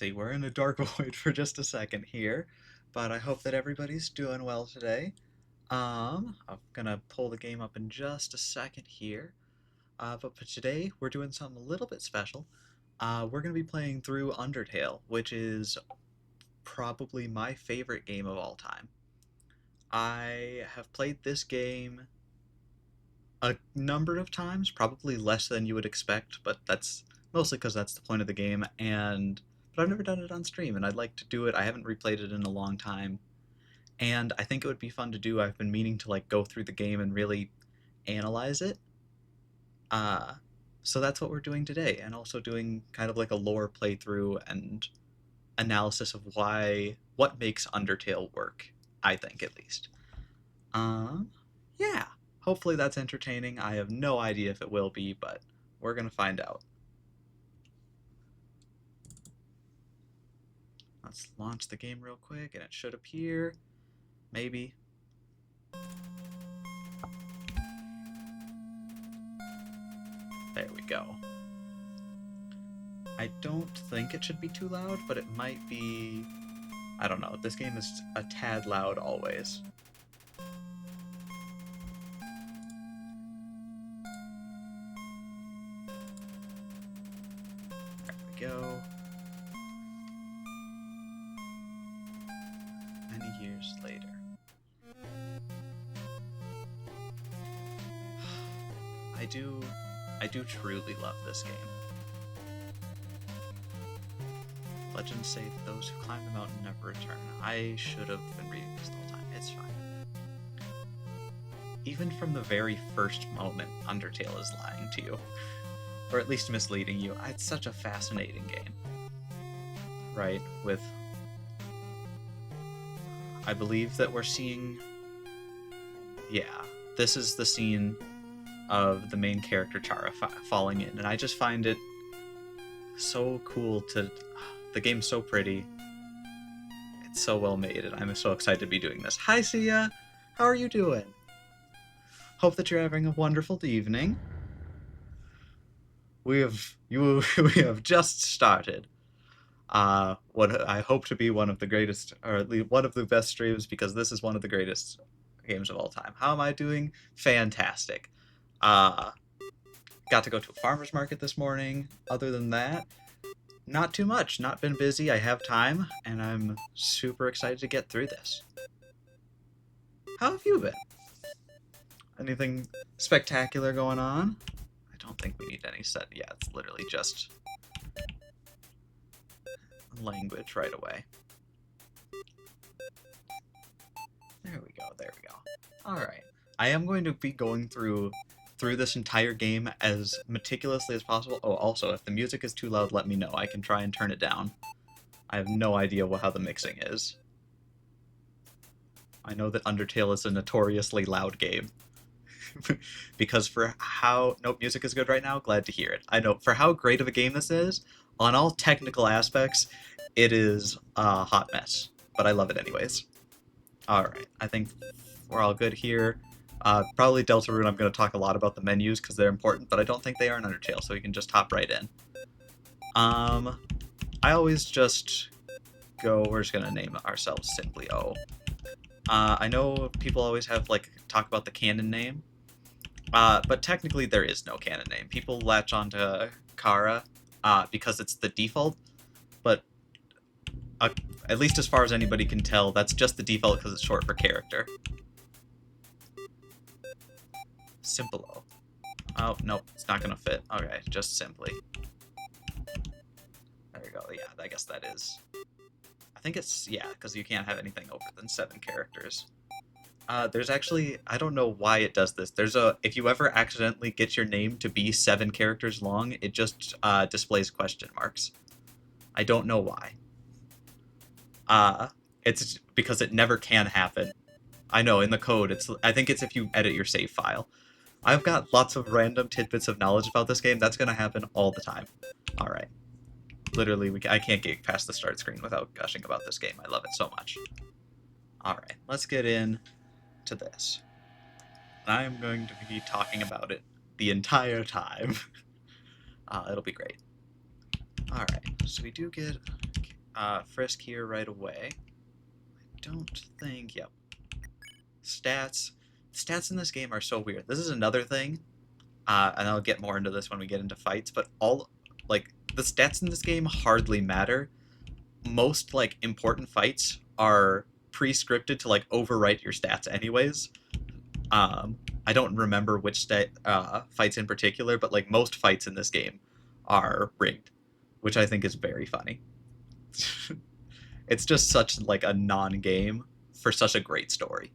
see, we're in a dark void for just a second here, but I hope that everybody's doing well today. I'm gonna pull the game up in just a second here. But for today, we're doing something a little bit special. We're gonna be playing through Undertale, which is probably my favorite game of all time. I have played this game a number of times, probably less than you would expect, but that's mostly because that's the point of the game. But I've never done it on stream, and I'd like to do it. I haven't replayed it in a long time, and I think it would be fun to do. I've been meaning to go through the game and really analyze it. Uh, so that's what we're doing today, and also doing kind of like a lore playthrough and analysis of what makes Undertale work. I think at least. Um, yeah. Hopefully that's entertaining. I have no idea if it will be, but we're gonna find out. Let's launch the game real quick, and it should appear. Maybe. There we go. I don't think it should be too loud, but it might be... I don't know. This game is a tad loud always. There we go. Many years later. I do truly love this game. Legends say those who climb the mountain never return. I should have been reading this the whole time. It's fine. Even from the very first moment, Undertale is lying to you. Or at least misleading you. It's such a fascinating game. Right? I believe that we're seeing... Yeah. This is the scene of the main character, Chara, falling in. And I just find it so cool to... The game's so pretty. It's so well made, and I'm so excited to be doing this. Hi, Sia! How are you doing? Hope that you're having a wonderful evening. We have just started what I hope to be one of the greatest, or at least one of the best streams, because this is one of the greatest games of all time. How am I doing? Fantastic. Got to go to a farmer's market this morning. Other than that, not too much. Not been busy. I have time, and I'm super excited to get through this. How have you been? Anything spectacular going on? I don't think we need any set. Yeah, it's literally just language right away. There we go. There we go. All right. I am going to be going through this entire game as meticulously as possible. Oh, also, if the music is too loud, let me know. I can try and turn it down. I have no idea how the mixing is. I know that Undertale is a notoriously loud game. Because for how... Nope, music is good right now. Glad to hear it. I know, for how great of a game this is, on all technical aspects, it is a hot mess. But I love it anyways. Alright, I think we're all good here. Probably Deltarune, I'm going to talk a lot about the menus because they're important, but I don't think they are in Undertale, so we can just hop right in. I always just go, we're just going to name ourselves simply O. I know people always have, talk about the canon name, but technically there is no canon name. People latch onto Kara because it's the default, but at least as far as anybody can tell, that's just the default because it's short for character. Simple O. Oh, nope, it's not gonna fit. Okay, just simply. There we go, yeah, I guess that is. I think it's, yeah, because you can't have anything over than 7 characters. There's actually, I don't know why it does this. If you ever accidentally get your name to be 7 characters long, it just displays question marks. I don't know why. It's because it never can happen. I know, in the code, I think it's if you edit your save file. I've got lots of random tidbits of knowledge about this game. That's going to happen all the time. Alright. Literally, I can't get past the start screen without gushing about this game. I love it so much. Alright, let's get in to this. I'm going to be talking about it the entire time. It'll be great. Alright, so we do get frisk here right away. I don't think, yep. Stats. Stats in this game are so weird. This is another thing, and I'll get more into this when we get into fights, but the stats in this game hardly matter. Most, like, important fights are pre-scripted to, like, overwrite your stats anyways. I don't remember which fights in particular, but, like, most fights in this game are rigged, which I think is very funny. It's just such, like, a non-game for such a great story.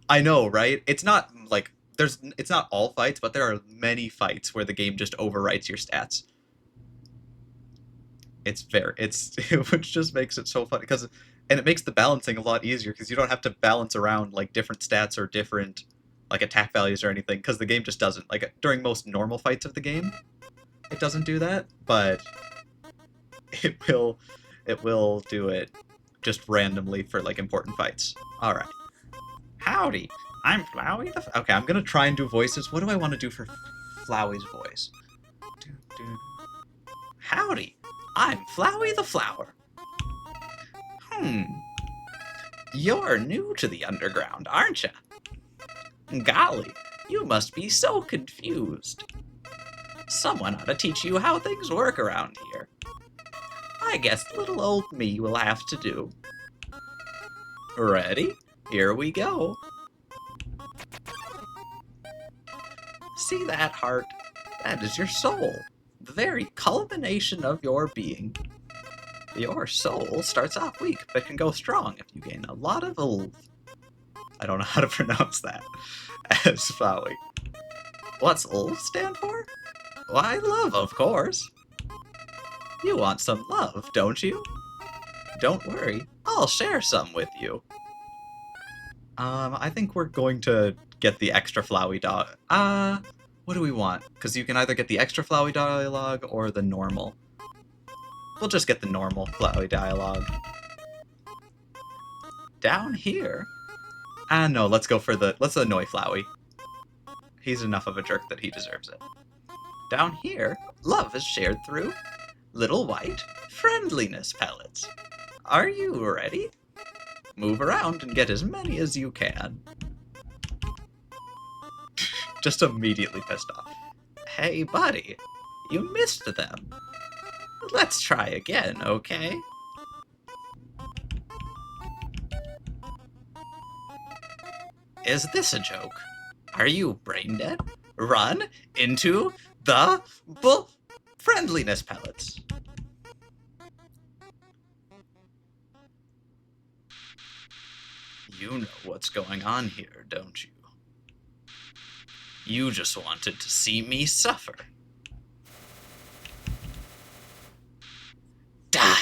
I know, right? It's not like it's not all fights, but there are many fights where the game just overwrites your stats. Which just makes it so funny and it makes the balancing a lot easier because you don't have to balance around like different stats or different like attack values or anything because the game just doesn't like during most normal fights of the game it doesn't do that, but it will do it just randomly for like important fights. All right. Howdy, I'm Flowey the. Okay, I'm gonna try and do voices. What do I want to do for Flowey's voice? Howdy, I'm Flowey the Flower. You're new to the underground, aren't ya? Golly, you must be so confused. Someone ought to teach you how things work around here. I guess little old me will have to do. Ready? Here we go. See that heart? That is your soul, the very culmination of your being. Your soul starts off weak, but can go strong if you gain a lot of ulf. I don't know how to pronounce that. As Flowey. What's ulf stand for? Why, love, of course. You want some love, don't you? Don't worry, I'll share some with you. I think we're going to get the extra Flowey dog. What do we want? Because you can either get the extra Flowey dialogue or the normal. We'll just get the normal Flowey dialogue. Down here? No, let's annoy Flowey. He's enough of a jerk that he deserves it. Down here, love is shared through little white friendliness pellets. Are you ready? Move around and get as many as you can. Just immediately pissed off. Hey, buddy, you missed them. Let's try again, okay? Is this a joke? Are you brain dead? Run into the friendliness pellets. You know what's going on here, don't you? You just wanted to see me suffer. Die!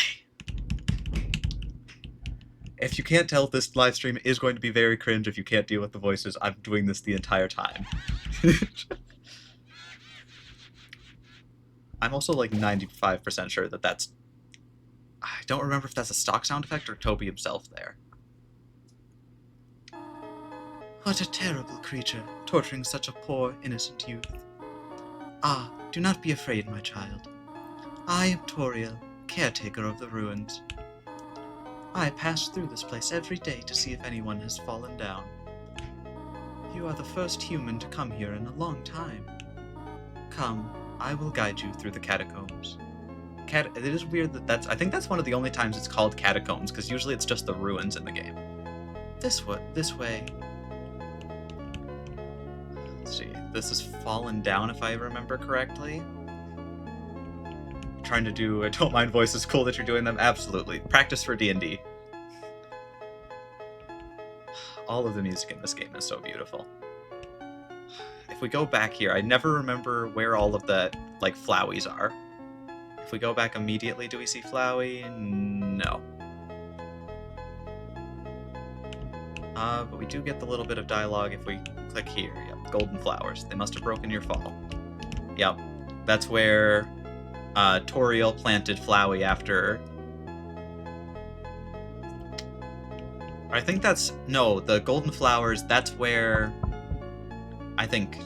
If you can't tell, this live stream is going to be very cringe if you can't deal with the voices. I'm doing this the entire time. I'm also like 95% sure that that's... I don't remember if that's a stock sound effect or Toby himself there. What a terrible creature, torturing such a poor, innocent youth. Ah, do not be afraid, my child. I am Toriel, caretaker of the ruins. I pass through this place every day to see if anyone has fallen down. You are the first human to come here in a long time. Come, I will guide you through the catacombs. It is weird that I think that's one of the only times it's called catacombs, because usually it's just the ruins in the game. This way. Let's see, this is fallen down if I remember correctly. Trying to do a Don't Mind voice is cool that you're doing them. Absolutely. Practice for D&D. All of the music in this game is so beautiful. If we go back here, I never remember where all of the, like, Floweys are. If we go back immediately, do we see Flowey? No. But we do get the little bit of dialogue if we click here. Yep, golden flowers. They must have broken your fall. Yep, that's where Toriel planted Flowey after... I think that's... No, the golden flowers, that's where... I think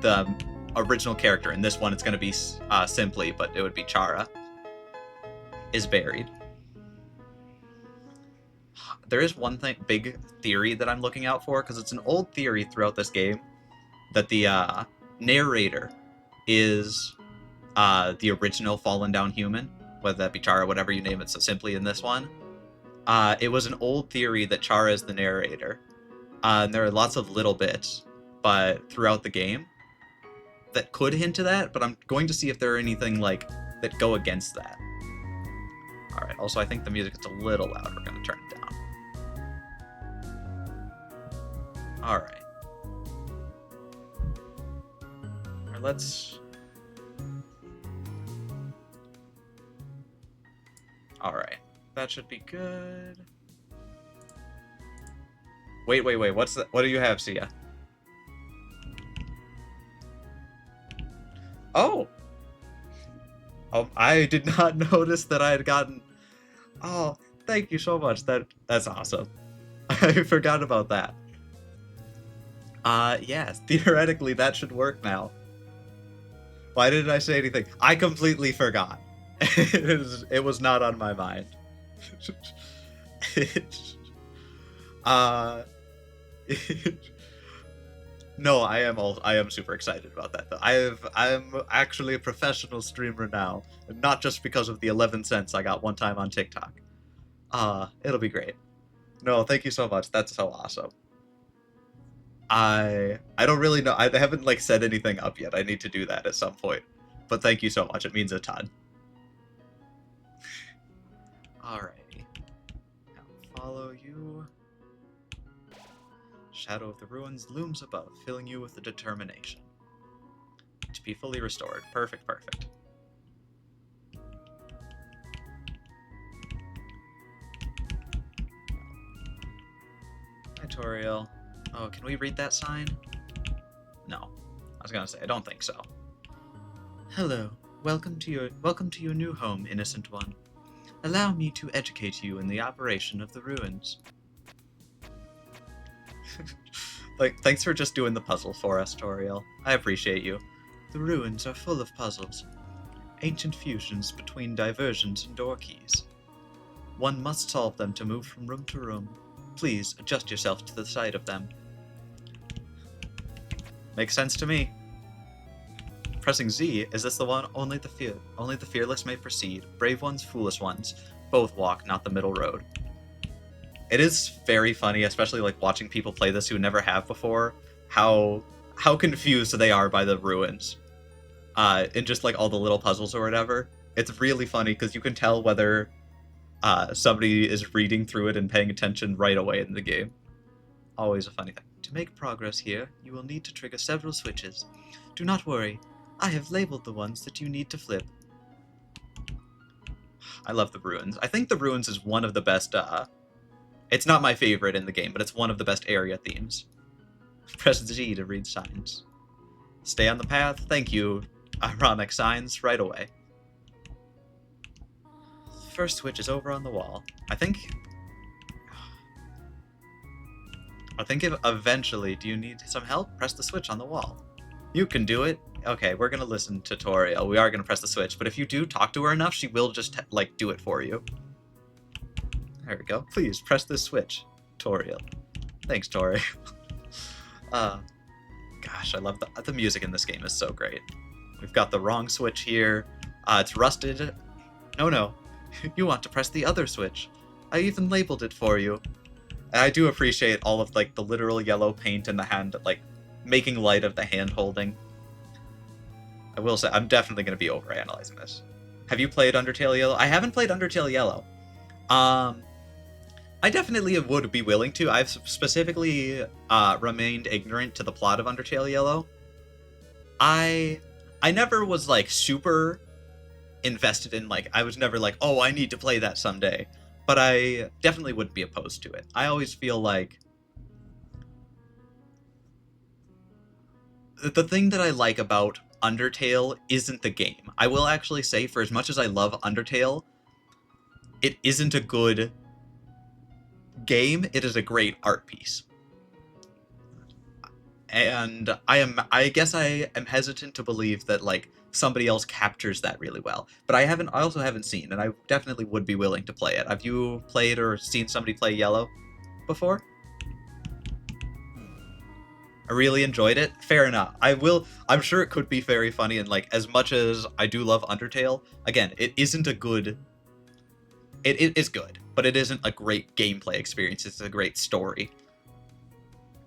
the original character. In this one, it's going to be Simply, but it would be Chara. is buried. There is one big theory that I'm looking out for, because it's an old theory throughout this game, that the narrator is the original fallen down human, whether that be Chara, whatever you name it so simply in this one. It was an old theory that Chara is the narrator. And there are lots of little bits, but throughout the game that could hint to that, but I'm going to see if there are anything like that go against that. Alright, also I think the music is a little loud. We're going to turn it down. Alright. Let's... Alright. That should be good. Wait. What's that? What do you have, Sia? Oh! Oh, I did not notice that I had gotten... Oh, thank you so much. That's awesome. I forgot about that. Yes, theoretically that should work now. Why didn't I say anything? I completely forgot. It was not on my mind. No, I am super excited about that though. I'm actually a professional streamer now, and not just because of the 11 cents I got one time on TikTok. It'll be great. No, thank you so much. That's so awesome. I don't really know. I haven't like set anything up yet. I need to do that at some point. But thank you so much. It means a ton. Alrighty. Now follow you. Shadow of the ruins looms above, filling you with the determination to be fully restored. Perfect. Tutorial. Oh, can we read that sign? No. I was gonna say, I don't think so. Hello. Welcome to your new home, innocent one. Allow me to educate you in the operation of the ruins. Like, thanks for just doing the puzzle for us, Toriel. I appreciate you. The ruins are full of puzzles. Ancient fusions between diversions and door keys. One must solve them to move from room to room. Please adjust yourself to the sight of them. Makes sense to me. Pressing Z, is this the one? Only the fearless may proceed. Brave ones, foolish ones. Both walk, not the middle road. It is very funny, especially like watching people play this who never have before, how confused they are by the ruins. And just like all the little puzzles or whatever. It's really funny because you can tell whether somebody is reading through it and paying attention right away in the game. Always a funny thing. To make progress here, you will need to trigger several switches. Do not worry, I have labeled the ones that you need to flip. I love the ruins. I think the ruins is one of the best, it's not my favorite in the game, but it's one of the best area themes. Press Z to read signs. Stay on the path, thank you. Ironic signs, right away. First switch is over on the wall. I think eventually, do you need some help? Press the switch on the wall. You can do it. Okay, we're gonna listen to Toriel. We are gonna press the switch, but if you do talk to her enough, she will just, like, do it for you. There we go. Please, press this switch, Toriel. Thanks, Tori. Gosh, I love the music in this game is so great. We've got the wrong switch here. It's rusted. No. You want to press the other switch. I even labeled it for you. And I do appreciate all of, like, the literal yellow paint in the hand, like, making light of the hand holding. I will say, I'm definitely going to be overanalyzing this. Have you played Undertale Yellow? I haven't played Undertale Yellow. I definitely would be willing to. I've specifically remained ignorant to the plot of Undertale Yellow. I never was, like, super invested in, like, I was never like, oh, I need to play that someday. But I definitely wouldn't be opposed to it. I always feel like the thing that I like about Undertale isn't the game. I will actually say, for as much as I love Undertale, it isn't a good game. It is a great art piece. And I guess I am hesitant to believe that, like, somebody else captures that really well. But I also haven't seen, and I definitely would be willing to play it. Have you played or seen somebody play Yellow before? I really enjoyed it. Fair enough. I'm sure it could be very funny, and like as much as I do love Undertale, again, it isn't a good. It is good, but it isn't a great gameplay experience. It's a great story,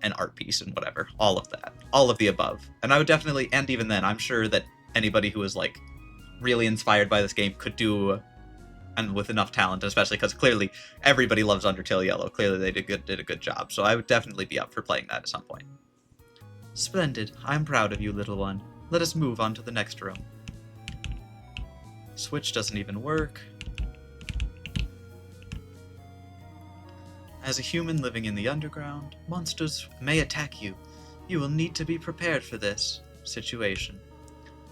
an art piece, and whatever. All of that, all of the above. And I would definitely, and even then, I'm sure that anybody who is like really inspired by this game could do, and with enough talent, especially because clearly everybody loves Undertale Yellow. Clearly they did a good job. So I would definitely be up for playing that at some point. Splendid. I'm proud of you, little one. Let us move on to the next room. Switch doesn't even work. As a human living in the underground, monsters may attack you. You will need to be prepared for this situation.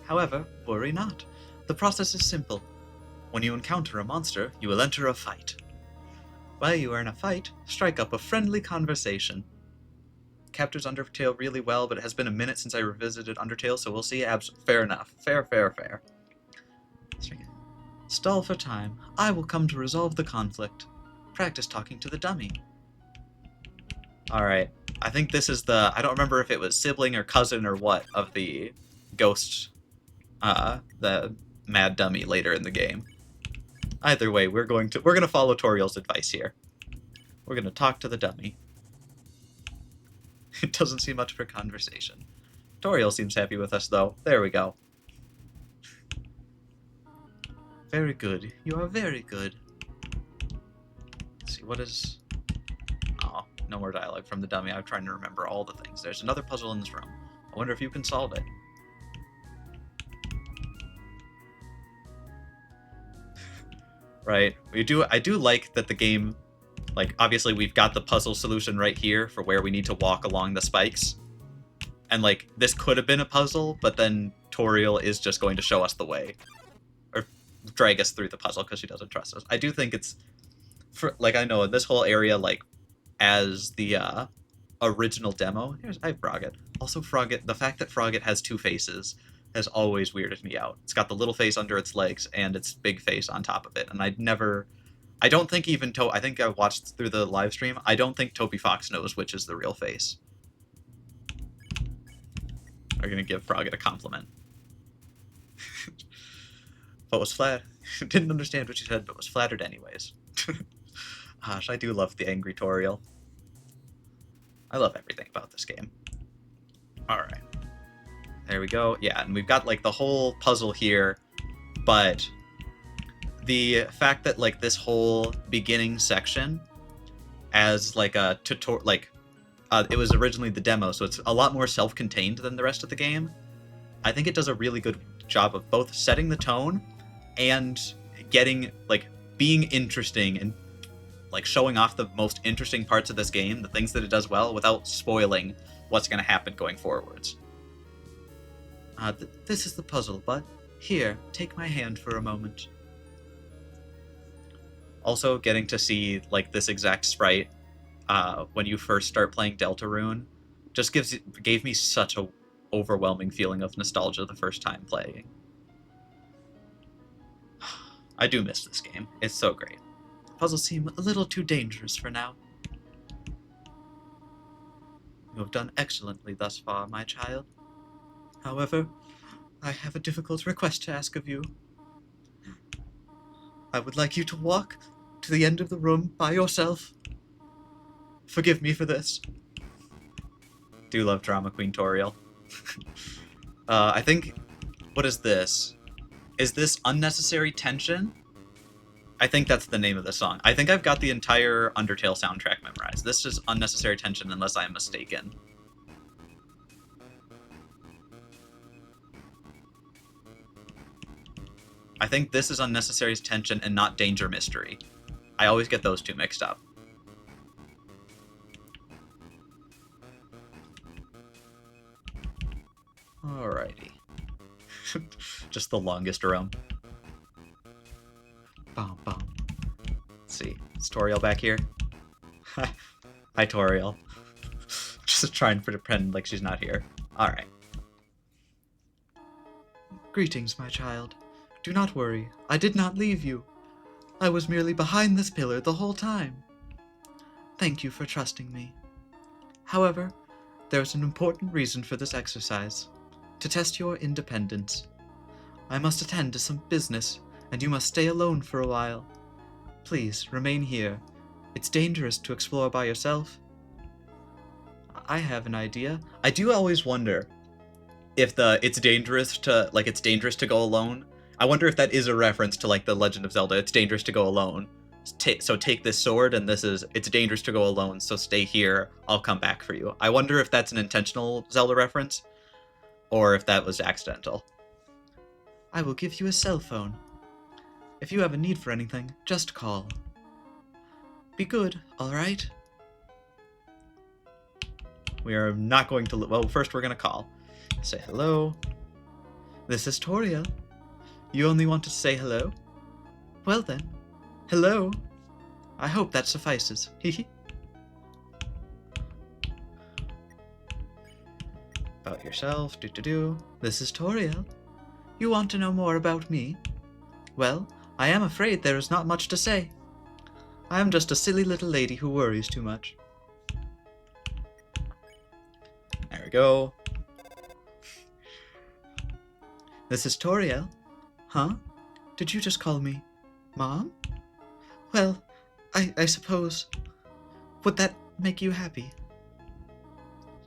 However, worry not. The process is simple. When you encounter a monster, you will enter a fight. While you are in a fight, strike up a friendly conversation. Captures Undertale really well, but it has been a minute since I revisited Undertale, so we'll see. Fair enough. Fair. Stall for time. I will come to resolve the conflict. Practice talking to the dummy. Alright. I think this is the... I don't remember if it was sibling or cousin or what of the ghost... the mad dummy later in the game. Either way, we're gonna follow Toriel's advice here. We're gonna talk to the dummy. It doesn't seem much for conversation. Toriel seems happy with us, though. There we go. Very good. You are very good. Let's see, what is... Oh, no more dialogue from the dummy. I'm trying to remember all the things. There's another puzzle in this room. I wonder if you can solve it. Right. I do like that the game... Like, obviously, we've got the puzzle solution right here for where we need to walk along the spikes. And, like, this could have been a puzzle, but then Toriel is just going to show us the way. Or drag us through the puzzle because she doesn't trust us. I do think it's... Like, I know in this whole area, like, as the original demo... I have Frogget. Also, Frogget, the fact that Frogget has two faces has always weirded me out. It's got the little face under its legs and its big face on top of it. And I don't think even I think I watched through the live stream. I don't think Toby Fox knows which is the real face. We're gonna give Frogget a compliment. But was flat. Didn't understand what she said, but was flattered anyways. Gosh, I do love the angry Toriel. I love everything about this game. Alright. There we go. Yeah, and we've got like the whole puzzle here, but the fact that like this whole beginning section as like a tutorial, like it was originally the demo, so it's a lot more self-contained than the rest of the game. I think it does a really good job of both setting the tone and getting like being interesting and like showing off the most interesting parts of this game, the things that it does well, without spoiling what's going to happen going forwards. This is the puzzle, but here, take my hand for a moment. Also, getting to see like this exact sprite when you first start playing Deltarune just gave me such a overwhelming feeling of nostalgia the first time playing. I do miss this game. It's so great. Puzzles seem a little too dangerous for now. You have done excellently thus far, my child. However, I have a difficult request to ask of you. I would like you to walk to the end of the room by yourself. Forgive me for this. Do love Drama Queen Toriel. I think... What is this? Is this Unnecessary Tension? I think that's the name of the song. I think I've got the entire Undertale soundtrack memorized. This is Unnecessary Tension, unless I'm mistaken. I think this is Unnecessary Tension and not Danger Mystery. I always get those two mixed up. Alrighty. Just the longest room. Bum, bum. Let's see. Is Toriel back here? Hi, Toriel. Just trying to pretend like she's not here. Alright. Greetings, my child. Do not worry, I did not leave you. I was merely behind this pillar the whole time. Thank you for trusting me. However, there is an important reason for this exercise. To test your independence. I must attend to some business, and you must stay alone for a while. Please, remain here. It's dangerous to explore by yourself. I have an idea. I do always wonder if it's dangerous to go alone. I wonder if that is a reference to like the Legend of Zelda. It's dangerous to go alone. So take this sword, and it's dangerous to go alone. So stay here. I'll come back for you. I wonder if that's an intentional Zelda reference, or if that was accidental. I will give you a cell phone. If you have a need for anything, just call. Be good, all right? We are not going to... Well, first we're going to call. Say hello. This is Toriel. You only want to say hello? Well then, hello. I hope that suffices. Hehe. About yourself. Do. This is Toriel. You want to know more about me? Well, I am afraid there is not much to say. I am just a silly little lady who worries too much. There we go. This is Toriel. Huh? Did you just call me Mom? Well, I suppose... Would that make you happy?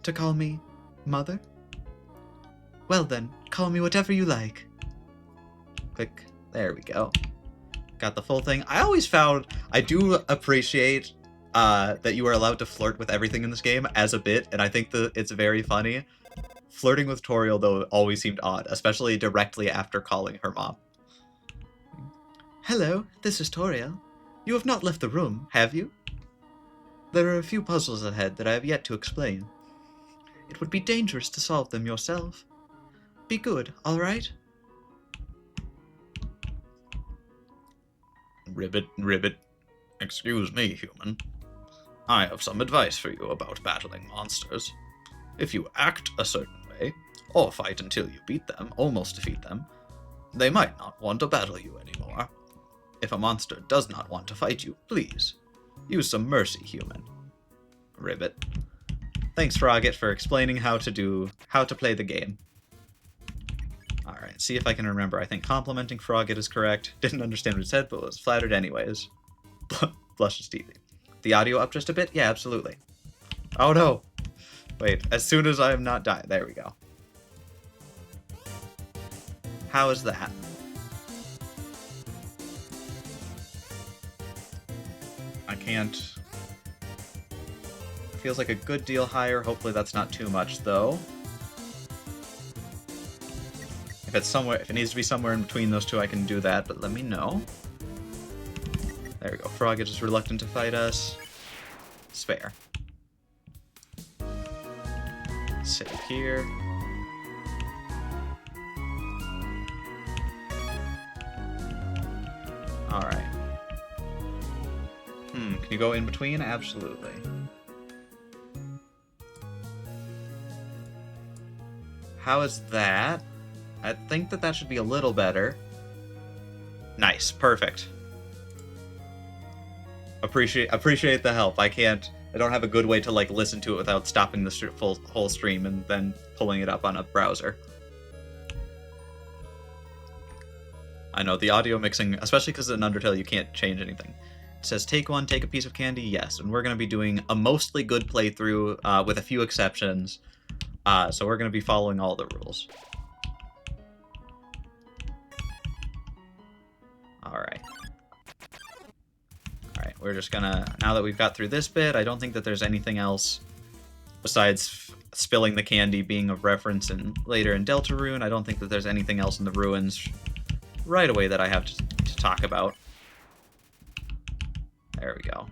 To call me Mother? Well then, call me whatever you like. Click. There we go. Got the full thing. I always found... I do appreciate that you are allowed to flirt with everything in this game as a bit, and I think that it's very funny. Flirting with Toriel, though, always seemed odd, especially directly after calling her mom. Hello, this is Toriel. You have not left the room, have you? There are a few puzzles ahead that I have yet to explain. It would be dangerous to solve them yourself. Be good, all right? Ribbit. Excuse me, human. I have some advice for you about battling monsters. If you act a certain way, or fight until you beat them, almost defeat them, they might not want to battle you anymore. If a monster does not want to fight you, please, use some mercy, human. Ribbit. Thanks, Frogget, for explaining how to play the game. Alright, see if I can remember. I think complimenting Frogget is correct. Didn't understand what it said, but was flattered anyways. Blushes deeply. The audio up just a bit? Yeah, absolutely. Oh no! Wait, as soon as I am not dying. There we go. How is that? I can't... Feels like a good deal higher. Hopefully that's not too much, though. If it needs to be somewhere in between those two, I can do that, but let me know. There we go. Frogget is reluctant to fight us. Spare. Save here. Alright. Can you go in between? Absolutely. How is that? I think that should be a little better. Nice. Perfect. Appreciate the help. I don't have a good way to like listen to it without stopping the whole stream and then pulling it up on a browser. I know the audio mixing, especially because in Undertale you can't change anything. It says take one, take a piece of candy, yes, and we're going to be doing a mostly good playthrough with a few exceptions. So we're going to be following all the rules. Alright. Alright, we're just gonna... Now that we've got through this bit, I don't think that there's anything else besides spilling the candy being a reference later in Deltarune. I don't think that there's anything else in the ruins right away that I have to talk about. There we go.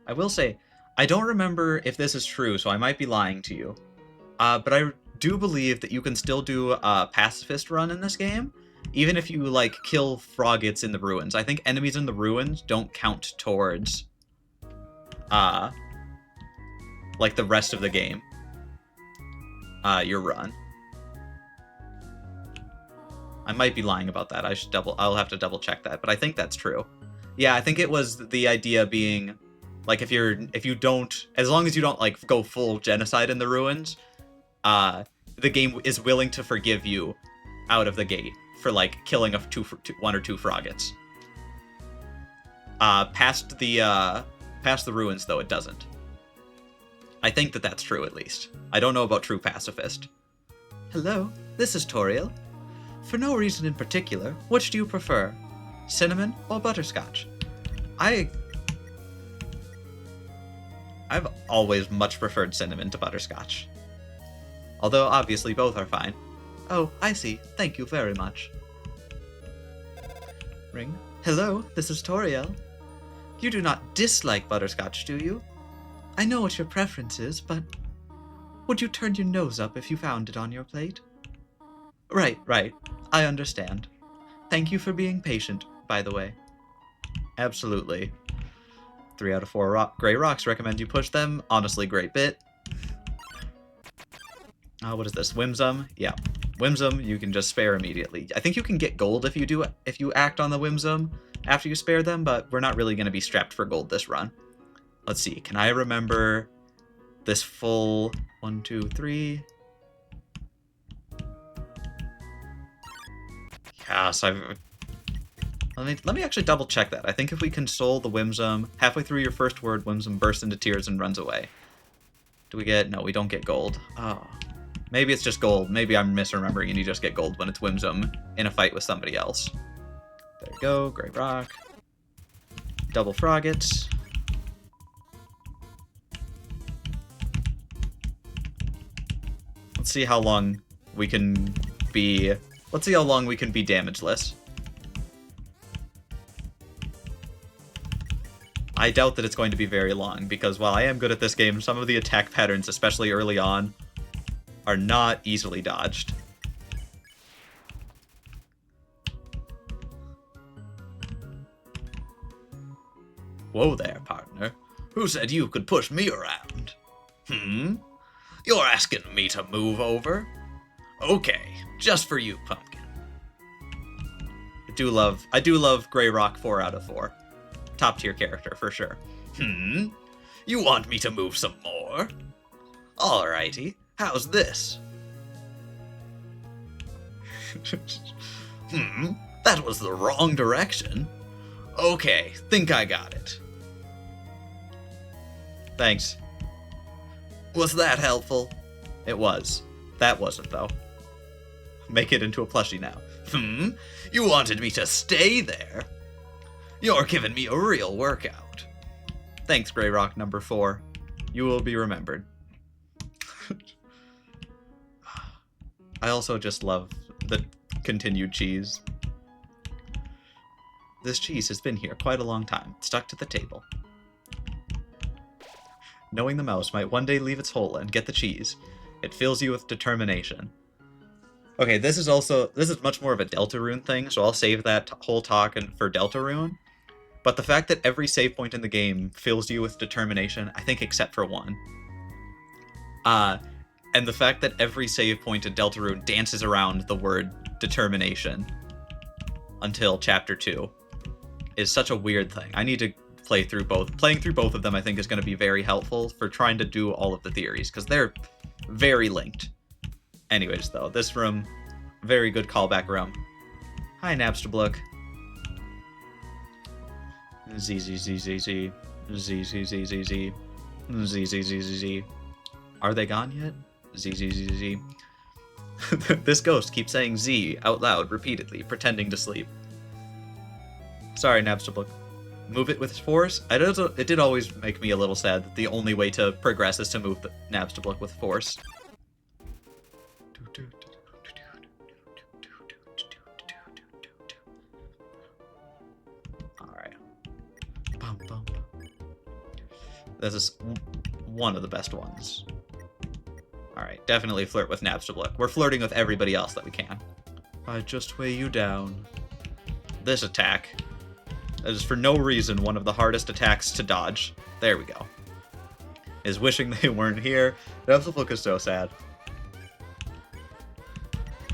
I will say, I don't remember if this is true, so I might be lying to you. But I do believe that you can still do a pacifist run in this game, even if you, like, kill Froggets in the ruins. I think enemies in the ruins don't count towards, like, the rest of the game. Your run. I might be lying about that. I'll have to double check that, but I think that's true. Yeah, I think it was the idea being, like, if you don't, as long as you don't like go full genocide in the ruins, the game is willing to forgive you out of the gate for like killing one or two froggets. Past the ruins though, it doesn't. I think that that's true at least. I don't know about true pacifist. Hello, this is Toriel. For no reason in particular, which do you prefer? Cinnamon or butterscotch? I've always much preferred cinnamon to butterscotch. Although obviously both are fine. Oh, I see. Thank you very much. Ring. Hello, this is Toriel. You do not dislike butterscotch, do you? I know what your preference is, but would you turn your nose up if you found it on your plate? Right. I understand. Thank you for being patient, by the way. Absolutely. 3 out of 4 gray rocks. Recommend you push them. Honestly, great bit. What is this? Whimsum? Yeah. Whimsum, you can just spare immediately. I think you can get gold if you act on the Whimsum after you spare them, but we're not really going to be strapped for gold this run. Let's see. Can I remember this full 1, 2, 3? Yes, let me actually double check that. I think if we console the Whimsum, halfway through your first word, Whimsum bursts into tears and runs away. Do we get... No, we don't get gold. Oh. Maybe it's just gold. Maybe I'm misremembering and you just get gold when it's Whimsum in a fight with somebody else. There you go. Gray rock. Double froggets. Let's see how long we can be... Let's see how long we can be damageless. I doubt that it's going to be very long, because while I am good at this game, some of the attack patterns, especially early on, are not easily dodged. Whoa there, partner. Who said you could push me around? You're asking me to move over? Okay, just for you, Pumpkin. I do love Grey Rock 4 out of 4. Top tier character, for sure. You want me to move some more? Alrighty, how's this? That was the wrong direction. Okay, think I got it. Thanks. Was that helpful? It was. That wasn't, though. Make it into a plushie now. You wanted me to stay there? You're giving me a real workout. Thanks, Grey Rock number 4. You will be remembered. I also just love the continued cheese. This cheese has been here quite a long time, stuck to the table. Knowing the mouse might one day leave its hole and get the cheese, it fills you with determination. Okay, this is much more of a Deltarune thing, so I'll save that whole talk for Deltarune. But the fact that every save point in the game fills you with determination, I think except for one. And the fact that every save point in Deltarune dances around the word determination until Chapter 2 is such a weird thing. I need to play through both. Playing through both of them I think is going to be very helpful for trying to do all of the theories, because they're very linked. Anyways, though, this room, very good callback room. Hi, Napstablook. Z Z Z Z Z Z Z Z Z Z Z Z Z Z Z. Are they gone yet? Z Z Z Z. This ghost keeps saying Z out loud repeatedly, pretending to sleep. Sorry, Napstablook. Move it with force? It did always make me a little sad that the only way to progress is to move the Napstablook with force. Alright. This is one of the best ones. Alright, definitely flirt with Napstablook. We're flirting with everybody else that we can. I just weigh you down. This attack. That is for no reason one of the hardest attacks to dodge. There we go. Is wishing they weren't here. Napstablook is so sad.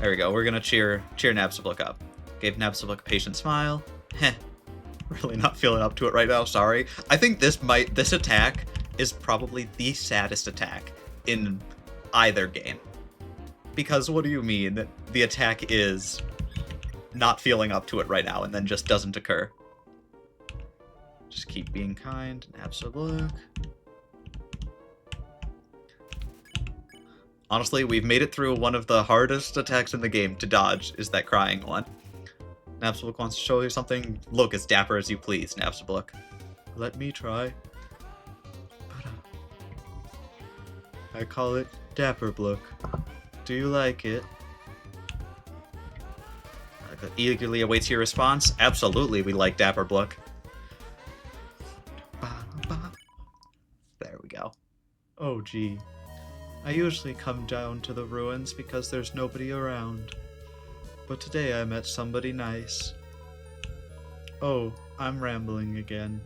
There we go. We're gonna cheer Napstablook up. Gave Napstablook a patient smile. Heh. Really not feeling up to it right now, sorry. I think this attack is probably the saddest attack in either game. Because what do you mean the attack is not feeling up to it right now and then just doesn't occur? Just keep being kind, Napstablook. Honestly, we've made it through one of the hardest attacks in the game to dodge, is that crying one. Napstablook wants to show you something. Look as dapper as you please, Napstablook. Let me try. I call it Dapperblook. Do you like it? Eagerly awaits your response. Absolutely, we like Dapperblook. There we go. Oh, gee. I usually come down to the ruins because there's nobody around. But today I met somebody nice. Oh, I'm rambling again.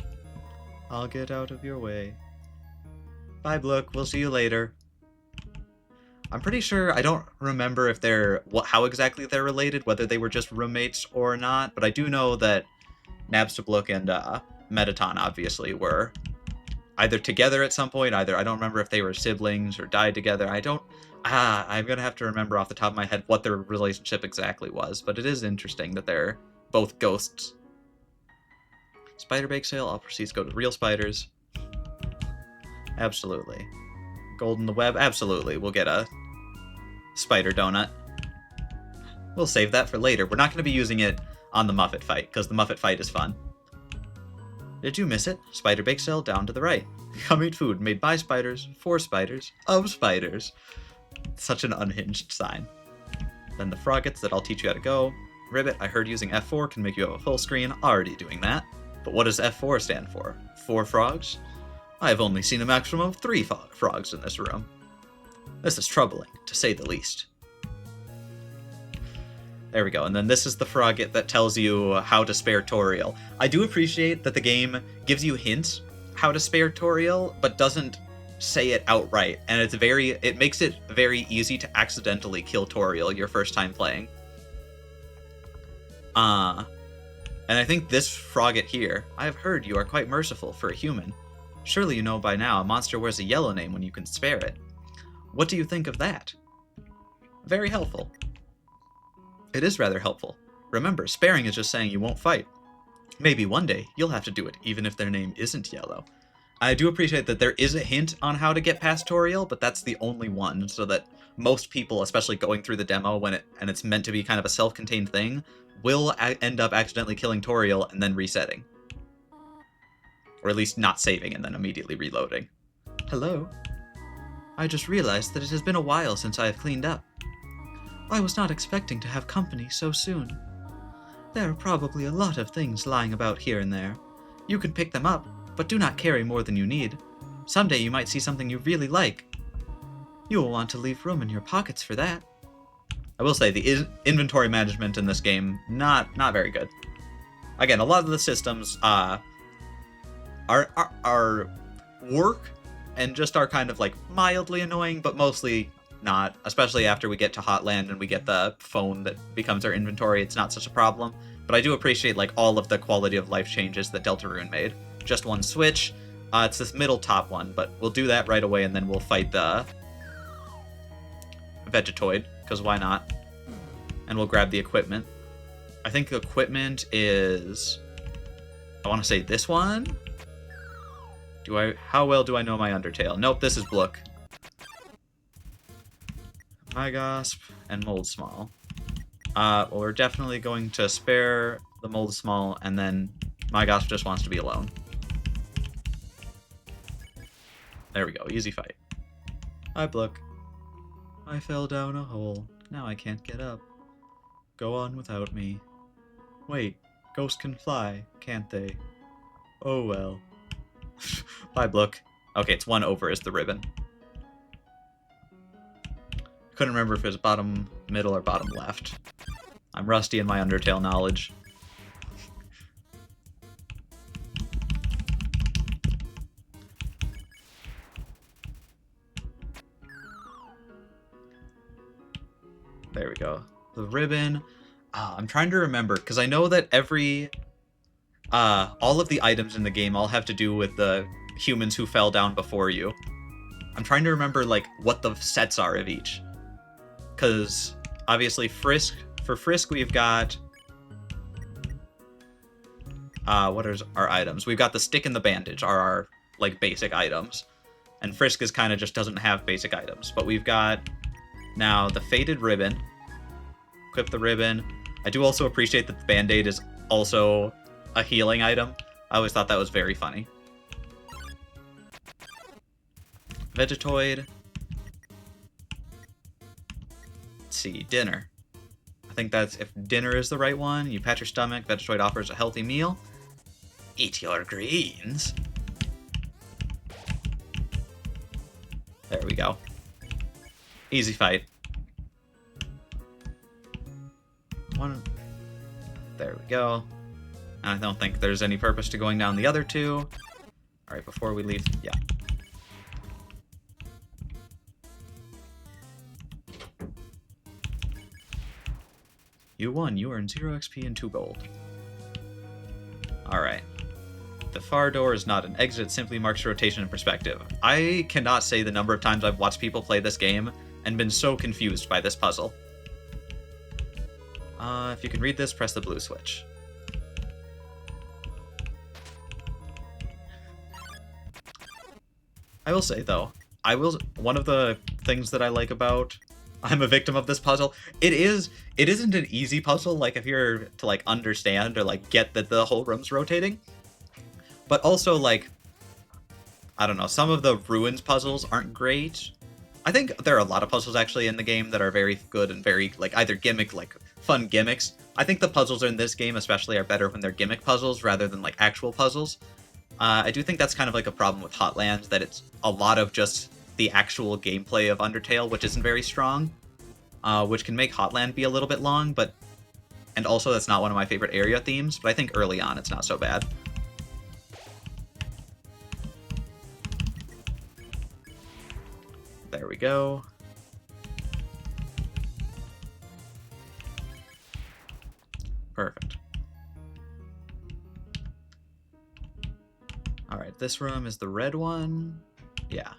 I'll get out of your way. Bye, Blook. We'll see you later. I'm pretty sure, I don't remember if how exactly they're related, whether they were just roommates or not, but I do know that Napstablook and Metaton obviously were either together at some point, I don't remember if they were siblings or died together. I'm gonna have to remember off the top of my head what their relationship exactly was, but it is interesting that they're both ghosts. Spider bake sale, all proceeds go to real spiders. Absolutely. Gold in the web, absolutely. We'll get a spider donut. We'll save that for later. We're not going to be using it on the Muffet fight, because the Muffet fight is fun. Did you miss it? Spider bake sale down to the right. Come eat food made by spiders, for spiders, of spiders. Such an unhinged sign. Then the froggets that I'll teach you how to go. Ribbit, I heard using F4 can make you have a full screen. Already doing that. But what does F4 stand for? 4 frogs? I have only seen a maximum of 3 frogs in this room. This is troubling, to say the least. There we go, and then this is the frogget that tells you how to spare Toriel. I do appreciate that the game gives you hints how to spare Toriel, but doesn't say it outright, and it makes it very easy to accidentally kill Toriel your first time playing. And I think this frogget here, I have heard you are quite merciful for a human. Surely you know by now a monster wears a yellow name when you can spare it. What do you think of that? Very helpful. It is rather helpful. Remember, sparing is just saying you won't fight. Maybe one day you'll have to do it, even if their name isn't yellow. I do appreciate that there is a hint on how to get past Toriel, but that's the only one, so that most people, especially going through the demo and it's meant to be kind of a self-contained thing, will end up accidentally killing Toriel and then resetting. Or at least not saving and then immediately reloading. Hello? I just realized that it has been a while since I have cleaned up. I was not expecting to have company so soon. There are probably a lot of things lying about here and there. You can pick them up, but do not carry more than you need. Someday you might see something you really like. You will want to leave room in your pockets for that. I will say, the inventory management in this game, not very good. Again, a lot of the systems are work and just are kind of like mildly annoying, but mostly not, especially after we get to Hotland and we get the phone that becomes our inventory. It's not such a problem, but I do appreciate like all of the quality of life changes that Deltarune made. Just one switch. It's this middle top one, but we'll do that right away and then we'll fight the Vegetoid, because why not? And we'll grab the equipment. I think the equipment is, I want to say this one. How well do I know my Undertale? Nope, this is Blook. Mygasp and Moldsmal. Well, we're definitely going to spare the Moldsmal, and then Mygasp just wants to be alone. There we go, easy fight. Hi, Blook. I fell down a hole. Now I can't get up. Go on without me. Wait, ghosts can fly, can't they? Oh well. Bye, Blook. Okay, it's 1 over is the ribbon. Couldn't remember if it was bottom middle or bottom left. I'm rusty in my Undertale knowledge. There we go. the ribbon. I'm trying to remember because I know that all of the items in the game all have to do with the humans who fell down before you. I'm trying to remember like what the sets are of each, because obviously Frisk we've got what are our items? We've got the stick and the bandage are our like basic items, and Frisk is kind of just doesn't have basic items. But we've got now the faded ribbon. Equip the ribbon. I do also appreciate that the band-aid is also a healing item. I always thought that was very funny. Vegetoid. Let's see, dinner. I think that's if dinner is the right one. You pat your stomach. Vegetoid offers a healthy meal. Eat your greens. There we go. Easy fight. One. There we go. I don't think there's any purpose to going down the other two. Alright, before we leave, yeah. You won. You earn 0 XP and 2 gold. Alright. The far door is not an exit, it simply marks rotation and perspective. I cannot say the number of times I've watched people play this game and been so confused by this puzzle. If you can read this, press the blue switch. I will say, though, one of the things that I like about I'm a victim of this puzzle, it isn't an easy puzzle, like, if you're to, like, understand or, like, get that the whole room's rotating. But also, like, I don't know, some of the ruins puzzles aren't great. I think there are a lot of puzzles, actually, in the game that are very good and very, like, either fun gimmicks. I think the puzzles in this game, especially, are better when they're gimmick puzzles rather than, like, actual puzzles. I do think that's kind of like a problem with Hotlands, that it's a lot of just the actual gameplay of Undertale, which isn't very strong, which can make Hotland be a little bit long, and also that's not one of my favorite area themes, but I think early on it's not so bad. There we go. Perfect. Alright, this room is the red one. Yeah.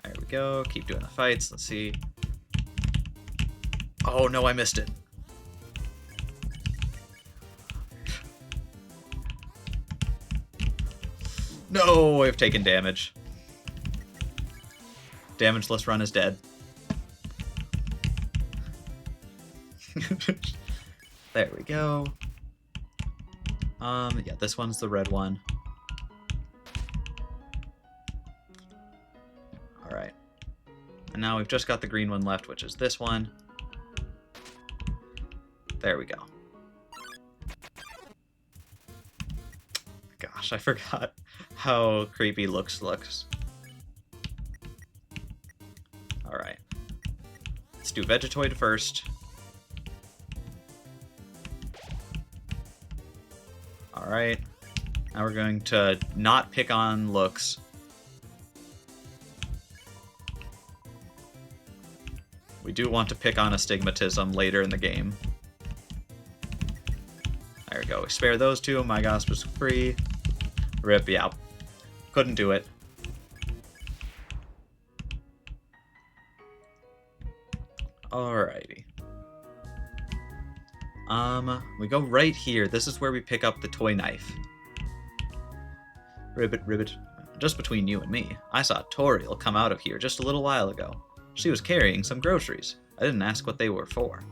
There we go. Keep doing the fights. Let's see. Oh no, I missed it. No, I've taken damage. Damageless run is dead. There we go. Yeah, this one's the red one. Alright. And now we've just got the green one left, which is this one. There we go. Gosh, I forgot how creepy looks. Alright. Let's do Vegetoid first. Alright. Now we're going to not pick on looks. We do want to pick on astigmatism later in the game. There we go. We spare those two. My gosh was free. Rip, yeah. Couldn't do it. Alrighty. We go right here. This is where we pick up the toy knife. Ribbit. Just between you and me, I saw Toriel come out of here just a little while ago. She was carrying some groceries. I didn't ask what they were for.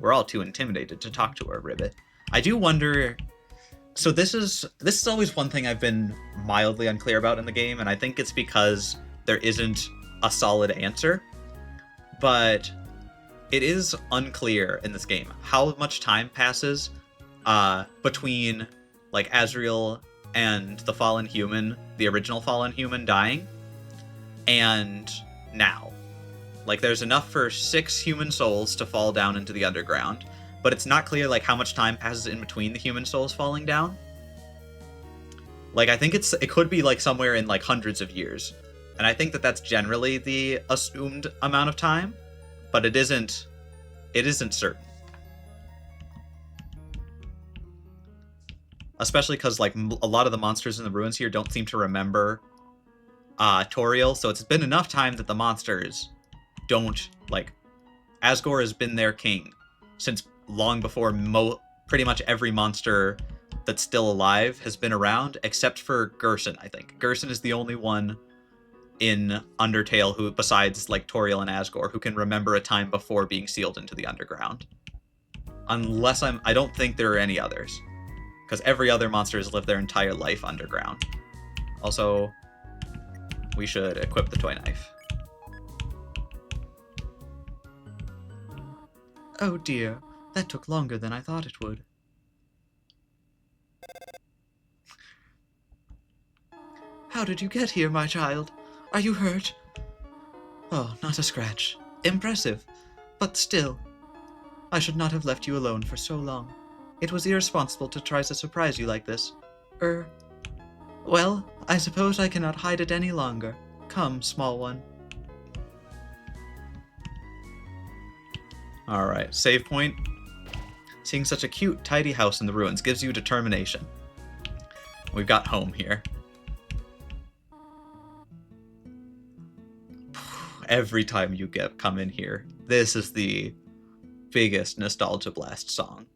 We're all too intimidated to talk to her, Ribbit. I do wonder... So this is always one thing I've been mildly unclear about in the game, and I think it's because there isn't a solid answer. But it is unclear in this game how much time passes between like Azrael and the fallen human, the original fallen human dying, and now. Like, there's enough for 6 human souls to fall down into the underground, but it's not clear like how much time passes in between the human souls falling down. Like, I think it could be like somewhere in like hundreds of years. And I think that that's generally the assumed amount of time, but it isn't certain. Especially because like a lot of the monsters in the ruins here don't seem to remember Toriel, so it's been enough time that the monsters don't like. Asgore has been their king since long before pretty much every monster that's still alive has been around, except for Gerson. I think Gerson is the only one in Undertale who, besides like Toriel and Asgore, who can remember a time before being sealed into the underground. I don't think there are any others, because every other monster has lived their entire life underground. Also, we should equip the toy knife. Oh dear, that took longer than I thought it would. How did you get here, my child? Are you hurt? Oh, not a scratch. Impressive. But still, I should not have left you alone for so long. It was irresponsible to try to surprise you like this. Well, I suppose I cannot hide it any longer. Come, small one. Alright, save point. Seeing such a cute, tidy house in the ruins gives you determination. We've got home here. Every time you come in here, this is the biggest nostalgia blast song.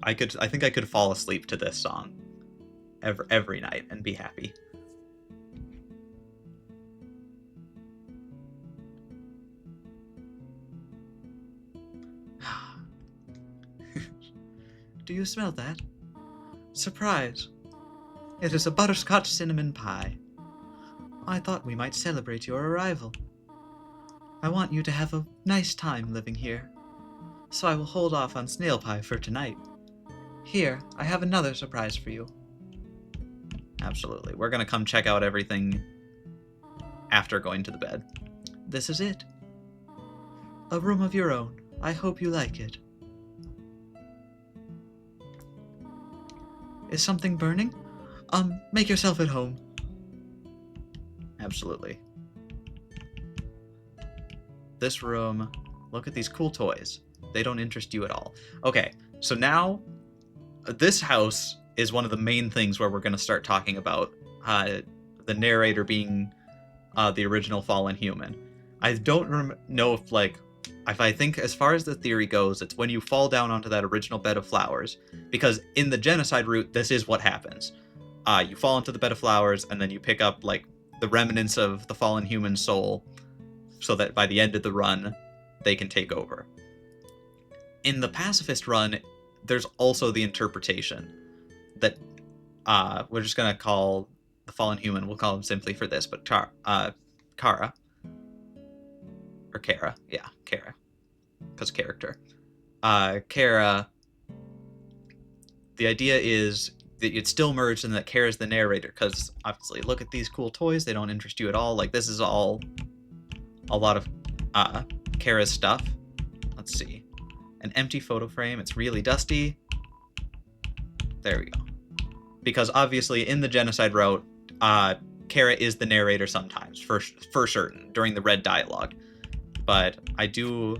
I think I could fall asleep to this song every night and be happy. Do you smell that? Surprise! It is a butterscotch cinnamon pie. I thought we might celebrate your arrival. I want you to have a nice time living here, so I will hold off on snail pie for tonight. Here, I have another surprise for you. Absolutely. We're gonna come check out everything after going to the bed. This is it. A room of your own. I hope you like it. Is something burning? Make yourself at home. Absolutely. This room, look at these cool toys. They don't interest you at all. Okay, so now this house is one of the main things where we're going to start talking about the narrator being the original fallen human. I don't know if I think as far as the theory goes, it's when you fall down onto that original bed of flowers, because in the genocide route, this is what happens. You fall into the bed of flowers, and then you pick up like the remnants of the fallen human soul, so that by the end of the run, they can take over. In the pacifist run, there's also the interpretation that we're just gonna call the fallen human. We'll call him simply for this, but Kara, or Kara, yeah, Kara, because character. Kara. The idea is that it's still merged and that Kara's the narrator, because obviously, look at these cool toys. They don't interest you at all. Like, this is all a lot of Kara's stuff. Let's see. An empty photo frame. It's really dusty. There we go. Because obviously, in the genocide route, Kara is the narrator sometimes, for certain, during the red dialogue. But I do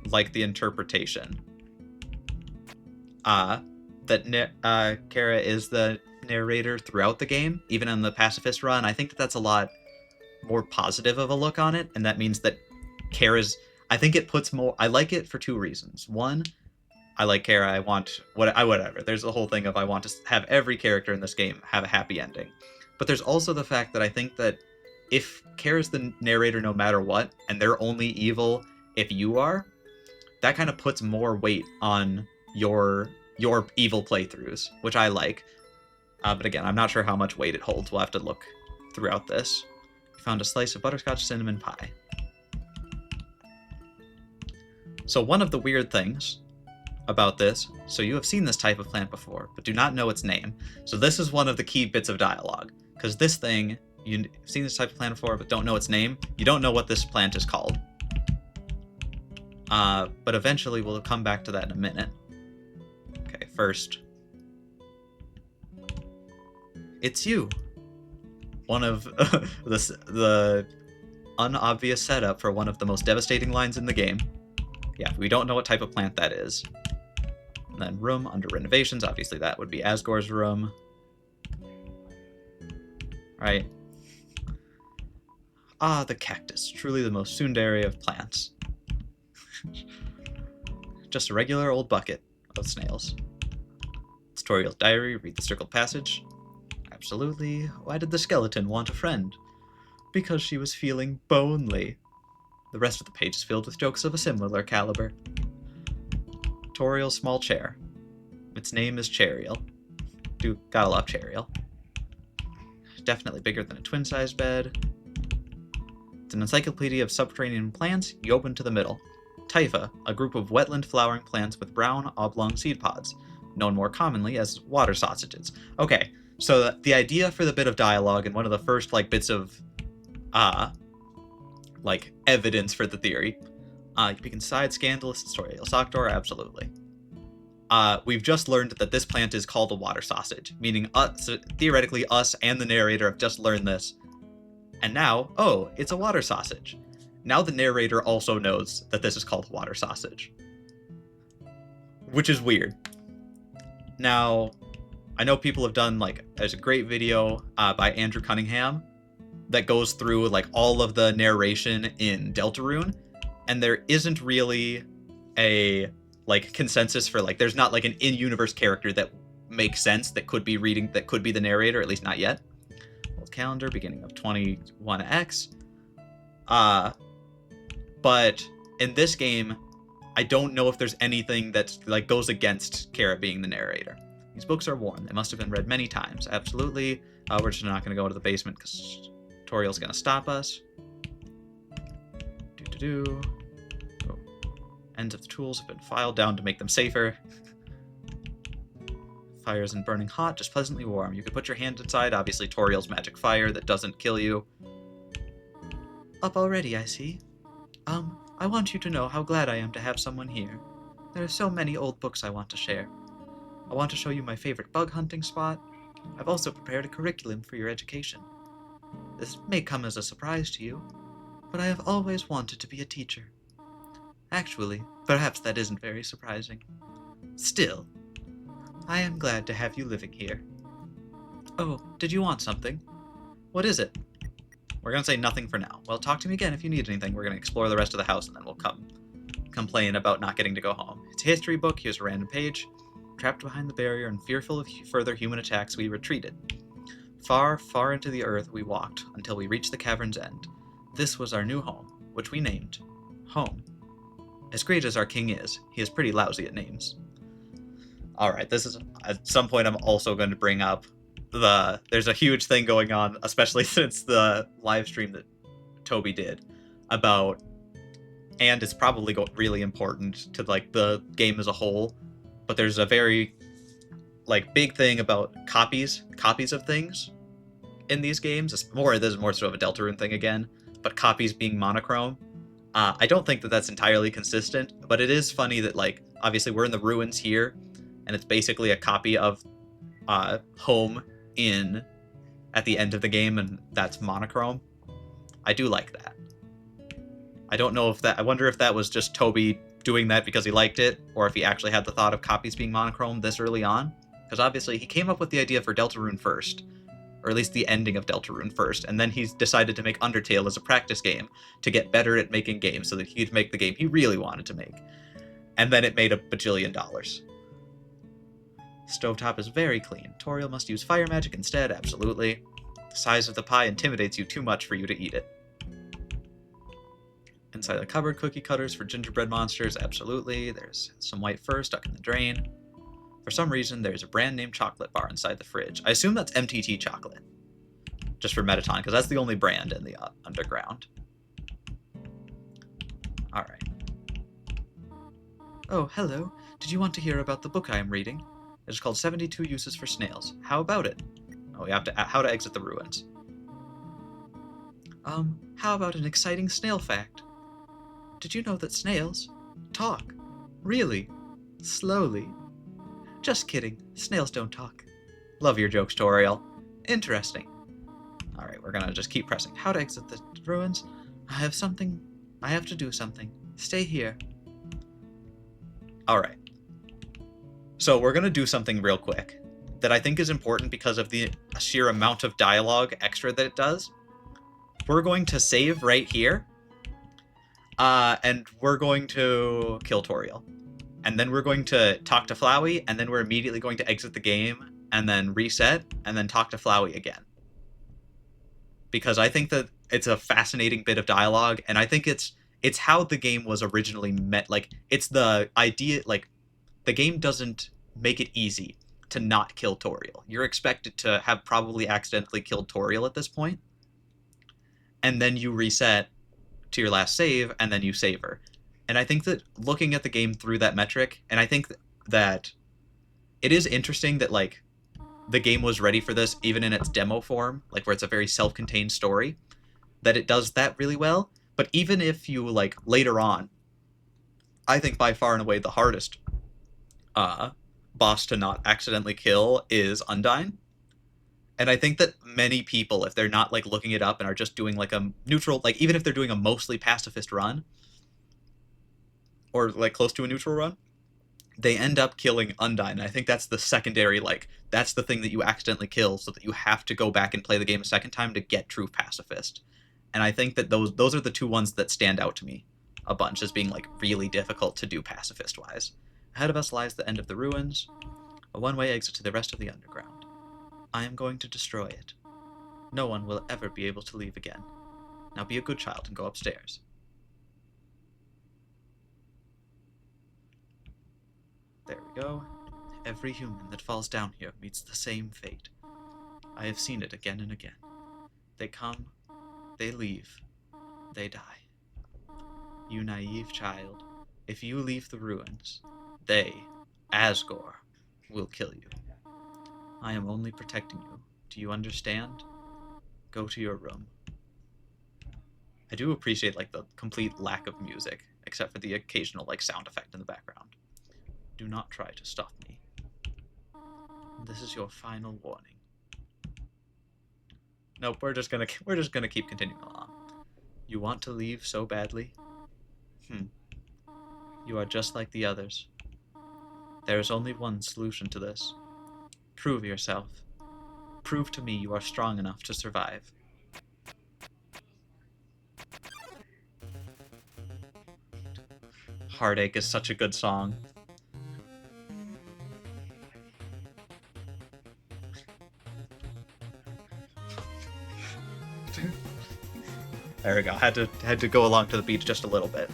like the interpretation. That Kara is the narrator throughout the game, even in the pacifist run. I think that's a lot more positive of a look on it, and that means that Kara's... I think it puts more... I like it for two reasons. One, I like Kara. I want... whatever. There's a whole thing of I want to have every character in this game have a happy ending. But there's also the fact that I think that if Kara's the narrator no matter what, and they're only evil if you are, that kind of puts more weight on your evil playthroughs, which I like. But again, I'm not sure how much weight it holds. We'll have to look throughout this. We found a slice of butterscotch cinnamon pie. So one of the weird things about this, so you have seen this type of plant before, but do not know its name. So this is one of the key bits of dialogue, because this thing, you've seen this type of plant before, but don't know its name. You don't know what this plant is called. But eventually we'll come back to that in a minute. Okay, first, It's you. One of the unobvious setup for one of the most devastating lines in the game. Yeah, we don't know what type of plant that is. And then room under renovations, obviously that would be Asgore's room. Right. Ah, the cactus, truly the most tsundere of plants. Just a regular old bucket of snails. Tutorial's diary, read the circled passage. Absolutely. Why did the skeleton want a friend? Because she was feeling bonely. The rest of the page is filled with jokes of a similar caliber. Toriel's small chair. Its name is Chariel. Gotta love Chariel. Definitely bigger than a twin-sized bed. It's an encyclopedia of subterranean plants. You open to the middle. Typha, a group of wetland flowering plants with brown, oblong seed pods, known more commonly as water sausages. Okay, so the idea for the bit of dialogue and one of the first bits of evidence for the theory. You peek inside, scandalous story. Sockdor, absolutely. We've just learned that this plant is called a water sausage, meaning theoretically us and the narrator have just learned this. And now, oh, it's a water sausage. Now the narrator also knows that this is called water sausage. Which is weird. Now, I know people have done, there's a great video by Andrew Cunningham that goes through, all of the narration in Deltarune, and there isn't really a, consensus for, there's not, an in-universe character that makes sense that could be the narrator, at least not yet. Old calendar, beginning of 21X. But in this game, I don't know if there's anything that goes against Kara being the narrator. These books are worn. They must have been read many times. Absolutely. We're just not going to go to the basement because Toriel's going to stop us. Oh. Ends of the tools have been filed down to make them safer. Fire isn't burning hot, just pleasantly warm. You could put your hand inside, obviously Toriel's magic fire that doesn't kill you. Up already, I see. I want you to know how glad I am to have someone here. There are so many old books I want to share. I want to show you my favorite bug hunting spot. I've also prepared a curriculum for your education. This may come as a surprise to you, but I have always wanted to be a teacher. Actually, perhaps that isn't very surprising. Still, I am glad to have you living here. Oh, did you want something? What is it? We're going to say nothing for now. Well, talk to me again if you need anything. We're going to explore the rest of the house, and then we'll complain about not getting to go home. It's a history book. Here's a random page. Trapped behind the barrier and fearful of further human attacks, we retreated. Far, far into the earth we walked until we reached the cavern's end. This was our new home, which we named Home. As great as our king is, he is pretty lousy at names. Alright, this is, at some point I'm also going to bring up there's a huge thing going on, especially since the live stream that Toby did, about, and it's probably really important to, the game as a whole, but there's a very, big thing about copies of things in these games. This is more sort of a Deltarune thing again, but copies being monochrome. I don't think that that's entirely consistent, but it is funny that, obviously we're in the ruins here, and it's basically a copy of Home at the end of the game, and that's monochrome. I do like that. I wonder if that was just Toby doing that because he liked it, or if he actually had the thought of copies being monochrome this early on. Because obviously he came up with the idea for Deltarune first, or at least the ending of Deltarune first, and then he's decided to make Undertale as a practice game to get better at making games so that he'd make the game he really wanted to make. And then it made $1 bajillion. Stovetop is very clean. Toriel must use fire magic instead, absolutely. The size of the pie intimidates you too much for you to eat it. Inside the cupboard, cookie cutters for gingerbread monsters, absolutely. There's some white fur stuck in the drain. For some reason, there's a brand name chocolate bar inside the fridge. I assume that's MTT chocolate. Just for Metaton, because that's the only brand in the underground. Alright. Oh, hello. Did you want to hear about the book I am reading? It is called 72 Uses for Snails. How about it? Oh, we have to... How to exit the ruins. How about an exciting snail fact? Did you know that snails talk? Really? Slowly? Just kidding. Snails don't talk. Love your jokes, Toriel. Interesting. Alright, we're gonna just keep pressing. How to exit the ruins? I have something. I have to do something. Stay here. Alright. So we're gonna do something real quick that I think is important because of the sheer amount of dialogue extra that it does. We're going to save right here. And we're going to kill Toriel. And then we're going to talk to Flowey, and then we're immediately going to exit the game, and then reset, and then talk to Flowey again. Because I think that it's a fascinating bit of dialogue, and I think it's how the game was originally meant. Like, it's the idea, like, the game doesn't make it easy to not kill Toriel. You're expected to have probably accidentally killed Toriel at this point, and then you reset to your last save, and then you save her. And I think that looking at the game through that metric, and I think that it is interesting that, like, the game was ready for this even in its demo form, like where it's a very self-contained story, that it does that really well. But even if you, like, later on, I think by far and away the hardest boss to not accidentally kill is Undyne. And I think that many people, if they're not, like, looking it up and are just doing, like, a neutral, like, even if they're doing a mostly pacifist run, or, like, close to a neutral run, they end up killing Undyne. And I think that's the secondary, like, that's the thing that you accidentally kill, so that you have to go back and play the game a second time to get true pacifist. And I think that those are the two ones that stand out to me a bunch as being, like, really difficult to do pacifist-wise. Ahead of us lies the end of the ruins, a one-way exit to the rest of the underground. I am going to destroy it. No one will ever be able to leave again. Now be a good child and go upstairs. There we go. Every human that falls down here meets the same fate. I have seen it again and again. They come, they leave, they die. You naive child, if you leave the ruins, they, Asgore, will kill you. I am only protecting you. Do you understand? Go to your room. I do appreciate, like, the complete lack of music, except for the occasional, like, sound effect in the background. Do not try to stop me. This is your final warning. Nope, we're just gonna keep continuing along. You want to leave so badly? You are just like the others. There is only one solution to this. Prove yourself. Prove to me you are strong enough to survive. Heartache is such a good song. There we go. Had to go along to the beach just a little bit.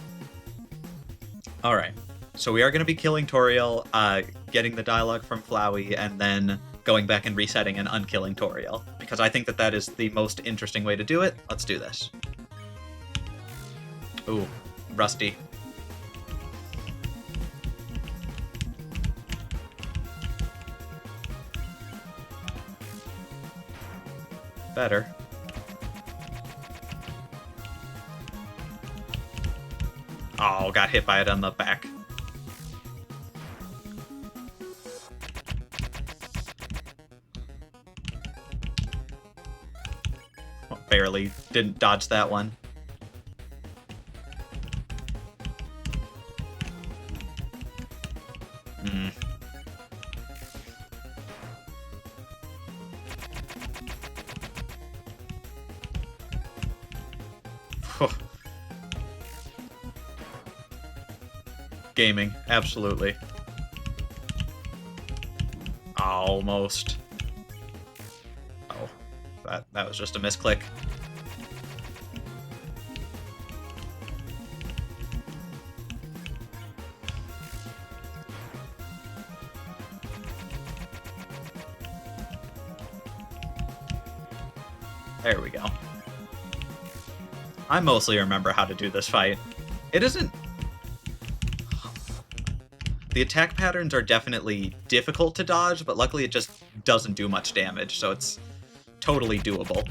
All right. So we are going to be killing Toriel, getting the dialogue from Flowey, and then going back and resetting and unkilling Toriel, because I think that that is the most interesting way to do it. Let's do this. Ooh, rusty. Better. Oh, got hit by it on the back. Well, barely didn't dodge that one. Gaming, absolutely. Almost. Oh, that was just a misclick. There we go. I mostly remember how to do this fight. It isn't... The attack patterns are definitely difficult to dodge, but luckily it just doesn't do much damage, so it's totally doable.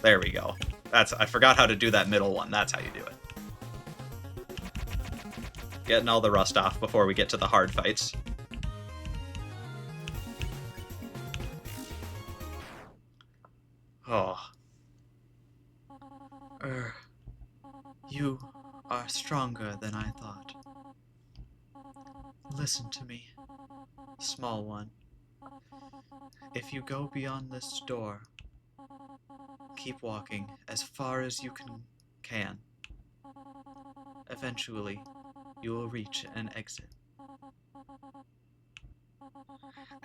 There we go. I forgot how to do that middle one. That's how you do it. Getting all the rust off before we get to the hard fights. Oh. You are stronger than I thought. Listen to me, small one. If you go beyond this door, keep walking as far as you can. Eventually, you will reach an exit.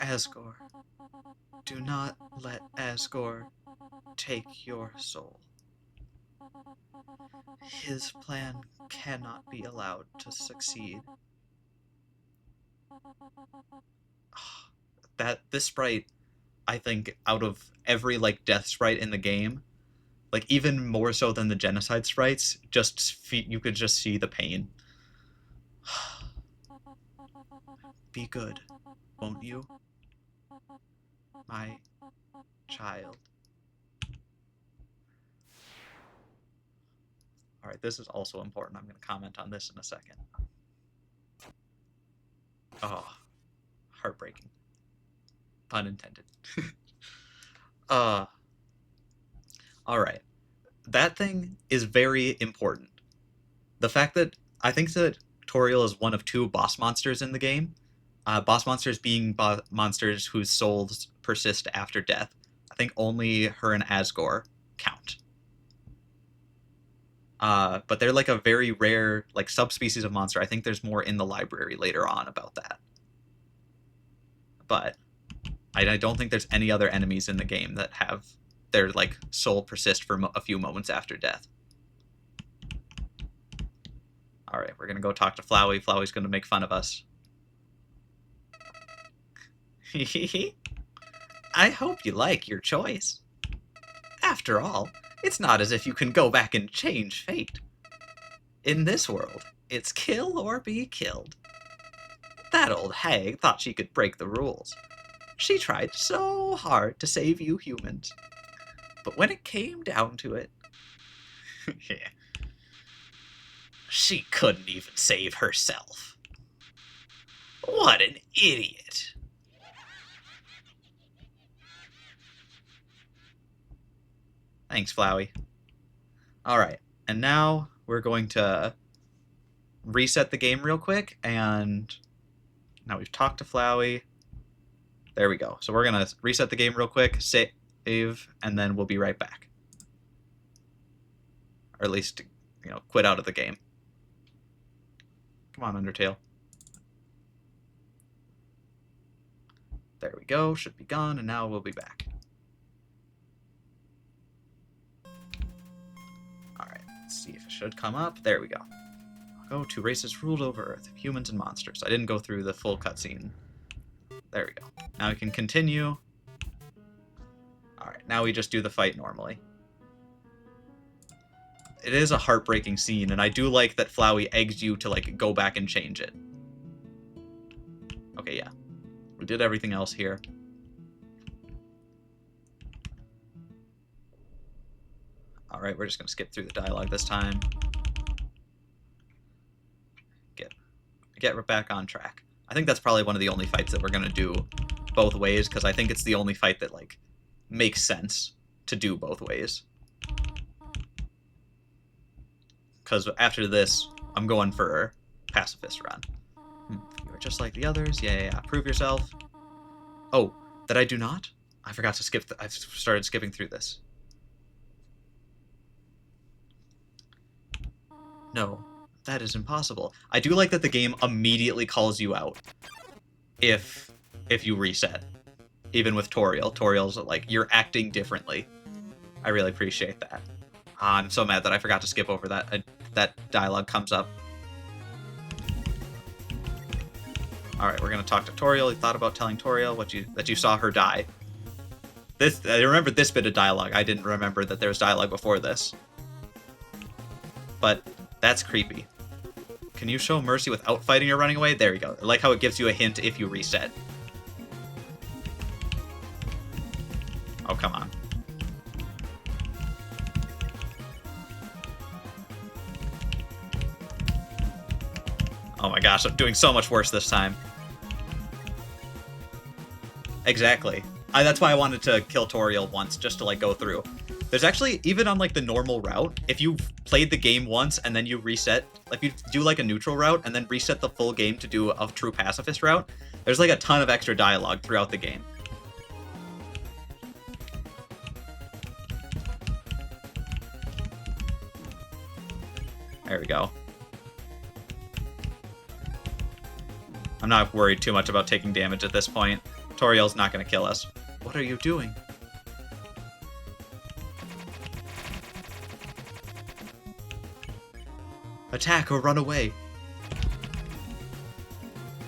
Asgore. Do not let Asgore take your soul. His plan cannot be allowed to succeed. This sprite, I think, out of every like death sprite in the game, like even more so than the genocide sprites, you could just see the pain. Be good, won't you? My child. Alright, this is also important. I'm going to comment on this in a second. Oh, heartbreaking. Pun intended. Alright. That thing is very important. The fact that I think that Toriel is one of 2 boss monsters in the game. Boss monsters being monsters whose souls persist after death. I think only her and Asgore count. But they're like a very rare like subspecies of monster. I think there's more in the library later on about that. But I don't think there's any other enemies in the game that have their like soul persist for a few moments after death. All right, we're gonna go talk to Flowey. Flowey's gonna make fun of us. I hope you like your choice. After all, it's not as if you can go back and change fate. In this world, it's kill or be killed. That old hag thought she could break the rules. She tried so hard to save you humans. But when it came down to it, she couldn't even save herself. What an idiot. Thanks, Flowey. Alright, and now we're going to reset the game real quick, and now we've talked to Flowey. There we go. So we're going to reset the game real quick, save, and then we'll be right back. Or at least, quit out of the game. Come on, Undertale. There we go. Should be gone, and now we'll be back. Alright, let's see if it should come up. There we go. Go to races ruled over Earth, humans and monsters. I didn't go through the full cutscene. There we go. Now we can continue. Alright, now we just do the fight normally. It is a heartbreaking scene, and I do like that Flowey eggs you to, like, go back and change it. Okay, yeah. We did everything else here. Alright, we're just gonna skip through the dialogue this time. Get back on track. I think that's probably one of the only fights that we're gonna do both ways, because I think it's the only fight that, like, makes sense to do both ways. Because after this, I'm going for pacifist run. You're just like the others. Yeah. Prove yourself. Oh, that I do not? I forgot to skip. I've started skipping through this. No, that is impossible. I do like that the game immediately calls you out if you reset. Even with Toriel. Toriel's like, you're acting differently. I really appreciate that. I'm so mad that I forgot to skip over that. That dialogue comes up. Alright, we're going to talk to Toriel. You thought about telling Toriel that you saw her die. I remembered this bit of dialogue. I didn't remember that there was dialogue before this. But that's creepy. Can you show mercy without fighting or running away? There we go. I like how it gives you a hint if you reset. Oh, come on. gosh, I'm doing so much worse this time. Exactly. That's why I wanted to kill Toriel once, just to, like, go through. There's actually, even on, like, the normal route, if you played the game once and then you reset, if you do, like, a neutral route and then reset the full game to do a true pacifist route, there's, like, a ton of extra dialogue throughout the game. There we go. I'm not worried too much about taking damage at this point. Toriel's not going to kill us. What are you doing? Attack or run away.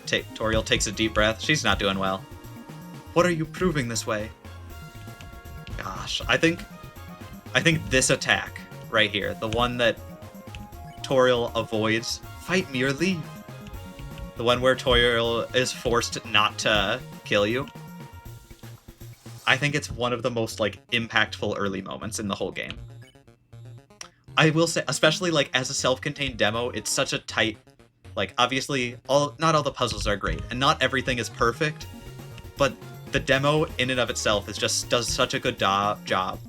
Toriel takes a deep breath. She's not doing well. What are you proving this way? Gosh, I think this attack right here, the one that Toriel avoids, fight me or leave. The one where Toriel is forced not to kill you. I think it's one of the most, like, impactful early moments in the whole game. I will say, especially, like, as a self-contained demo, it's such a tight, like, obviously, not all the puzzles are great, and not everything is perfect, but the demo in and of itself does such a good job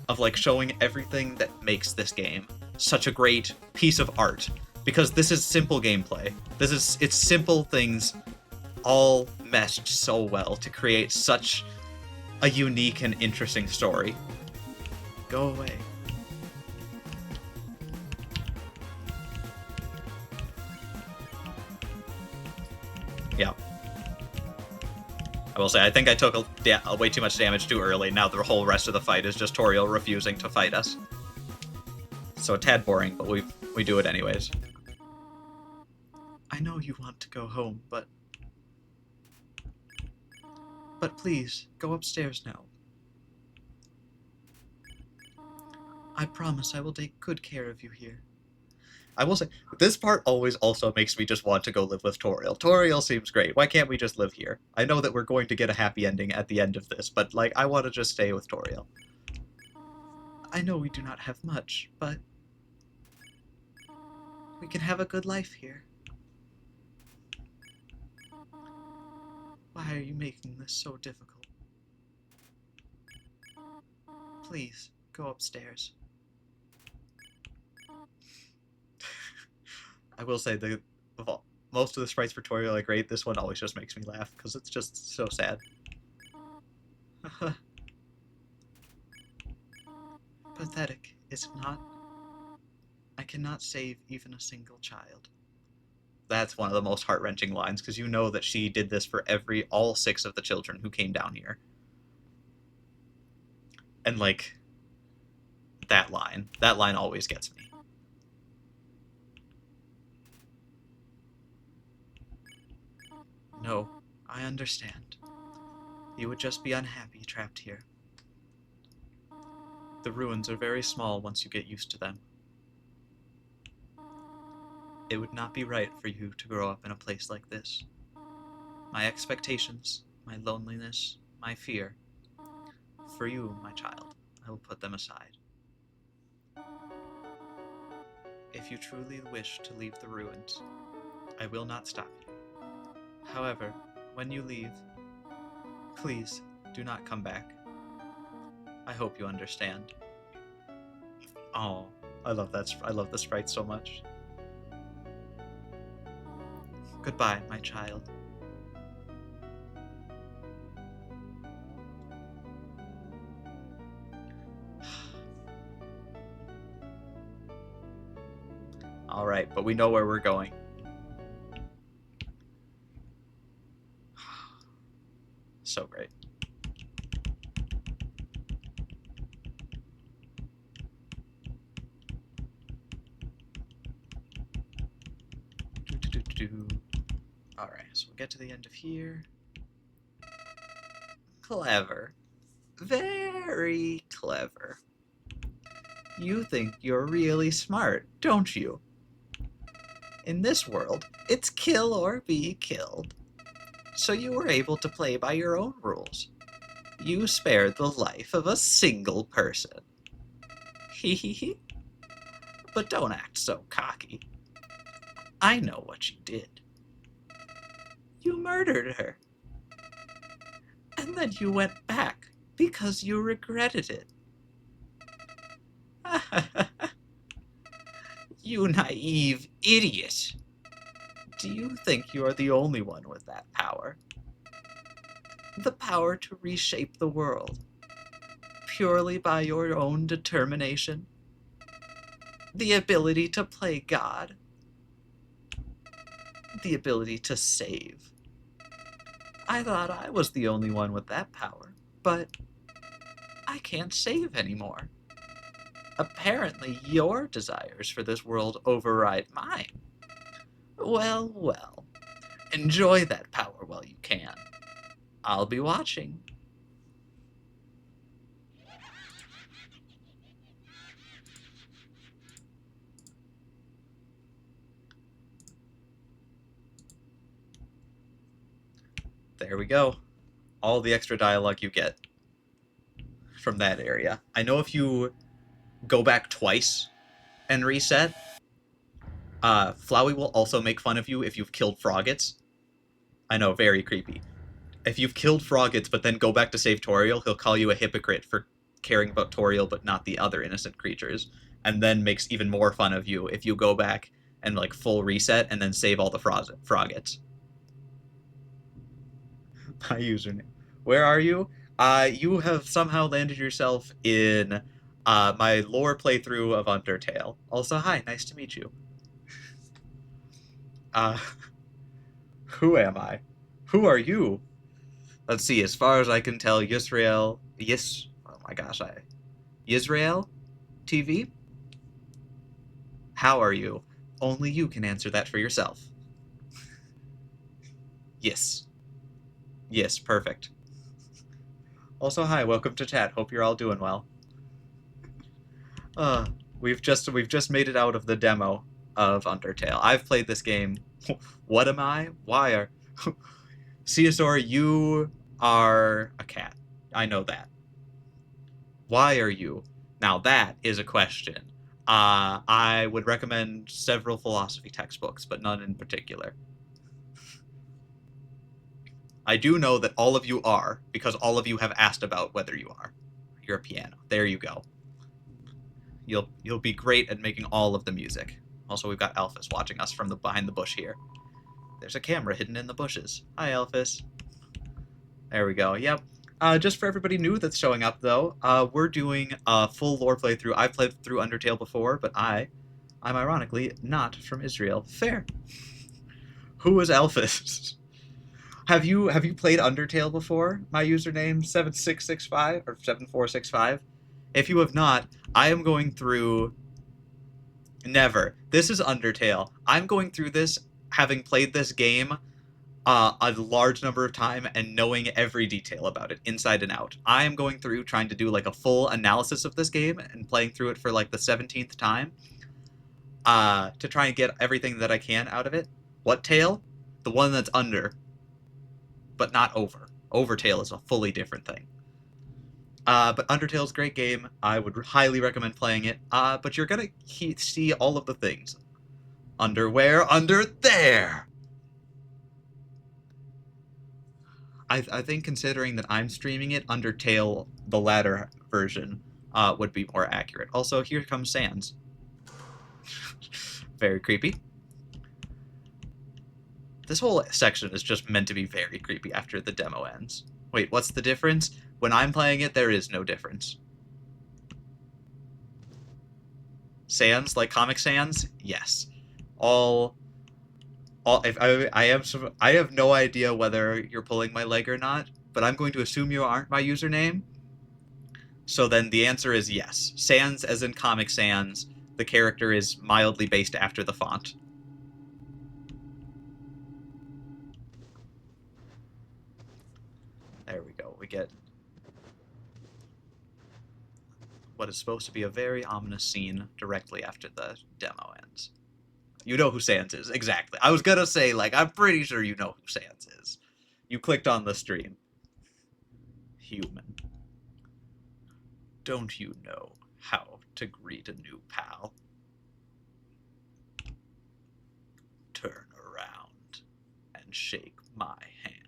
of, like, showing everything that makes this game such a great piece of art, because this is simple gameplay. It's simple things all meshed so well to create such a unique and interesting story. Go away. Yeah. I will say, I think I took way too much damage too early. Now the whole rest of the fight is just Toriel refusing to fight us. So a tad boring, but we do it anyways. I know you want to go home, but please, go upstairs now. I promise I will take good care of you here. I will say, this part always also makes me just want to go live with Toriel. Toriel seems great. Why can't we just live here? I know that we're going to get a happy ending at the end of this, but, like, I want to just stay with Toriel. I know we do not have much, but we can have a good life here. Why are you making this so difficult? Please, go upstairs. I will say, most of the sprites for Toriel are great. This one always just makes me laugh, because it's just so sad. Pathetic, is it not? I cannot save even a single child. That's one of the most heart-wrenching lines, because you know that she did this for all 6 of the children who came down here. And, like, that line always gets me. No, I understand. You would just be unhappy trapped here. The ruins are very small once you get used to them. It would not be right for you to grow up in a place like this. My expectations, my loneliness, my fear. For you, my child, I will put them aside. If you truly wish to leave the ruins, I will not stop you. However, when you leave, please do not come back. I hope you understand. Oh, I love the sprite so much. Goodbye, my child. Alright, but we know where we're going. So great. Alright, so we'll get to the end of here. Clever. Very clever. You think you're really smart, don't you? In this world, it's kill or be killed. So you were able to play by your own rules. You spared the life of a single person. Hee hee hee. But don't act so cocky. I know what you did. You murdered her. And then you went back because you regretted it. You naive idiot. Do you think you are the only one with that power? The power to reshape the world purely by your own determination? The ability to play God? The ability to save? I thought I was the only one with that power, but I can't save anymore. Apparently, your desires for this world override mine. Well, well. Enjoy that power while you can. I'll be watching. There we go. All the extra dialogue you get from that area. I know if you go back twice and reset, Flowey will also make fun of you if you've killed Froggets. I know, very creepy. If you've killed Froggets but then go back to save Toriel, he'll call you a hypocrite for caring about Toriel but not the other innocent creatures, and then makes even more fun of you if you go back and like full reset and then save all the Froggets. My username. Where are you? You have somehow landed yourself in my lore playthrough of Undertale. Also, hi, nice to meet you. Uh, who am I? Who are you? Let's see. As far as I can tell, Yisrael. Yes. Oh my gosh, Yisrael TV. How are you? Only you can answer that for yourself. Yes. Yes. Perfect. Also, hi. Welcome to chat. Hope you're all doing well. Uh, we've just made it out of the demo of Undertale. I've played this game. What am I? Why are Caesar, you are a cat. I know that. Why are you? Now that is a question. I would recommend several philosophy textbooks, but none in particular. I do know that all of you are, because all of you have asked about whether you are. You're a piano. There you go. You'll be great at making all of the music. Also, we've got Alphys watching us from the behind the bush here. There's a camera hidden in the bushes. Hi, Alphys. There we go. Yep. Just for everybody new that's showing up, though, we're doing a full lore playthrough. I've played through Undertale before, but I'm ironically not from Israel. Fair. Who is Alphys? Have you played Undertale before? My username 7665 or 7465. If you have not, I am going through. Never. This is Undertale. I'm going through this having played this game a large number of time and knowing every detail about it inside and out. I am going through trying to do like a full analysis of this game and playing through it for like the 17th time to try and get everything that I can out of it. What tail? The one that's under, but not over. Overtail is a fully different thing. But Undertale's a great game. I would highly recommend playing it. But you're gonna see all of the things. Underwear under there. I think considering that I'm streaming it, Undertale, the latter version, would be more accurate. Also, here comes Sans. Very creepy. This whole section is just meant to be very creepy after the demo ends. Wait, what's the difference? When I'm playing it, there is no difference. Sans, like Comic Sans? Yes. All if I have no idea whether you're pulling my leg or not, but I'm going to assume you aren't my username. So then the answer is yes. Sans, as in Comic Sans, the character is mildly based after the font. There we go. We get what is supposed to be a very ominous scene directly after the demo ends. You know who Sans is. Exactly. I was going to say, like, I'm pretty sure you know who Sans is. You clicked on the stream. Human. Don't you know how to greet a new pal? Turn around and shake my hand.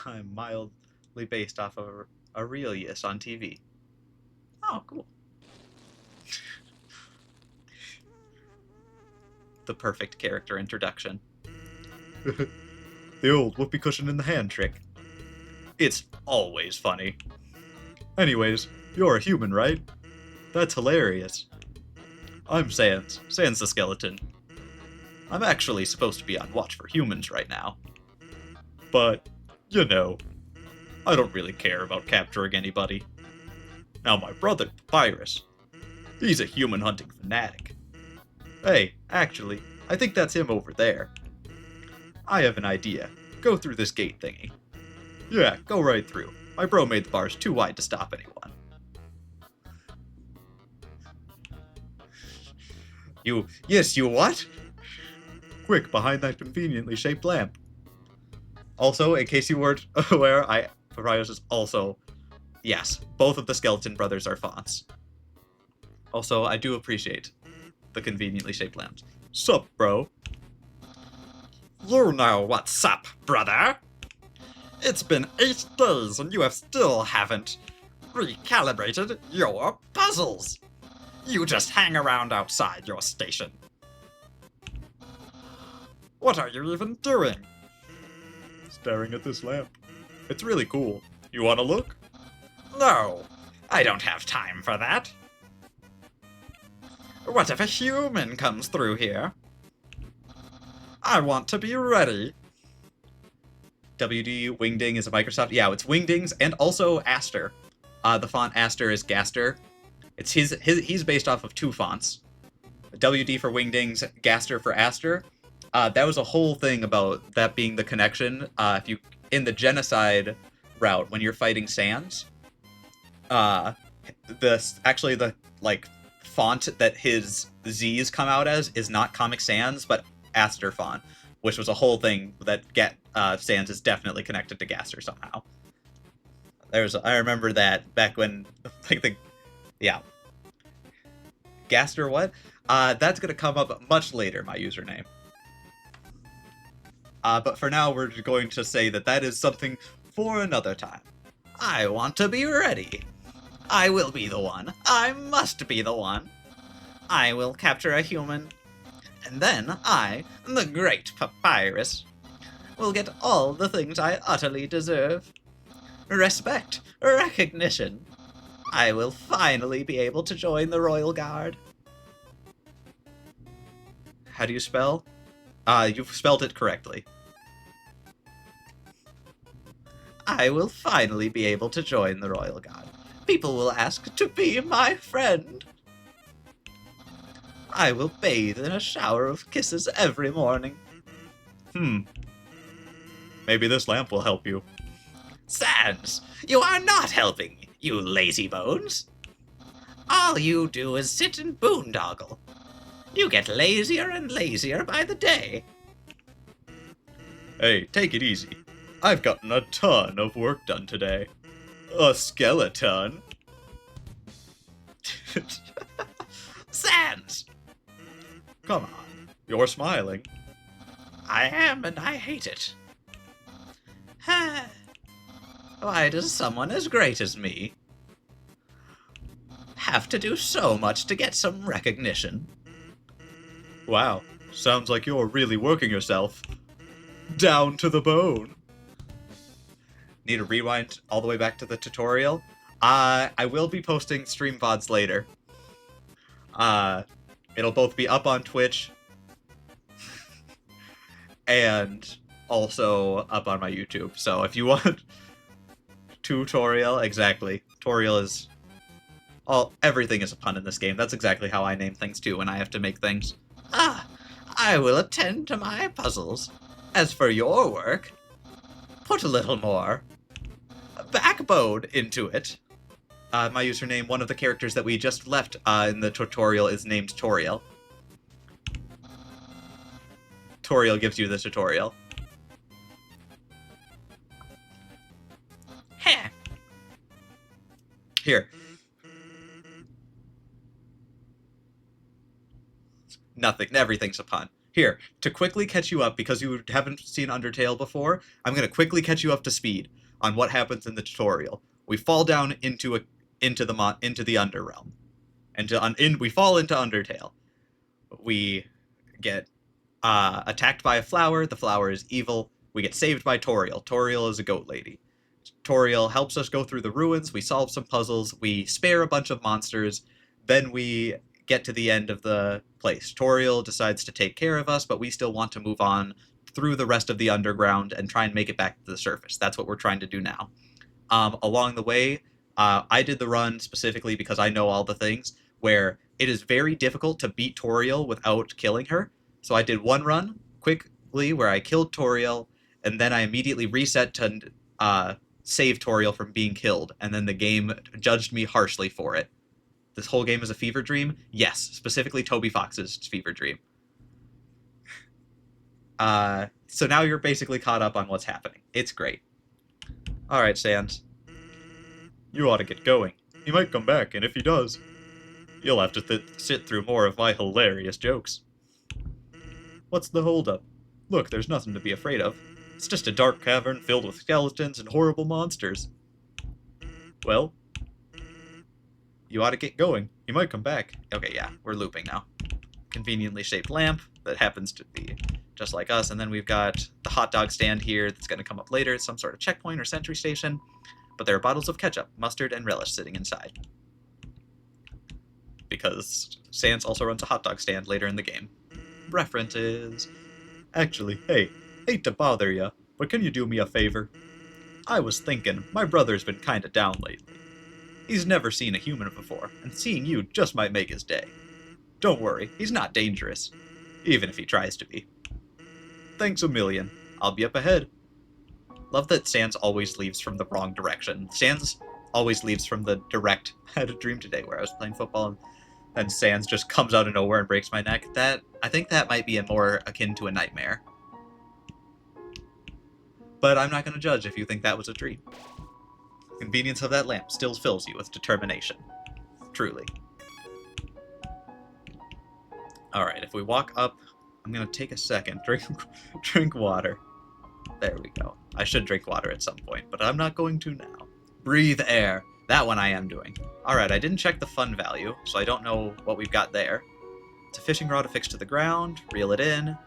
I'm mildly based off of Aurelius on TV. Oh, cool. The perfect character introduction. The old whoopee cushion in the hand trick. It's always funny. Anyways, you're a human, right? That's hilarious. I'm Sans. Sans the skeleton. I'm actually supposed to be on watch for humans right now. But, you know, I don't really care about capturing anybody. Now my brother, Papyrus, he's a human hunting fanatic. Hey, actually, I think that's him over there. I have an idea. Go through this gate thingy. Yeah, go right through. My bro made the bars too wide to stop anyone. Yes, you what? Quick, behind that conveniently shaped lamp. Also, in case you weren't aware, Papyrus is also, yes, both of the skeleton brothers are fonts. Also, I do appreciate the conveniently shaped lamps. Sup, bro? You know what's up, brother. It's been 8 days and you still haven't recalibrated your puzzles. You just hang around outside your station. What are you even doing? Staring at this lamp. It's really cool. You wanna look? No, I don't have time for that. What if a human comes through here? I want to be ready. WD Wingding is a Microsoft. Yeah, it's Wingdings and also Aster. The font Aster is Gaster. It's he's based off of 2 fonts. WD for Wingdings, Gaster for Aster. That was a whole thing about that being the connection. If you in the genocide route when you're fighting Sans, the like font that his Z's come out as is not Comic Sans but Aster font, which was a whole thing that Sans is definitely connected to Gaster somehow. I remember that back when yeah. Gaster what? That's gonna come up much later, my username. But for now, we're going to say that is something for another time. I want to be ready. I will be the one. I must be the one. I will capture a human. And then I, the great Papyrus, will get all the things I utterly deserve. Respect, recognition. I will finally be able to join the Royal Guard. How do you spell? You've spelled it correctly. I will finally be able to join the Royal Guard. People will ask to be my friend. I will bathe in a shower of kisses every morning. Maybe this lamp will help you. Sans, you are not helping, you lazy bones. All you do is sit and boondoggle. You get lazier and lazier by the day. Hey, take it easy. I've gotten a ton of work done today. A skeleton. Sans! Come on, you're smiling. I am, and I hate it. Why does someone as great as me have to do so much to get some recognition? Wow, sounds like you're really working yourself. Down to the bone. Need to rewind all the way back to the tutorial? I will be posting stream VODs later. It'll both be up on Twitch and also up on my YouTube. So if you want tutorial, exactly. Tutorial is everything is a pun in this game. That's exactly how I name things too when I have to make things. I will attend to my puzzles. As for your work, put a little more backbone into it. My username, one of the characters that we just left in the tutorial is named Toriel. Toriel gives you the tutorial. Here. Nothing. Everything's a pun. Here, to quickly catch you up, because you haven't seen Undertale before, I'm gonna quickly catch you up to speed on what happens in the tutorial. We fall down into the Underrealm, and we fall into Undertale. We get attacked by a flower. The flower is evil. We get saved by Toriel. Toriel is a goat lady. Toriel helps us go through the ruins. We solve some puzzles. We spare a bunch of monsters. Then we get to the end of the place. Toriel decides to take care of us, but we still want to move on through the rest of the underground and try and make it back to the surface. That's what we're trying to do now. Along the way, I did the run specifically because I know all the things where it is very difficult to beat Toriel without killing her. So I did one run quickly where I killed Toriel, and then I immediately reset to save Toriel from being killed, and then the game judged me harshly for it. This whole game is a fever dream? Yes, specifically Toby Fox's fever dream. So now you're basically caught up on what's happening. It's great. Alright, Sans. You ought to get going. He might come back, and if he does, you'll have to sit through more of my hilarious jokes. What's the holdup? Look, there's nothing to be afraid of. It's just a dark cavern filled with skeletons and horrible monsters. Well, you ought to get going. He might come back. Okay, yeah, we're looping now. Conveniently shaped lamp that happens to be just like us, and then we've got the hot dog stand here that's going to come up later. It's some sort of checkpoint or sentry station, but there are bottles of ketchup, mustard, and relish sitting inside. Because Sans also runs a hot dog stand later in the game. References. Actually, hey, hate to bother ya, but can you do me a favor? I was thinking, my brother's been kinda down lately. He's never seen a human before, and seeing you just might make his day. Don't worry, he's not dangerous, even if he tries to be. Thanks a million. I'll be up ahead. Love that Sans always leaves from the wrong direction. Sans always leaves from the direct. I had a dream today where I was playing football and Sans just comes out of nowhere and breaks my neck. I think that might be more akin to a nightmare. But I'm not going to judge if you think that was a dream. The convenience of that lamp still fills you with determination. Truly. Alright, if we walk up, I'm going to take a second. Drink water. There we go. I should drink water at some point, but I'm not going to now. Breathe air. That one I am doing. Alright, I didn't check the fun value, so I don't know what we've got there. It's a fishing rod affixed to the ground. Reel it in.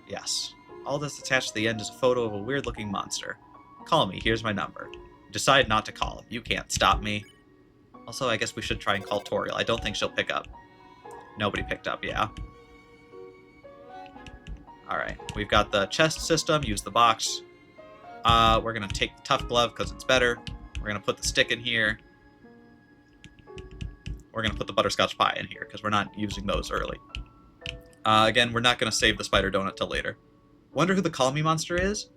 Yes. All that's attached to the end is a photo of a weird-looking monster. Call me. Here's my number. Decide not to call him. You can't stop me. Also, I guess we should try and call Toriel. I don't think she'll pick up. Nobody picked up, yeah. Alright, we've got the chest system. Use the box. We're going to take the tough glove because it's better. We're going to put the stick in here. We're going to put the butterscotch pie in here because we're not using those early. Again, we're not going to save the spider donut till later. Wonder who the Call Me monster is?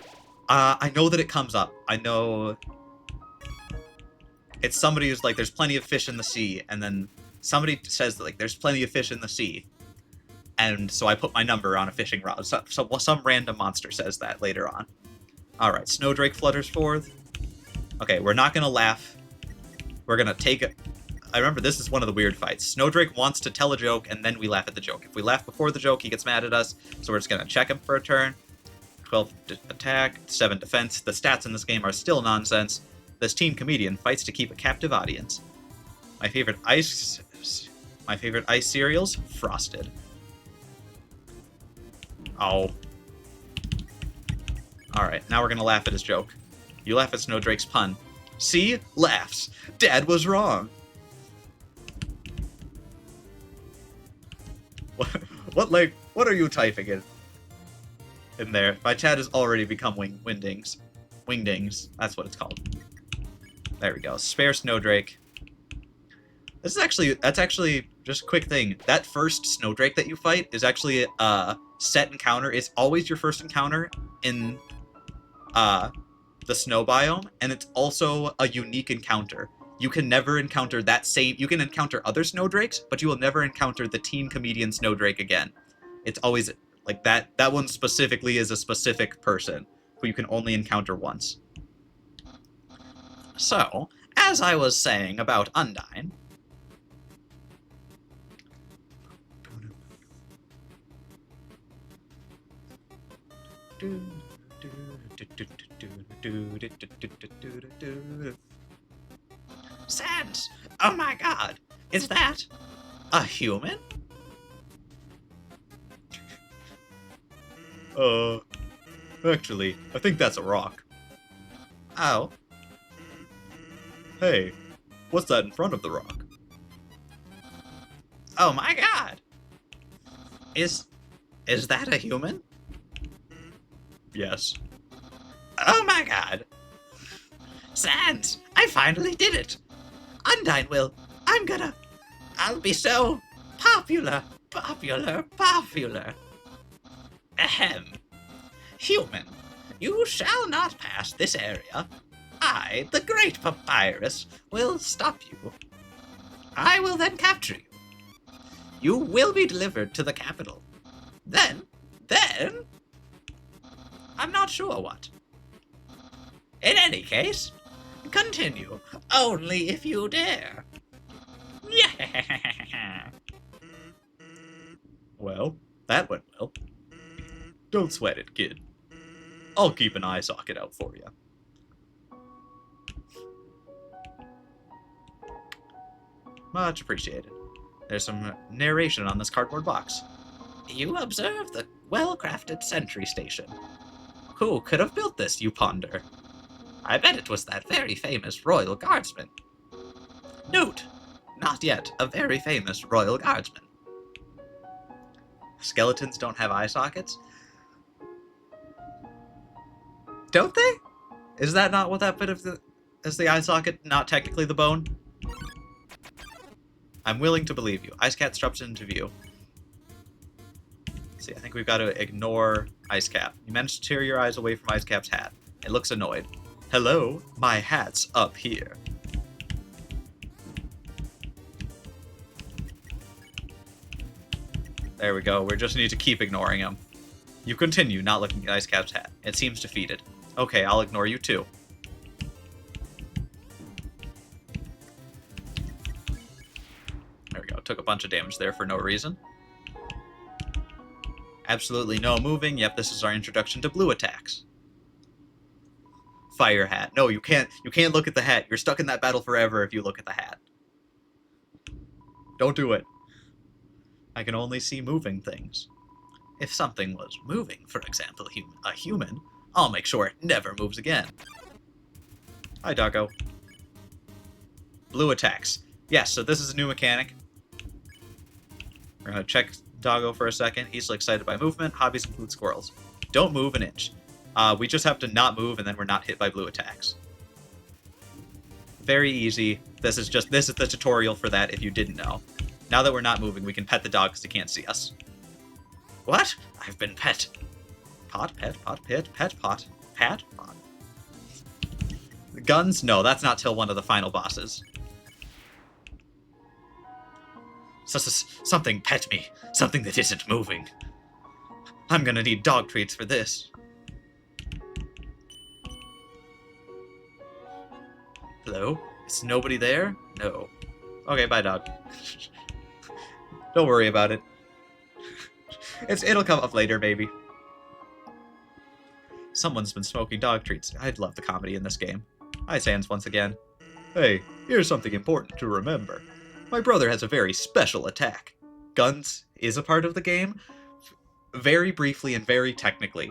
I know that it comes up. I know it's somebody who's like, there's plenty of fish in the sea, and then somebody says, like, there's plenty of fish in the sea. And so I put my number on a fishing rod. So some random monster says that later on. Alright, Snowdrake flutters forth. Okay, we're not going to laugh. We're going to take it. I remember this is one of the weird fights. Snowdrake wants to tell a joke, and then we laugh at the joke. If we laugh before the joke, he gets mad at us. So we're just going to check him for a turn. 12 attack, 7 defense. The stats in this game are still nonsense. This teen comedian fights to keep a captive audience. My favorite ice cereals? Frosted. Oh. Alright, now we're gonna laugh at his joke. You laugh at Snowdrake's pun. See? Laughs. Dad was wrong. What are you typing in there? My chat has already become wingdings. Wingdings. That's what it's called. There we go. Spare Snowdrake. That's actually just a quick thing. That first Snowdrake that you fight is actually a set encounter. It's always your first encounter in the snow biome, and it's also a unique encounter. You can never encounter you can encounter other Snowdrakes, but you will never encounter the teen comedian Snowdrake again. It's always like that one specifically is a specific person who you can only encounter once. So, as I was saying about Undyne, Sans! Oh my god! Is that a human? Uh, Actually, I think that's a rock. Oh, Hey, what's that in front of the rock? oh my god! Is that a human? Yes. Oh my god! Sans! I finally did it! Undyne will. I'll be so popular, popular, popular. Ahem. Human, you shall not pass this area. I, the great papyrus, will stop you. I will then capture you. You will be delivered to the capital. Then, I'm not sure what. In any case, continue, only if you dare. Yeah. Well, that went well. Don't sweat it, kid. I'll keep an eye socket out for you. Much appreciated. There's some narration on this cardboard box. You observe the well-crafted sentry station. Who could have built this, you ponder? I bet it was that very famous royal guardsman. Note, not yet a very famous royal guardsman. Skeletons don't have eye sockets? Don't they? Is that not what that bit of the... is the eye socket not technically the bone? I'm willing to believe you. Ice Cat steps into view. See, I think we've got to ignore Ice Cap. You managed to tear your eyes away from Ice Cap's hat. It looks annoyed. Hello, my hat's up here. There we go. We just need to keep ignoring him. You continue not looking at Ice Cap's hat. It seems defeated. Okay, I'll ignore you too. There we go. Took a bunch of damage there for no reason. Absolutely no moving. Yep, this is our introduction to blue attacks. Fire hat. No, you can't look at the hat. You're stuck in that battle forever if you look at the hat. Don't do it. I can only see moving things. If something was moving, for example, a human, I'll make sure it never moves again. Hi, doggo. Blue attacks. Yes, so this is a new mechanic. We're going to check Doggo for a second. He's excited by movement. Hobbies include squirrels. Don't move an inch. We just have to not move, and then we're not hit by blue attacks. Very easy. This is the tutorial for that if you didn't know. Now that we're not moving, we can pet the dog because he can't see us. What? I've been pet. Pot, pet, pot, pet, pet, pot. Pat, pot. Guns? No, that's not till one of the final bosses. Something pet me. Something that isn't moving. I'm gonna need dog treats for this. Hello? Is nobody there? No. Okay, bye, dog. Don't worry about it. It'll come up later, maybe. Someone's been smoking dog treats. I'd love the comedy in this game. Hi, Sans, once again. Hey, here's something important to remember. My brother has a very special attack. Guns is a part of the game. Very briefly and very technically.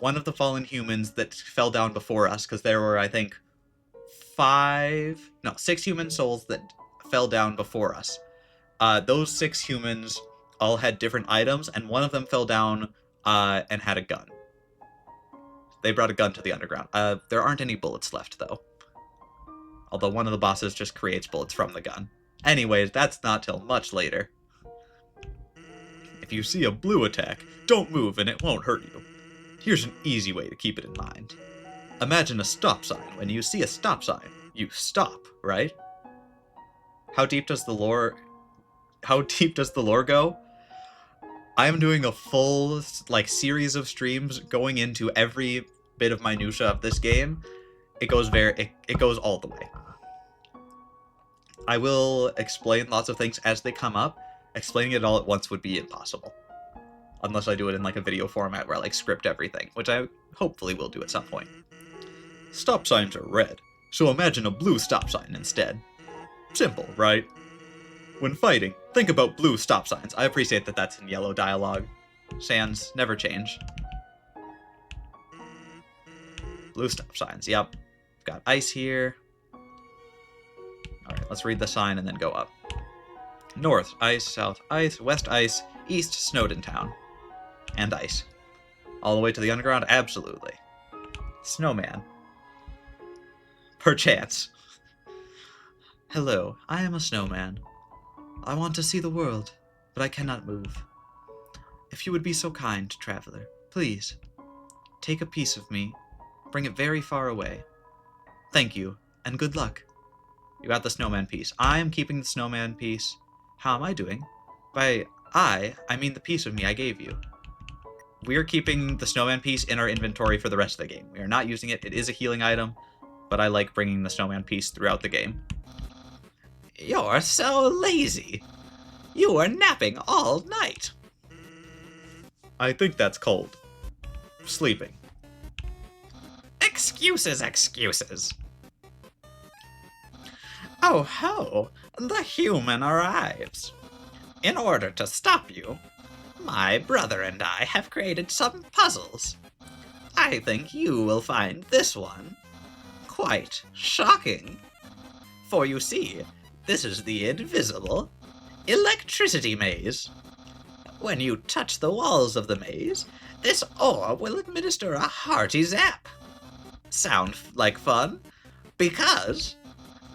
One of the fallen humans that fell down before us, because there were, I think, 6 human souls that fell down before us. Those 6 humans all had different items, and one of them fell down and had a gun. They brought a gun to the underground. There aren't any bullets left, though. Although one of the bosses just creates bullets from the gun. Anyways, that's not till much later. If you see a blue attack, don't move and it won't hurt you. Here's an easy way to keep it in mind. Imagine a stop sign. When you see a stop sign, you stop, right? How deep does the lore go? I am doing a full series of streams going into every bit of minutia of this game. It goes all the way. I will explain lots of things as they come up. Explaining it all at once would be impossible. Unless I do it in like a video format where I like script everything, which I hopefully will do at some point. Stop signs are red, so imagine a blue stop sign instead. Simple, right? When fighting, think about blue stop signs. I appreciate that that's in yellow dialogue. Sans, never change. Blue stop signs, yep. Got ice here. Alright, let's read the sign and then go up. North, ice, south, ice, west, ice, east, Snowden Town. And ice. All the way to the underground? Absolutely. Snowman. Perchance. Hello, I am a snowman. I want to see the world, but I cannot move. If you would be so kind, traveler, please, take a piece of me, bring it very far away. Thank you, and good luck. You got the snowman piece. I am keeping the snowman piece. How am I doing? By I mean the piece of me I gave you. We are keeping the snowman piece in our inventory for the rest of the game. We are not using it. It is a healing item, but I like bringing the snowman piece throughout the game. You're so lazy. You were napping all night. I think that's cold. Sleeping. Excuses, excuses. Oh ho, the human arrives. In order to stop you, my brother and I have created some puzzles. I think you will find this one quite shocking. For you see, this is the invisible electricity maze. When you touch the walls of the maze, this orb will administer a hearty zap. Sound like fun? Because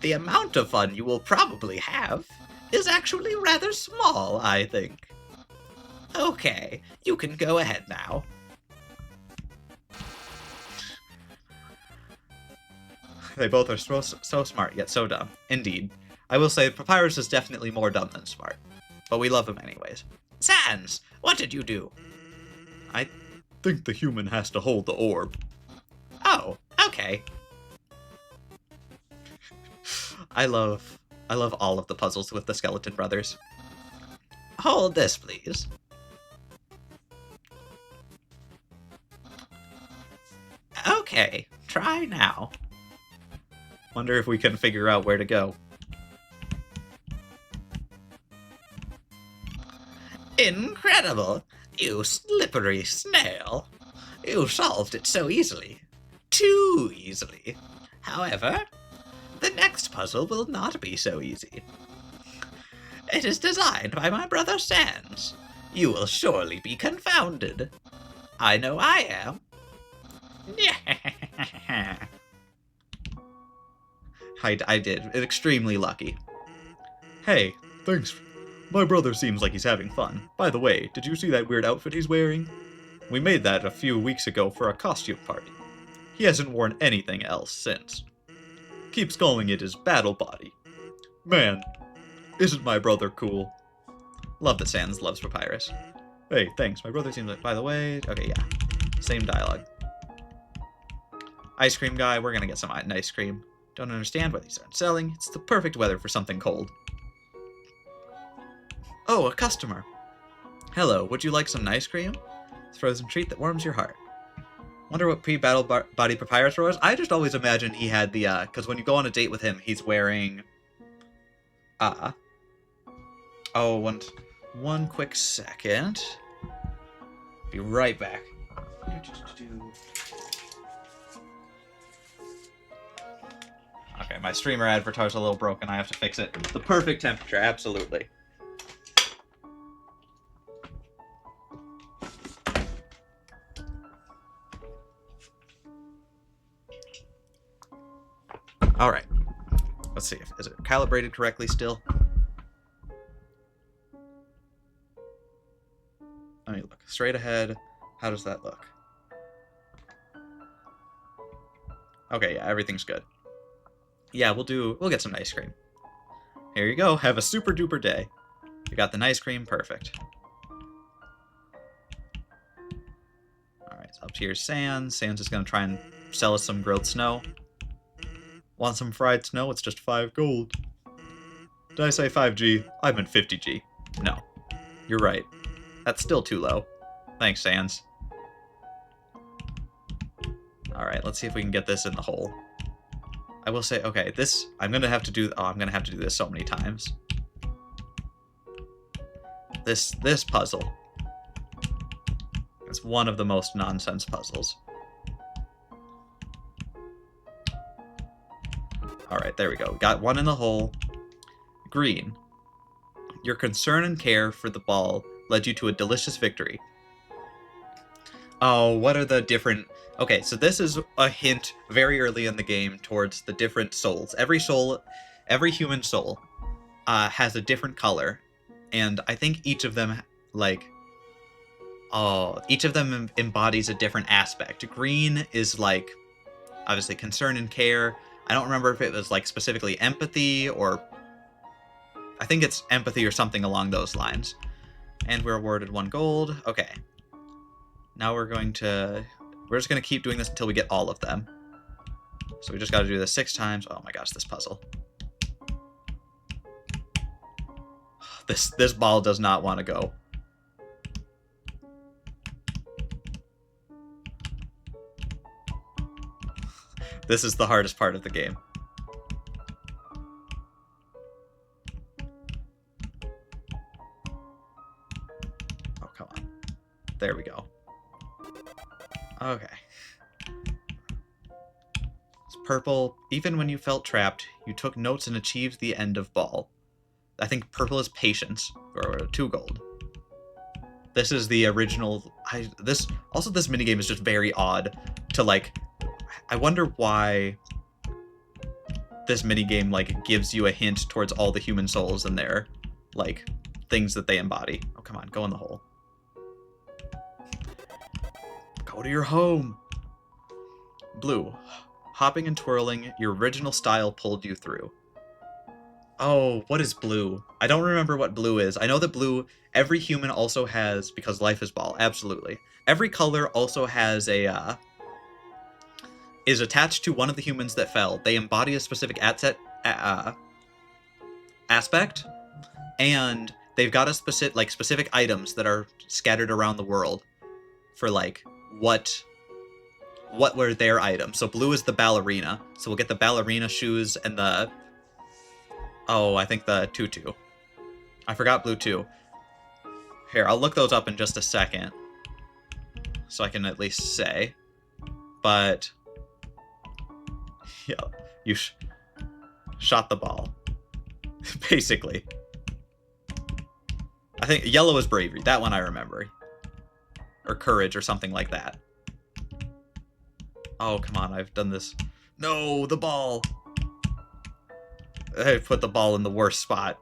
the amount of fun you will probably have is actually rather small, I think. Okay, you can go ahead now. They both are so smart, yet so dumb. Indeed. I will say Papyrus is definitely more dumb than smart. But we love him anyways. Sans, what did you do? I Think the human has to hold the orb. Oh, okay. I love all of the puzzles with the Skeleton Brothers. Hold this, please. Okay, try now. Wonder if we can figure out where to go. Incredible! You slippery snail! You solved it so easily. Too easily. However, the next puzzle will not be so easy. It is designed by my brother Sans. You will surely be confounded. I know I am. I did. Extremely lucky. Hey, thanks. My brother seems like he's having fun. By the way, did you see that weird outfit he's wearing? We made that a few weeks ago for a costume party. He hasn't worn anything else since. Keeps calling it his battle body. Man, isn't my brother cool? Love that Sans loves Papyrus. Hey, thanks. My brother seems like... By the way, okay, yeah. Same dialogue. Ice cream guy, we're gonna get some ice cream. Don't understand why these aren't selling. It's the perfect weather for something cold. Oh, a customer. Hello, would you like some ice cream? It's a frozen treat that warms your heart. Wonder what pre-battle body Papyrus was? I just always imagined he had the, because when you go on a date with him, he's wearing... Oh, one quick second. Be right back. Okay, my streamer advertiser's a little broken. I have to fix it. The perfect temperature, absolutely. Alright. Let's see. Is it calibrated correctly still? Let me look. Straight ahead. How does that look? Okay, yeah, everything's good. Yeah, we'll get some ice cream. Here you go. Have a super duper day. We got the ice cream. Perfect. Alright, so up here's Sans. Sans is going to try and sell us some grilled snow. Want some fried snow? It's just 5 gold. Did I say 5G? I meant 50G. No. You're right. That's still too low. Thanks, Sans. Alright, let's see if we can get this in the hole. I will say, okay, this, I'm gonna have to do this so many times. This puzzle. It's one of the most nonsense puzzles. Alright, there we go. We got one in the hole. Green. Your concern and care for the ball led you to a delicious victory. Oh, what are the different... Okay, so this is a hint very early in the game towards the different souls. Every human soul has a different color, and I think each of them, like... Oh, each of them embodies a different aspect. Green is, like, obviously concern and care. I don't remember if it was, like, specifically empathy, or... I think it's empathy or something along those lines. And we're awarded 1 gold. Okay. Now we're just going to keep doing this until we get all of them. So we just got to do this 6 times. Oh my gosh, this puzzle. This ball does not want to go. This is the hardest part of the game. Oh, come on. There we go. Okay. It's purple. Even when you felt trapped, you took notes and achieved the end of ball. I think purple is patience, or 2 gold. This is the original... this minigame is just very odd to, like... I wonder why this minigame, like, gives you a hint towards all the human souls and their, like, things that they embody. Oh, come on, go in the hole. Go to your home! Blue. Hopping and twirling, your original style pulled you through. Oh, what is blue? I don't remember what blue is. I know that blue, every human also has, because life is ball, absolutely. Every color also has a, is attached to one of the humans that fell. They embody a specific aspect, and they've got a specific items that are scattered around the world for, like, what were their items. So blue is the ballerina, so we'll get the ballerina shoes and the... Oh, I think the tutu. I forgot blue too. Here, I'll look those up in just a second, so I can at least say. But... yeah, you shot the ball. Basically. I think yellow is bravery. That one I remember. Or courage or something like that. Oh, come on, I've done this. No, the ball! I put the ball in the worst spot.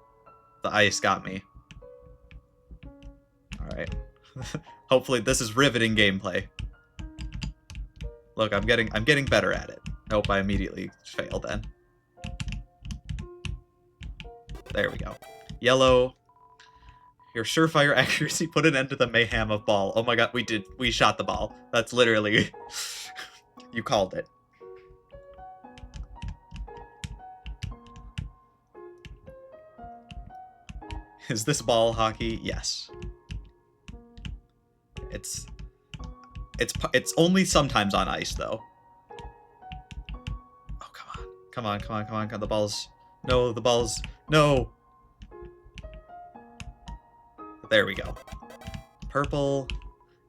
The ice got me. Alright. Hopefully this is riveting gameplay. Look, I'm getting better at it. Nope, I immediately failed then. There we go. Yellow. Your surefire accuracy put an end to the mayhem of ball. Oh my god, we shot the ball. That's literally... you called it. Is this ball hockey? Yes. It's only sometimes on ice, though. Oh, come on. Come on, come on, come on. The ball's... No, the ball's... No! There we go. Purple.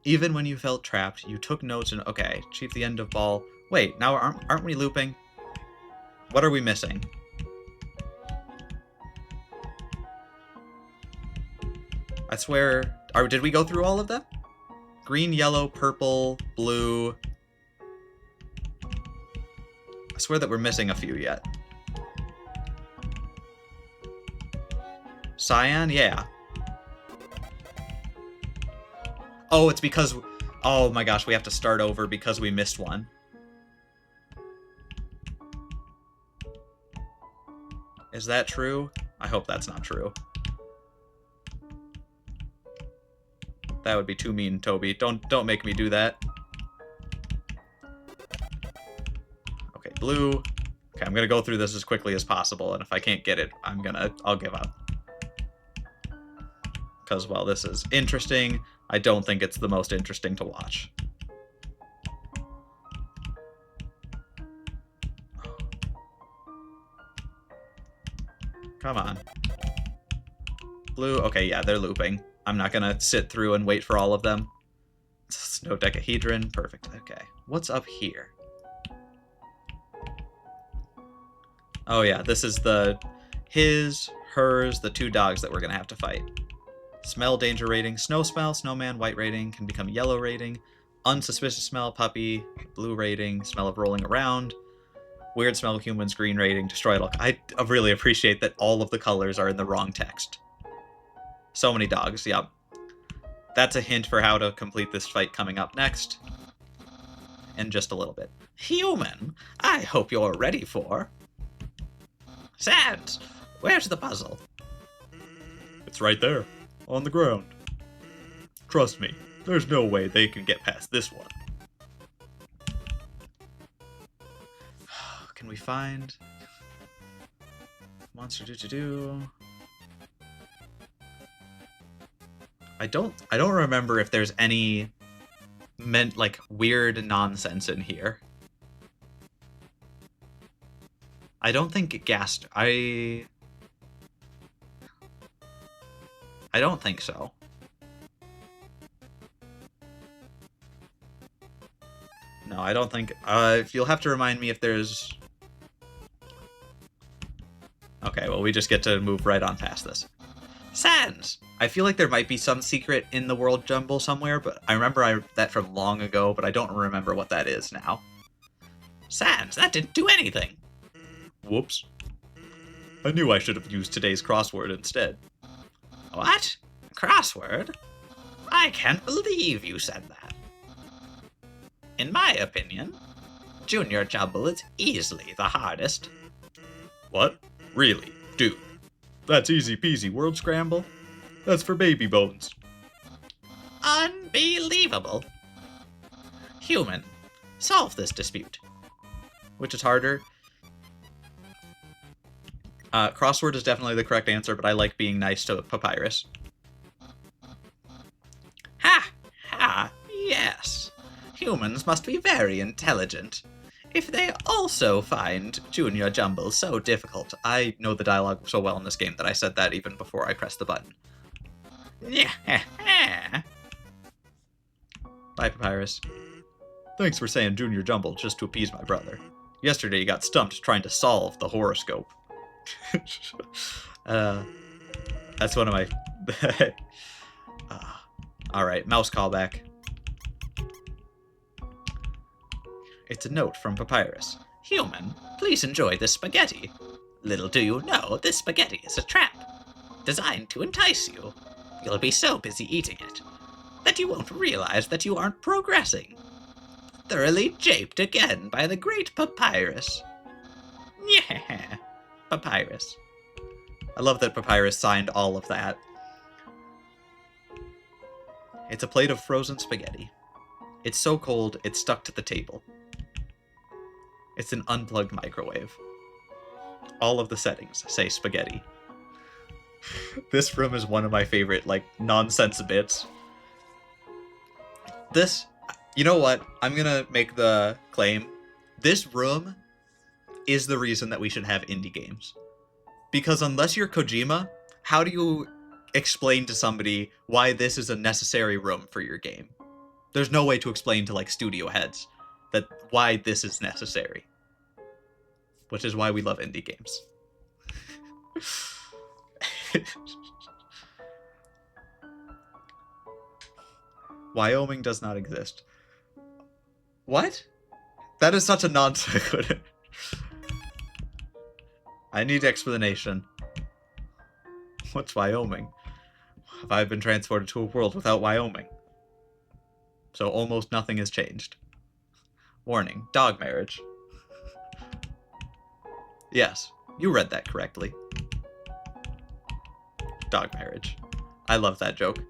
Even when you felt trapped, you took notes and... Okay, achieve the end of ball. Wait, now aren't we looping? What are we missing? I swear... did we go through all of them? Green, yellow, purple, blue... I swear that we're missing a few yet. Cyan? Yeah. Oh, it's because... Oh my gosh, we have to start over because we missed one. Is that true? I hope that's not true. That would be too mean, Toby. Don't make me do that. Okay, blue. Okay, I'm gonna go through this as quickly as possible, and if I can't get it, I'll give up. Because, well, this is interesting. I don't think it's the most interesting to watch. Come on. Blue, okay, yeah, they're looping. I'm not gonna sit through and wait for all of them. Snowdecahedron, perfect, okay. What's up here? Oh yeah, this is the hers, the 2 dogs that we're gonna have to fight. Smell danger rating, snow smell, snowman, white rating, can become yellow rating. Unsuspicious smell, puppy, blue rating, smell of rolling around. Weird smell, humans, green rating, destroy all. I really appreciate that all of the colors are in the wrong text. So many dogs, yep. That's a hint for how to complete this fight coming up next. In just a little bit. Human, I hope you're ready for... Sans, where's the puzzle? It's right there, on the ground. Trust me, there's no way they can get past this one. Can we find... Monster do-do-do... I don't remember if there's any weird nonsense in here. I don't think I don't think so. No, I don't think... you'll have to remind me if there's... Okay, well, we just get to move right on past this. Sans! I feel like there might be some secret in the world jumble somewhere, but I remember that from long ago, but I don't remember what that is now. Sans, that didn't do anything! Whoops. I knew I should have used today's crossword instead. What? Crossword? I can't believe you said that. In my opinion, Junior Jumble is easily the hardest. What? Really? Dude. That's easy peasy word scramble. That's for baby bones. Unbelievable. Human, solve this dispute. Which is harder? Crossword is definitely the correct answer, but I like being nice to Papyrus. Ha! Ha! Yes! Humans must be very intelligent. If they also find Junior Jumble so difficult... I know the dialogue so well in this game that I said that even before I pressed the button. Bye, Papyrus. Thanks for saying Junior Jumble just to appease my brother. Yesterday you got stumped trying to solve the horoscope. That's one of my... Alright, mouse callback. It's a note from Papyrus. Human, please enjoy this spaghetti. Little do you know, this spaghetti is a trap, designed to entice you. You'll be so busy eating it that you won't realize that you aren't progressing. Thoroughly japed again by the great Papyrus. Yeah, Papyrus. I love that Papyrus signed all of that. It's a plate of frozen spaghetti. It's so cold, it's stuck to the table. It's an unplugged microwave. All of the settings say spaghetti. This room is one of my favorite, nonsense bits. This, you know what? I'm gonna make the claim. This room is the reason that we should have indie games. Because unless you're Kojima, how do you explain to somebody why this is a necessary room for your game? There's no way to explain to, studio heads that why this is necessary. Which is why we love indie games. Wyoming does not exist. What? That is such a non sequitur. I need explanation. What's Wyoming? Have I been transported to a world without Wyoming? So almost nothing has changed. Warning, dog marriage. Yes, you read that correctly. Dog marriage. I love that joke.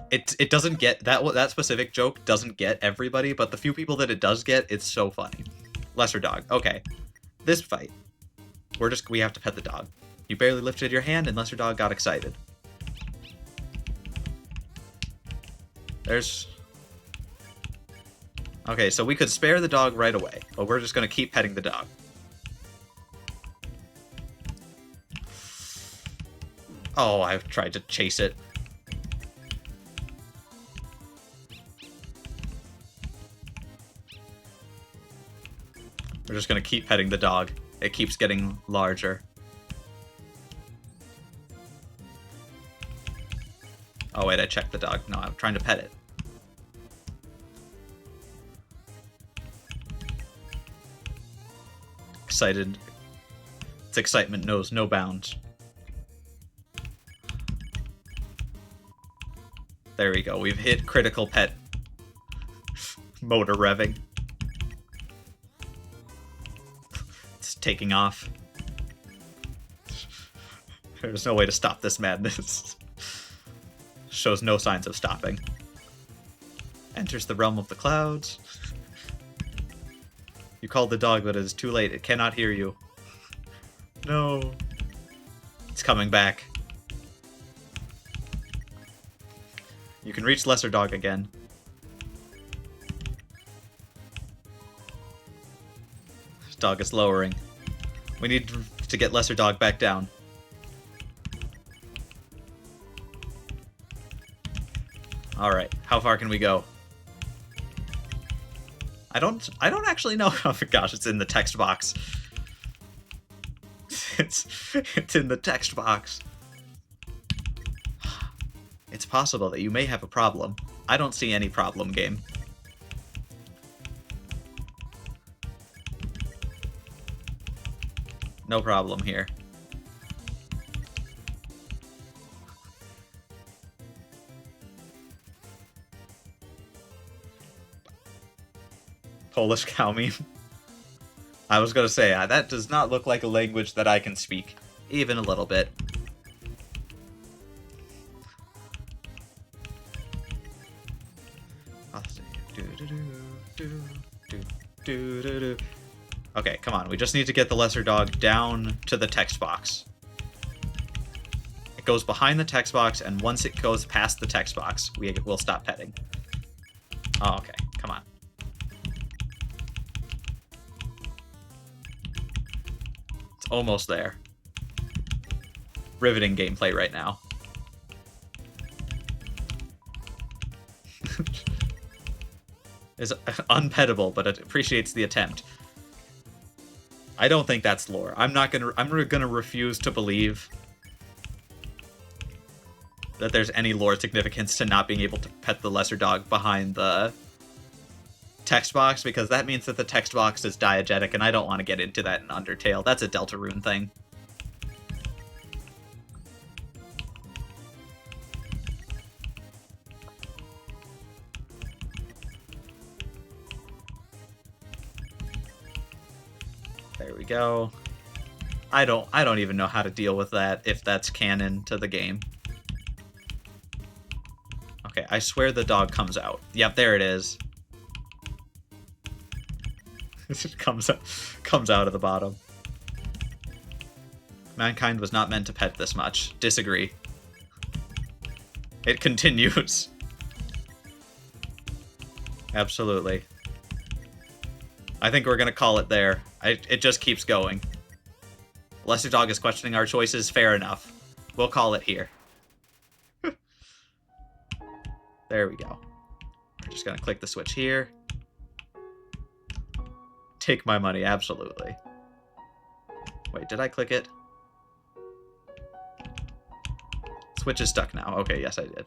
It doesn't get that specific joke doesn't get everybody, but the few people that it does get, it's so funny. Lesser dog. Okay. This fight. We have to pet the dog. You barely lifted your hand and lesser dog got excited. There's... Okay, so we could spare the dog right away, but we're just going to keep petting the dog. Oh, I've tried to chase it. We're just going to keep petting the dog. It keeps getting larger. Oh, wait, I checked the dog. No, I'm trying to pet it. Excited. Its excitement knows no bounds. There we go. We've hit critical pet motor revving. It's taking off. There's no way to stop this madness. Shows no signs of stopping. Enters the realm of the clouds. You called the dog, but it is too late. It cannot hear you. No. It's coming back. You can reach Lesser Dog again. This dog is lowering. We need to get Lesser Dog back down. Alright, how far can we go? I don't actually know. Oh my gosh, it's in the text box. It's in the text box. It's possible that you may have a problem. I don't see any problem, game. No problem here. Polish cow meme. I was gonna say, that does not look like a language that I can speak. Even a little bit. Okay, come on. We just need to get the Lesser Dog down to the text box. It goes behind the text box, and once it goes past the text box, we'll stop petting. Oh, okay. Come on. It's almost there. Riveting gameplay right now. Is unpettable, but it appreciates the attempt. I don't think that's lore. I'm gonna refuse to believe that there's any lore significance to not being able to pet the Lesser Dog behind the text box, because that means that the text box is diegetic, and I don't want to get into that in Undertale. That's a Deltarune thing. There we go. I don't even know how to deal with that, if that's canon to the game. Okay, I swear the dog comes out. Yep, there it is. It comes out of the bottom. Mankind was not meant to pet this much. Disagree. It continues. Absolutely. I think we're gonna call it there. It just keeps going. Lesser Dog is questioning our choices. Fair enough. We'll call it here. There we go. We're just gonna click the switch here. Take my money, absolutely. Wait, did I click it? Switch is stuck now. Okay, yes, I did.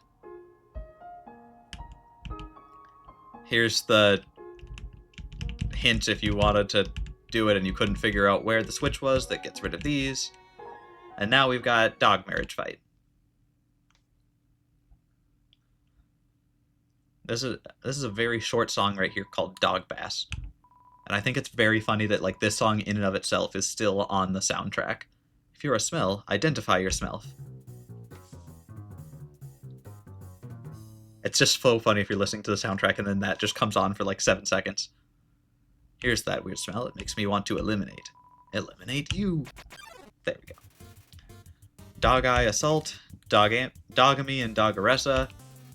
Here's the hint if you wanted to do it and you couldn't figure out where the switch was. That gets rid of these. And now we've got dog marriage fight. This is a very short song right here called Dog Bass. And I think it's very funny that like this song in and of itself is still on the soundtrack. If you're a smell, identify your smell. It's just so funny if you're listening to the soundtrack and then that just comes on for like 7 seconds. Here's that weird smell. It makes me want to eliminate. Eliminate you. There we go. Dog Eye Assault, Dogamy and Dogaressa,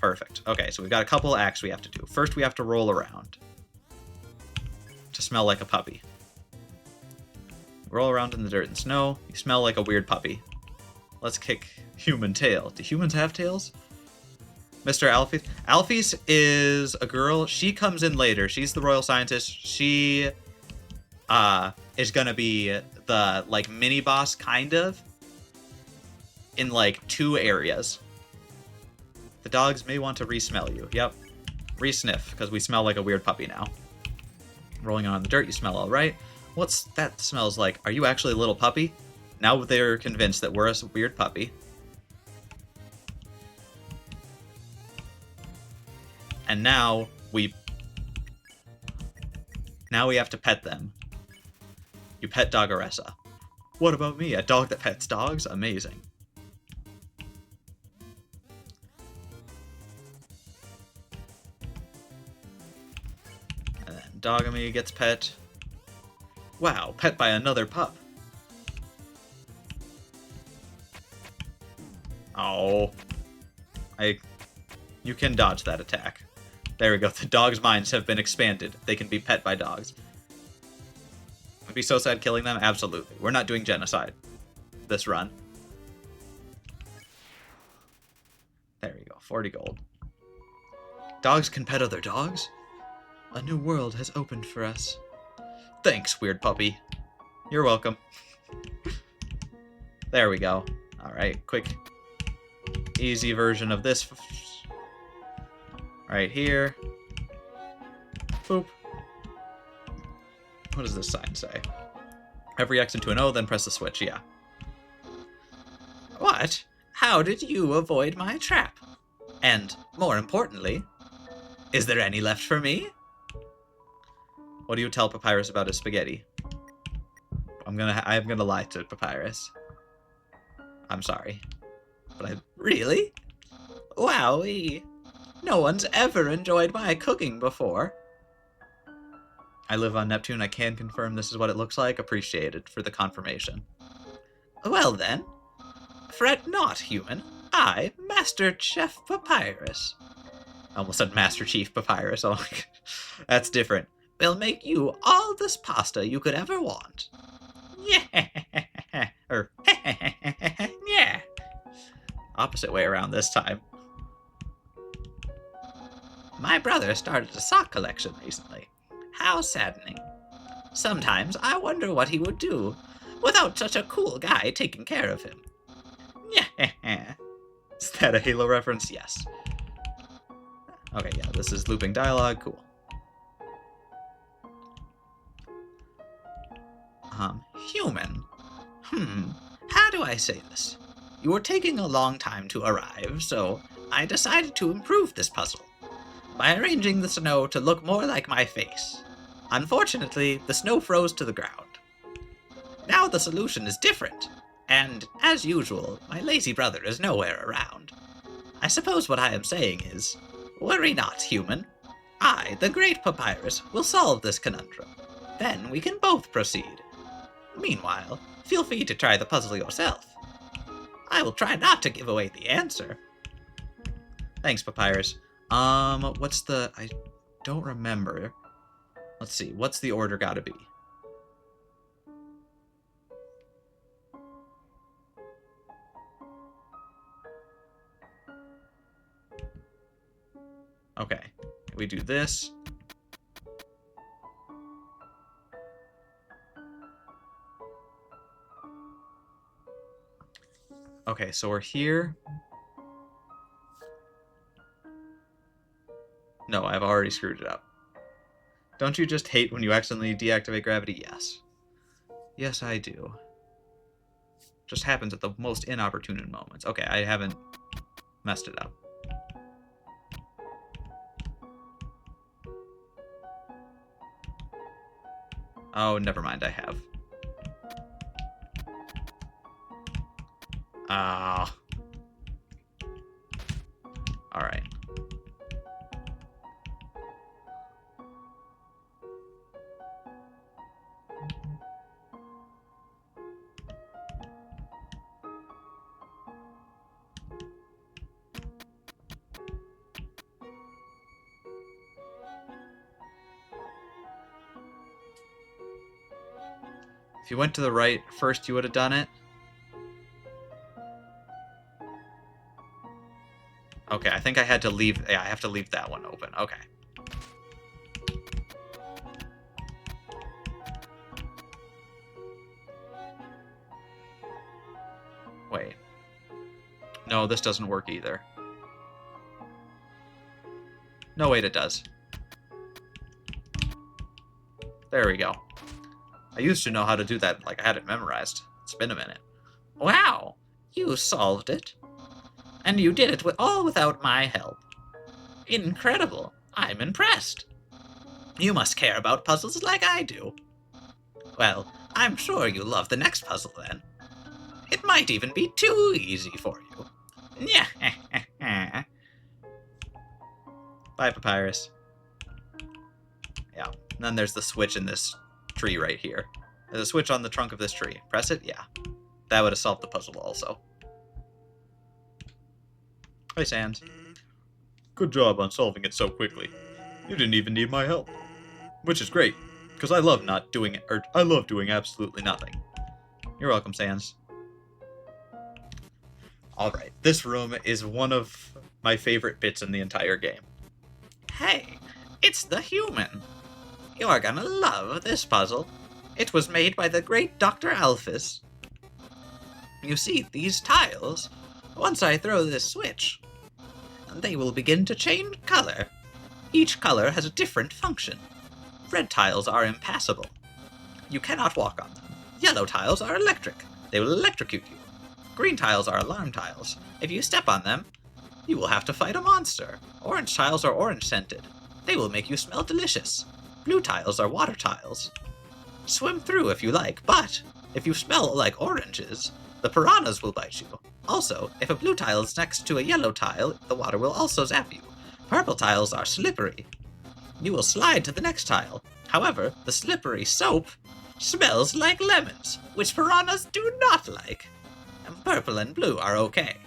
Perfect. Okay, so we've got a couple acts we have to do. First, we have to roll around to smell like a puppy. Roll around in the dirt and snow. You smell like a weird puppy. Let's kick human tail. Do humans have tails? Mr. Alphys. Alphys is a girl. She comes in later. She's the royal scientist. She is gonna be the like mini boss kind of in like 2 areas. The dogs may want to re-smell you. Yep. Re-sniff, because we smell like a weird puppy now. Rolling on the dirt, you smell all right. What's that smells like? Are you actually a little puppy? Now they're convinced that we're a weird puppy. And now we have to pet them. You pet Doggeressa. What about me? A dog that pets dogs? Amazing. And then Dogamy gets pet. Wow, pet by another pup. Oh. You can dodge that attack. There we go. The dogs' minds have been expanded. They can be pet by dogs. Would be so sad killing them? Absolutely. We're not doing genocide this run. There we go. 40 gold. Dogs can pet other dogs? A new world has opened for us. Thanks, weird puppy. You're welcome. There we go. Alright, quick, easy version of this. Right here. Boop. What does this sign say? Every X into an O, then press the switch, yeah. What? How did you avoid my trap? And, more importantly, is there any left for me? What do you tell Papyrus about his spaghetti? I'm gonna lie to Papyrus. I'm sorry. But really? Wowee. No one's ever enjoyed my cooking before. I live on Neptune. I can confirm this is what it looks like. Appreciated for the confirmation. Well then, fret not, human. I, Master Chef Papyrus. I almost said Master Chief Papyrus. Oh, that's different. Will make you all this pasta you could ever want. Yeah. Or yeah. Opposite way around this time. My brother started a sock collection recently. How saddening. Sometimes I wonder what he would do without such a cool guy taking care of him. Yeah. Is that a Halo reference? Yes. Okay, yeah, this is looping dialogue. Cool. Human. How do I say this? You were taking a long time to arrive, so I decided to improve this puzzle by arranging the snow to look more like my face. Unfortunately, the snow froze to the ground. Now the solution is different, and, as usual, my lazy brother is nowhere around. I suppose what I am saying is, worry not, human. I, the great Papyrus, will solve this conundrum. Then we can both proceed. Meanwhile, feel free to try the puzzle yourself. I will try not to give away the answer. Thanks, Papyrus. What's the... I don't remember. Let's see, what's the order gotta be? Okay, we do this. Okay, so we're here. No, I've already screwed it up. Don't you just hate when you accidentally deactivate gravity? Yes. Yes, I do. Just happens at the most inopportune moments. Okay, I haven't messed it up. Oh, never mind, I have. Ah. Alright. you went to the right first, you would have done it. Okay, I think I had to leave... Yeah, I have to leave that one open. Okay. Wait. No, this doesn't work either. No, wait, it does. There we go. I used to know how to do that, like I had it memorized. It's been a minute. Wow! You solved it. And you did it all without my help. Incredible. I'm impressed. You must care about puzzles like I do. Well, I'm sure you'll love the next puzzle then. It might even be too easy for you. Bye, Papyrus. Yeah. And then there's the switch in this tree right here. There's a switch on the trunk of this tree. Press it? Yeah. That would have solved the puzzle also. Hey, Sans. Good job on solving it so quickly. You didn't even need my help. Which is great, because I love doing absolutely nothing. You're welcome, Sans. Alright, this room is one of my favorite bits in the entire game. Hey, it's the human. You're gonna love this puzzle. It was made by the great Dr. Alphys. You see these tiles? Once I throw this switch, they will begin to change color. Each color has a different function. Red tiles are impassable. You cannot walk on them. Yellow tiles are electric. They will electrocute you. Green tiles are alarm tiles. If you step on them, you will have to fight a monster. Orange tiles are orange scented. They will make you smell delicious. Blue tiles are water tiles. Swim through if you like, but if you smell like oranges, the piranhas will bite you. Also, if a blue tile is next to a yellow tile, the water will also zap you. Purple tiles are slippery. You will slide to the next tile. However, the slippery soap smells like lemons, which piranhas do not like. And purple and blue are okay.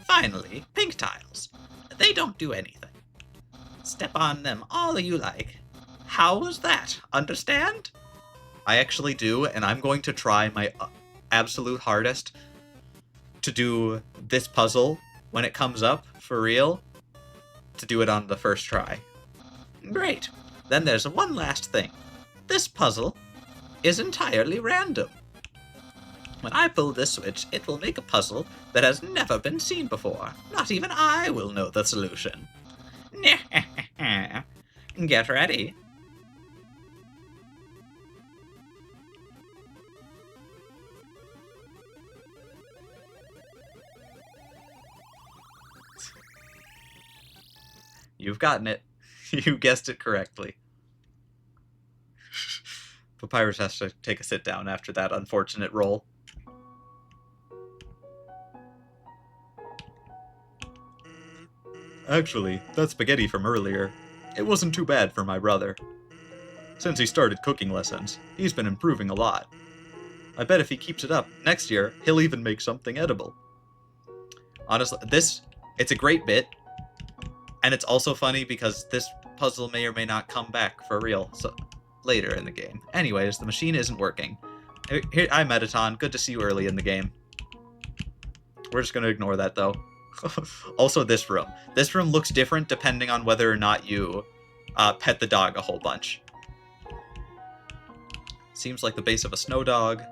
Finally, pink tiles. They don't do anything. Step on them all you like. How was that? Understand? I actually do, and I'm going to try my absolute hardest to do this puzzle when it comes up, for real, to do it on the first try. Great. Then there's one last thing. This puzzle is entirely random. When I pull this switch, it will make a puzzle that has never been seen before. Not even I will know the solution. Get ready. You've gotten it. You guessed it correctly. Papyrus has to take a sit down after that unfortunate roll. Actually, that spaghetti from earlier, it wasn't too bad for my brother. Since he started cooking lessons, he's been improving a lot. I bet if he keeps it up, next year, he'll even make something edible. Honestly, it's a great bit, and it's also funny because this puzzle may or may not come back for real later in the game. Anyways, the machine isn't working. Here, hi, Metaton. Good to see you early in the game. We're just going to ignore that, though. Also, this room. This room looks different depending on whether or not you pet the dog a whole bunch. Seems like the base of a snow dog.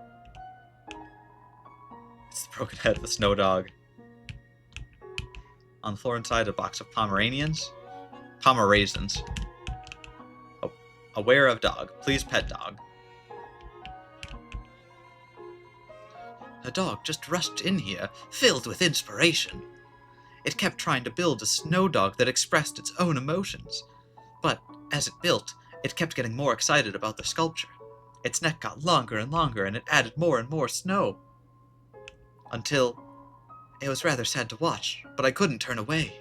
It's the broken head of a snow dog. On the floor inside, a box of Pomeranians. Pomerazens. Oh, aware of dog. Please pet dog. A dog just rushed in here, filled with inspiration. It kept trying to build a snow dog that expressed its own emotions. But as it built, it kept getting more excited about the sculpture. Its neck got longer and longer, and it added more and more snow. Until it was rather sad to watch, but I couldn't turn away.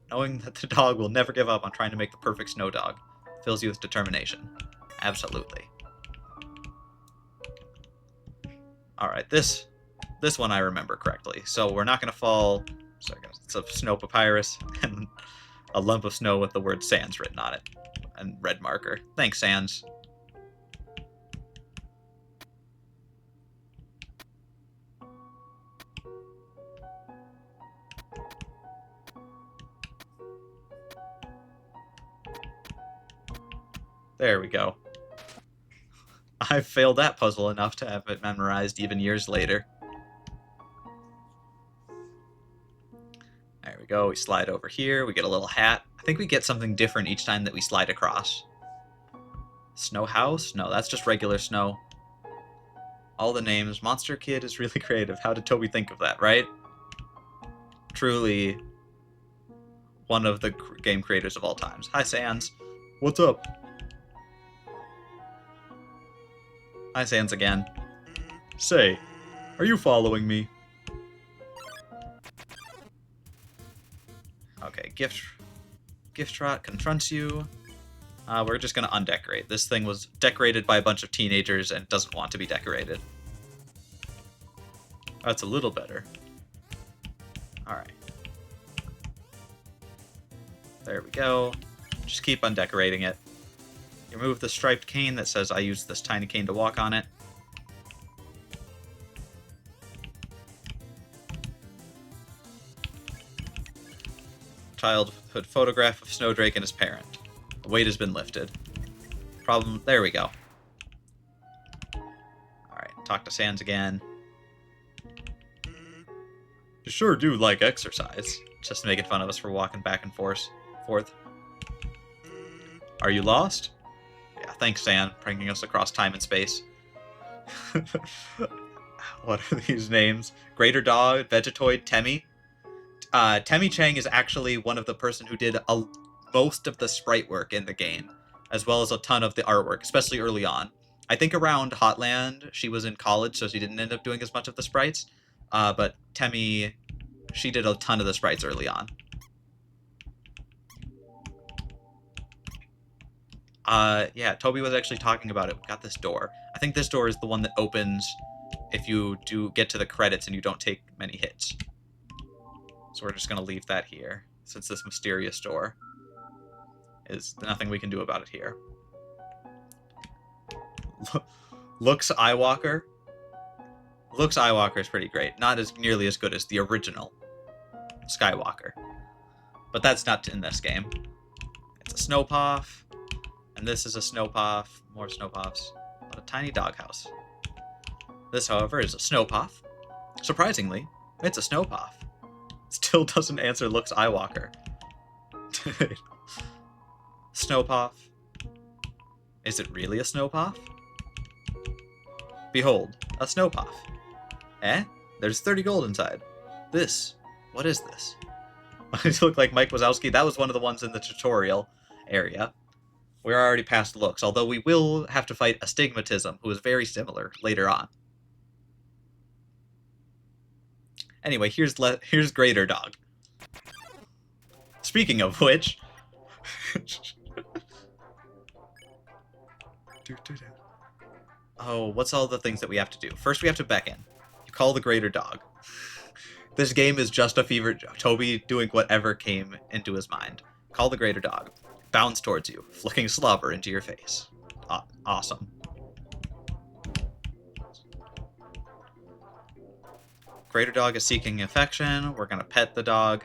Knowing that the dog will never give up on trying to make the perfect snow dog fills you with determination. Absolutely. Alright, this one I remember correctly. So we're not going to fall... Sorry, it's a snow papyrus and a lump of snow with the word Sans written on it. and red marker. Thanks, Sans. There we go. I failed that puzzle enough to have it memorized even years later. There we go. We slide over here. We get a little hat. I think we get something different each time that we slide across. Snow house? No, that's just regular snow. All the names. Monster Kid is really creative. How did Toby think of that, right? Truly one of the game creators of all times. Hi, Sans. What's up? Hi, Sans again. Say, are you following me? Okay, Gift Rot confronts you. We're just gonna undecorate. This thing was decorated by a bunch of teenagers and doesn't want to be decorated. That's a little better. Alright. There we go. Just keep undecorating it. You remove the striped cane that says I used this tiny cane to walk on it. Childhood photograph of Snowdrake and his parent. The weight has been lifted. Problem, there we go. Alright, talk to Sans again. You sure do like exercise. Just making fun of us for walking back and forth. Are you lost? Yeah, thanks, San, bringing us across time and space. What are these names? Greater Dog, Vegetoid, Temmie. Temmie Chang is actually one of the person who did most of the sprite work in the game, as well as a ton of the artwork, especially early on. I think around Hotland, she was in college, so she didn't end up doing as much of the sprites. But Temmie, she did a ton of the sprites early on. Yeah, Toby was actually talking about it. We got this door. I think this door is the one that opens if you do get to the credits and you don't take many hits. So we're just going to leave that here, since this mysterious door is nothing we can do about it here. Looks Eyewalker. Looks Eyewalker is pretty great. Not as nearly as good as the original Skywalker. But that's not in this game. It's a Snowpuff. And this is a Snowpuff. More Snowpuffs. But a tiny doghouse. This, however, is a Snowpuff. Surprisingly, it's a Snowpuff. Still doesn't answer Looks Eyewalker. Snowpuff. Is it really a Snowpuff? Behold, a Snowpuff. Eh? There's 30 gold inside. This. What is this? It looked like Mike Wazowski. That was one of the ones in the tutorial area. We're already past Looks, although we will have to fight Astigmatism, who is very similar later on. Anyway, here's Greater Dog. Speaking of which... Oh, what's all the things that we have to do? First, we have to beckon. You call the Greater Dog. This game is just a fever... Toby doing whatever came into his mind. Call the Greater Dog. Bounds towards you, flicking slobber into your face. Awesome. Greater Dog is seeking affection. We're gonna pet the dog.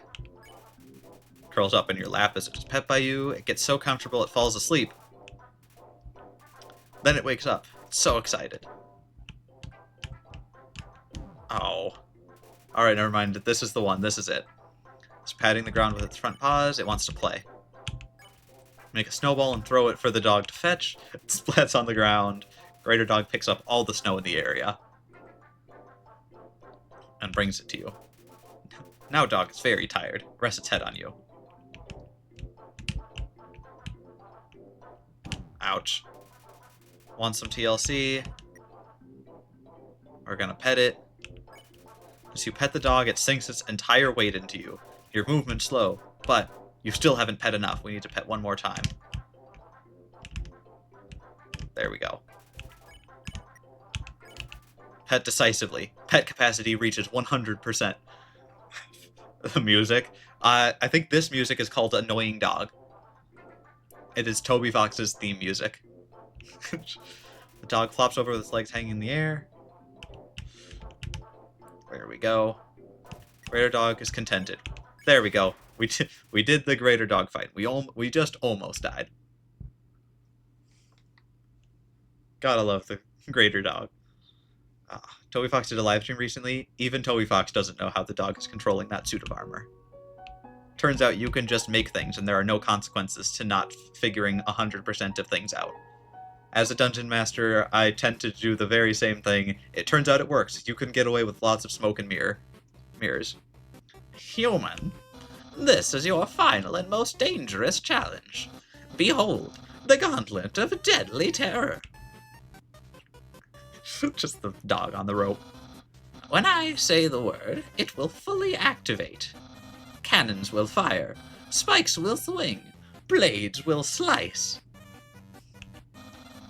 Curls up in your lap as it is pet by you. It gets so comfortable it falls asleep. Then it wakes up. It's so excited. Oh. Alright, never mind. This is the one. This is it. It's patting the ground with its front paws. It wants to play. Make a snowball and throw it for the dog to fetch. It splats on the ground. Greater Dog picks up all the snow in the area and brings it to you. Now dog is very tired. Rests its head on you. Ouch. Want some TLC? We're gonna pet it. As you pet the dog, it sinks its entire weight into you. Your movement's slow, but you still haven't pet enough. We need to pet one more time. There we go. Pet decisively. Pet capacity reaches 100%. The music. I think this music is called Annoying Dog. It is Toby Fox's theme music. The dog flops over with its legs hanging in the air. There we go. Greater dog is contented. There we go. We did the greater dog fight. We just almost died. Gotta love the greater dog. Toby Fox did a live stream recently. Even Toby Fox doesn't know how the dog is controlling that suit of armor. Turns out you can just make things, and there are no consequences to not figuring 100% of things out. As a dungeon master, I tend to do the very same thing. It turns out it works. You can get away with lots of smoke and mirrors. Human, this is your final and most dangerous challenge. Behold, the gauntlet of deadly terror. Just the dog on the rope. When I say the word, it will fully activate. Cannons will fire, spikes will swing, blades will slice.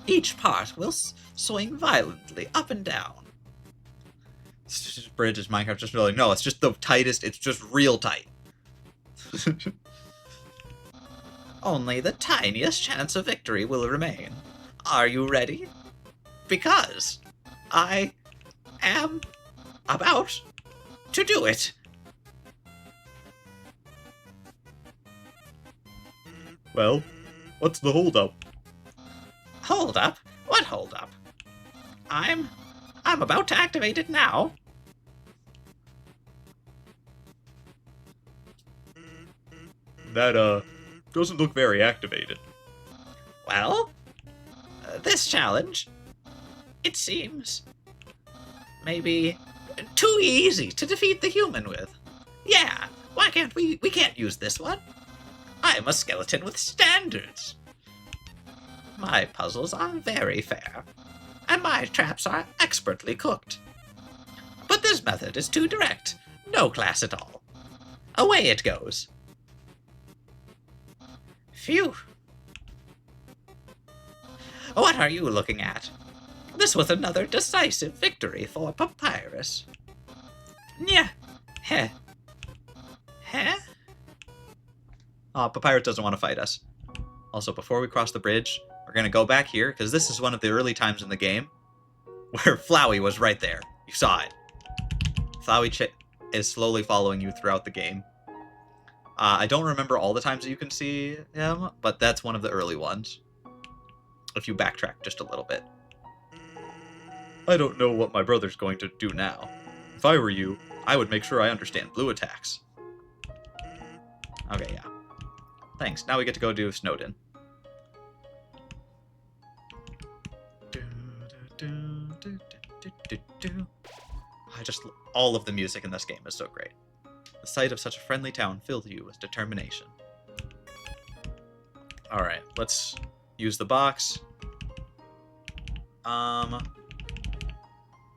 Each part will swing violently up and down. Bridge is Minecraft just really no, it's just the tightest, it's just real tight. Only the tiniest chance of victory will remain. Are you ready? Because I am about to do it. Well, what's the holdup? Hold up? What hold up? I'm about to activate it now. That, doesn't look very activated. Well, this challenge, it seems maybe too easy to defeat the human with. Yeah, why can't we can't use this one? I'm a skeleton with standards. My puzzles are very fair, and my traps are expertly cooked. But this method is too direct. No class at all. Away it goes. Phew. What are you looking at? This was another decisive victory for Papyrus. Yeah. Heh. Heh? Papyrus doesn't want to fight us. Also, before we cross the bridge, we're going to go back here, because this is one of the early times in the game where Flowey was right there. You saw it. Flowey is slowly following you throughout the game. I don't remember all the times that you can see him, but that's one of the early ones. If you backtrack just a little bit. I don't know what my brother's going to do now. If I were you, I would make sure I understand blue attacks. Okay, yeah. Thanks. Now we get to go do Snowden. All of the music in this game is so great. The sight of such a friendly town filled you with determination. Alright, let's use the box. I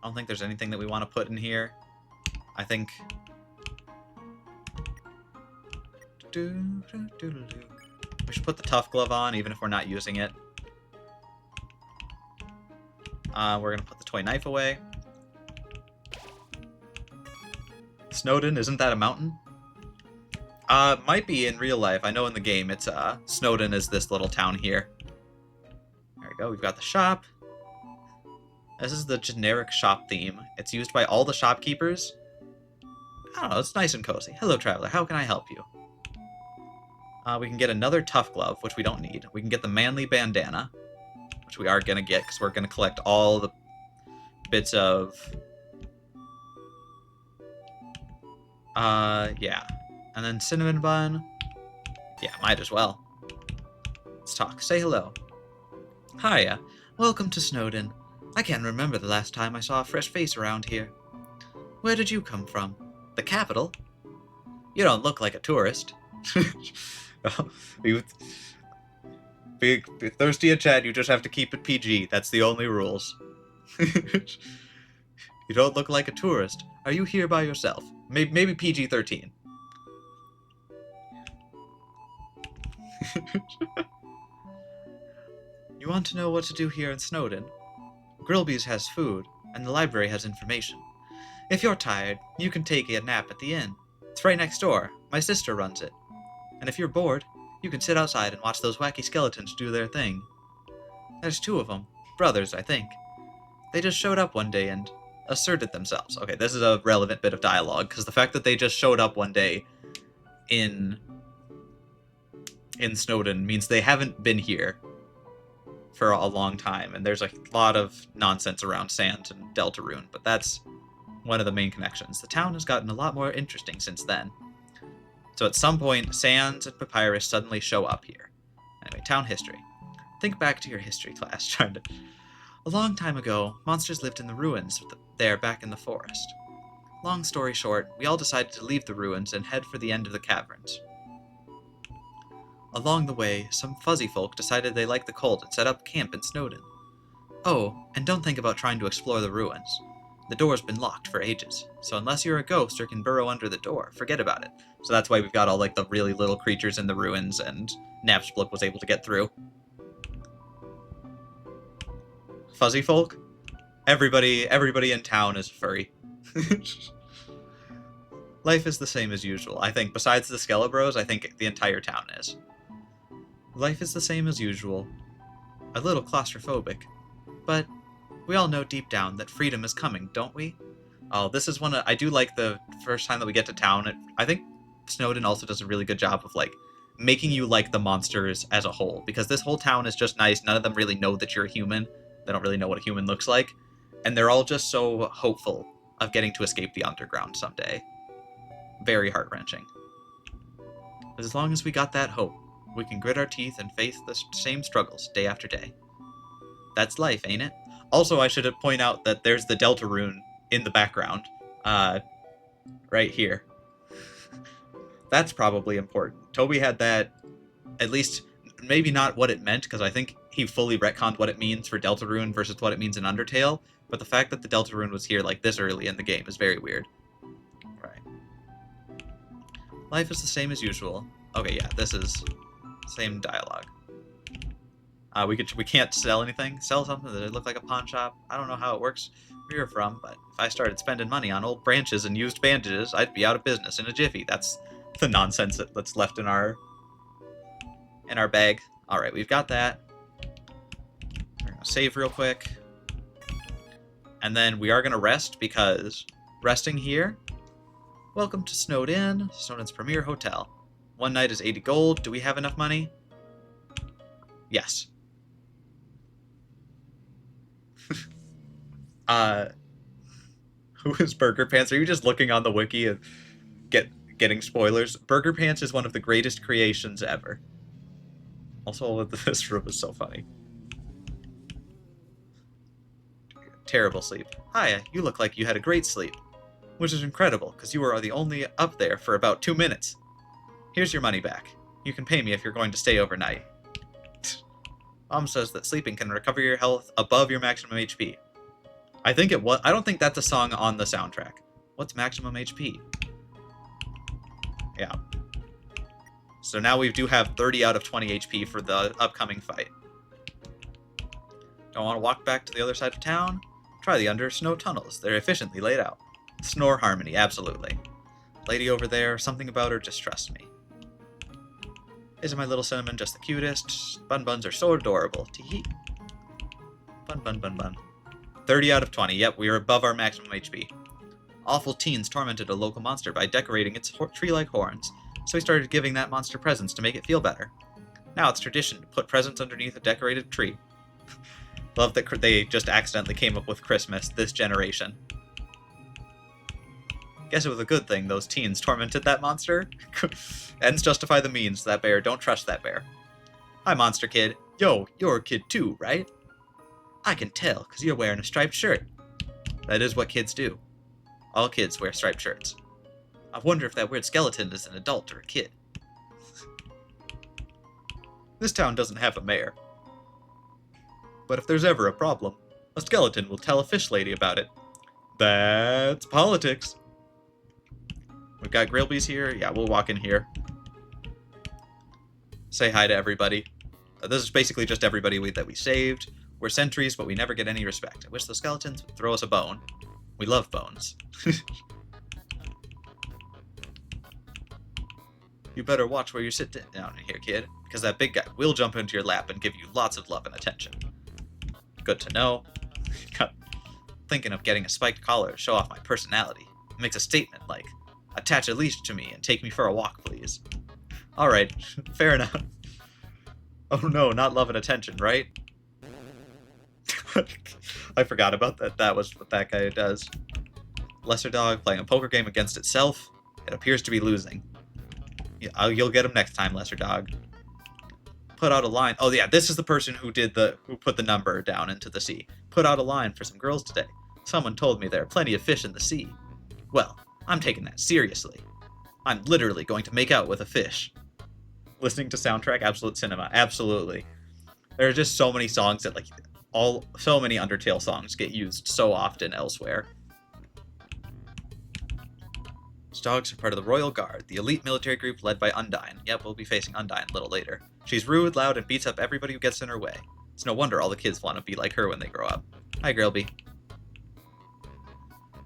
don't think there's anything that we want to put in here. I think... We should put the tough glove on, even if we're not using it. We're going to put the toy knife away. Snowden, isn't that a mountain? Might be in real life. I know in the game it's, Snowden is this little town here. There we go, we've got the shop. This is the generic shop theme. It's used by all the shopkeepers. I don't know, it's nice and cozy. Hello, traveler, how can I help you? We can get another tough glove, which we don't need. We can get the manly bandana, which we are going to get, because we're going to collect all the bits of... yeah. And then cinnamon bun. Yeah, might as well. Let's talk. Say hello. Hiya. Welcome to Snowden. I can't remember the last time I saw a fresh face around here. Where did you come from? The capital? You don't look like a tourist. Be thirsty in chat, you just have to keep it PG. That's the only rules. You don't look like a tourist. Are you here by yourself? Maybe PG-13. You want to know what to do here in Snowden? Grillby's has food, and the library has information. If you're tired, you can take a nap at the inn. It's right next door. My sister runs it. And if you're bored, You can sit outside and watch those wacky skeletons do their thing. There's two of them. Brothers, I think. They just showed up one day and asserted themselves. Okay, this is a relevant bit of dialogue, because the fact that they just showed up one day in Snowdin means they haven't been here for a long time, and there's a lot of nonsense around Sand and Deltarune, but that's one of the main connections. The town has gotten a lot more interesting since then. So at some point, Sans and Papyrus suddenly show up here. Anyway, town history. Think back to your history class, trying to... A long time ago, monsters lived in the ruins there back in the forest. Long story short, we all decided to leave the ruins and head for the end of the caverns. Along the way, some fuzzy folk decided they liked the cold and set up camp in Snowdin. Oh, and don't think about trying to explore the ruins. The door's been locked for ages, so unless you're a ghost or can burrow under the door, forget about it. So that's why we've got all like the really little creatures in the ruins, and Napsblip was able to get through. Fuzzy folk? Everybody in town is a furry. Life is the same as usual. I think, besides the Skelebros, I think the entire town is. Life is the same as usual. A little claustrophobic. But we all know deep down that freedom is coming, don't we? Oh, this is one of... I do like the first time that we get to town. I think Snowdin also does a really good job of, like, making you like the monsters as a whole. Because this whole town is just nice. None of them really know that you're a human. They don't really know what a human looks like. And they're all just so hopeful of getting to escape the underground someday. Very heart-wrenching. But as long as we got that hope, we can grit our teeth and face the same struggles day after day. That's life, ain't it? Also, I should point out that there's the Deltarune in the background. Right here. That's probably important. Toby had that, at least, maybe not what it meant, because I think he fully retconned what it means for Deltarune versus what it means in Undertale, but the fact that the Deltarune was here like this early in the game is very weird. Right. Life is the same as usual. Okay, yeah, this is same dialogue. We can't sell anything. Sell something that look like a pawn shop. I don't know how it works where you're from, but if I started spending money on old branches and used bandages, I'd be out of business in a jiffy. That's the nonsense that's left in our bag. All right, we've got that. We're gonna save real quick, and then we are gonna rest, because resting here. Welcome to Snowdin, Snowdin's premier hotel. One night is 80 gold. Do we have enough money? Yes. Who is Burger Pants? Are you just looking on the wiki and getting spoilers? Burger Pants is one of the greatest creations ever. Also, this room is so funny. Terrible sleep. Hiya, you look like you had a great sleep. Which is incredible, because you were the only up there for about 2 minutes. Here's your money back. You can pay me if you're going to stay overnight. Mom says that sleeping can recover your health above your maximum HP. I think it was. I don't think that's a song on the soundtrack. What's maximum HP? Yeah. So now we do have 30 out of 20 HP for the upcoming fight. Don't want to walk back to the other side of town? Try the under snow tunnels. They're efficiently laid out. Snore harmony, absolutely. Lady over there, something about her just trusts me. Isn't my little cinnamon just the cutest? Bun buns are so adorable. Tee-hee. Bun bun bun bun. 30 out of 20. Yep, we are above our maximum HP. Awful teens tormented a local monster by decorating its tree-like horns, so we started giving that monster presents to make it feel better. Now it's tradition to put presents underneath a decorated tree. Love that they just accidentally came up with Christmas this generation. Guess it was a good thing those teens tormented that monster. Ends justify the means. That bear, don't trust that bear. Hi, monster kid. Yo, you're a kid too, right? I can tell, because you're wearing a striped shirt. That is what kids do. All kids wear striped shirts. I wonder if that weird skeleton is an adult or a kid. This town doesn't have a mayor. But if there's ever a problem, a skeleton will tell a fish lady about it. That's politics. We've got Grillby's here. Yeah, we'll walk in here. Say hi to everybody. This is basically just everybody that we saved. We're sentries, but we never get any respect. I wish the skeletons would throw us a bone. We love bones. You better watch where you sit down in here, kid, because that big guy will jump into your lap and give you lots of love and attention. Good to know. Thinking of getting a spiked collar to show off my personality. It makes a statement like, attach a leash to me and take me for a walk, please. Alright, fair enough. Oh no, not love and attention, right? I forgot about that. That was what that guy does. Lesser dog playing a poker game against itself. It appears to be losing. You'll get him next time, lesser dog. Put out a line. Oh yeah, this is the person who put the number down into the sea. Put out a line for some girls today. Someone told me there are plenty of fish in the sea. Well, I'm taking that seriously. I'm literally going to make out with a fish. Listening to soundtrack Absolute Cinema, absolutely. There are just so many songs that so many Undertale songs get used so often elsewhere. These dogs are part of the Royal Guard, the elite military group led by Undyne. Yep, we'll be facing Undyne a little later. She's rude, loud, and beats up everybody who gets in her way. It's no wonder all the kids want to be like her when they grow up. Hi, Grilby.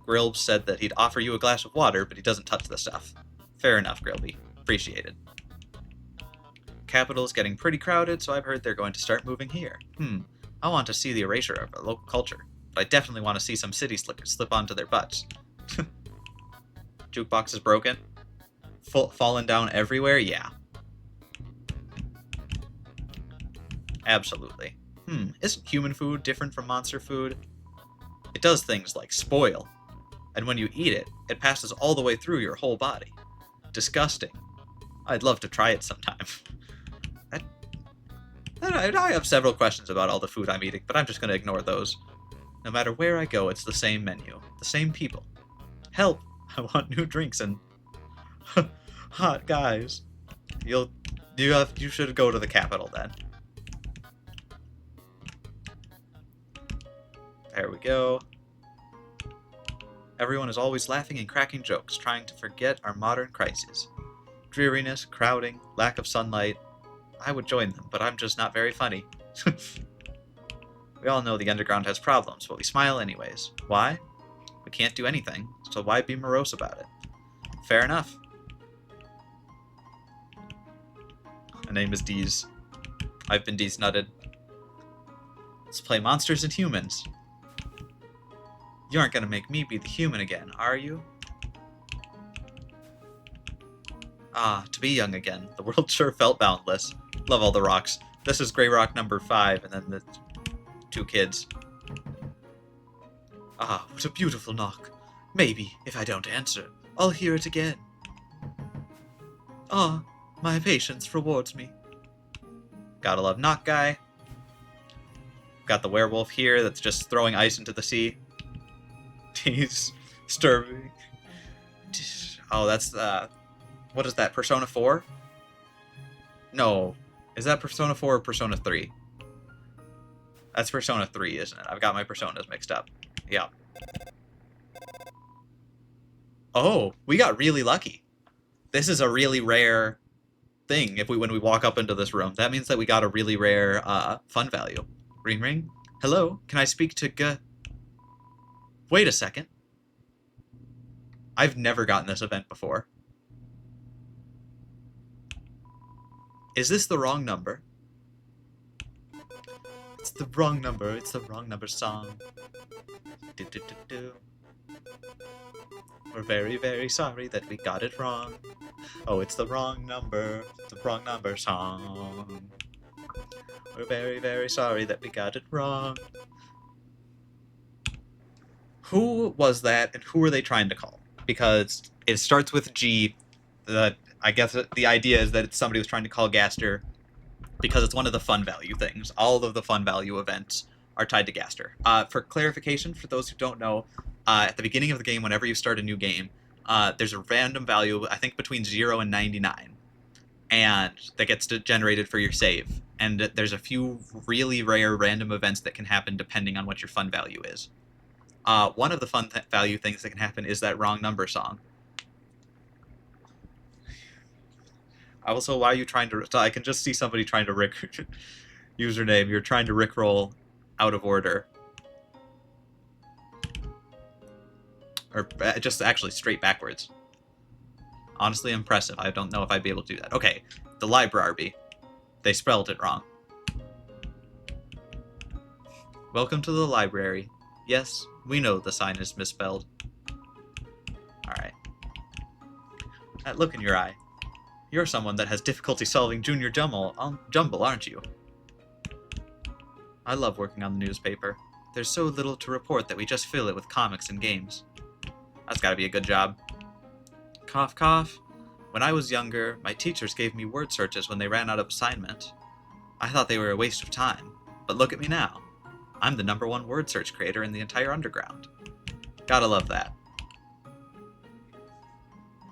Grilb said that he'd offer you a glass of water, but he doesn't touch the stuff. Fair enough, Grilby. Appreciated. Capital's getting pretty crowded, so I've heard they're going to start moving here. I want to see the erasure of our local culture, but I definitely want to see some city slickers slip onto their butts. Jukebox is broken? Fallen down everywhere? Yeah. Absolutely. Isn't human food different from monster food? It does things like spoil, and when you eat it, it passes all the way through your whole body. Disgusting. I'd love to try it sometime. I have several questions about all the food I'm eating, but I'm just going to ignore those. No matter where I go, it's the same menu, the same people. Help! I want new drinks and hot guys. You should go to the capital then. There we go. Everyone is always laughing and cracking jokes, trying to forget our modern crises. Dreariness, crowding, lack of sunlight. I would join them, but I'm just not very funny. We all know the underground has problems, but we smile anyways. Why? We can't do anything, so why be morose about it? Fair enough. My name is Deez. I've been Deez-nutted. Let's play monsters and humans. You aren't gonna make me be the human again, are you? Ah, to be young again. The world sure felt boundless. Love all the rocks. This is Grey Rock number 5, and then the 2 kids. Ah, what a beautiful knock. Maybe, if I don't answer, I'll hear it again. Ah, my patience rewards me. Gotta love knock guy. Got the werewolf here that's just throwing ice into the sea. He's disturbing. Oh, that's, what is that, Persona 4? No. Is that Persona 4 or Persona 3? That's Persona 3, isn't it? I've got my Personas mixed up. Yeah. Oh, we got really lucky. This is a really rare thing when we walk up into this room. That means that we got a really rare fun value. Ring ring. Hello, can I speak to Wait a second. I've never gotten this event before. Is this the wrong number? It's the wrong number. It's the wrong number song. Do, do, do, do. We're very, very sorry that we got it wrong. Oh, it's the wrong number. The wrong number song. We're very, very sorry that we got it wrong. Who was that, and who are they trying to call? Because it starts with G. I guess the idea is that it's somebody was trying to call Gaster because it's one of the fun value things. All of the fun value events are tied to Gaster. For clarification, for those who don't know, at the beginning of the game, whenever you start a new game, there's a random value, I think between 0 and 99, and that gets generated for your save. And there's a few really rare random events that can happen depending on what your fun value is. One of the fun value things that can happen is that wrong number song. Also, why are you trying to... I can just see somebody trying to rick... username, you're trying to rickroll out of order. Or just actually straight backwards. Honestly impressive. I don't know if I'd be able to do that. Okay, the library. They spelled it wrong. Welcome to the library. Yes, we know the sign is misspelled. Alright. That look in your eye. You're someone that has difficulty solving junior jumble, aren't you? I love working on the newspaper. There's so little to report that we just fill it with comics and games. That's gotta be a good job. Cough, cough. When I was younger, my teachers gave me word searches when they ran out of assignment. I thought they were a waste of time, but look at me now. I'm the #1 word search creator in the entire underground. Gotta love that.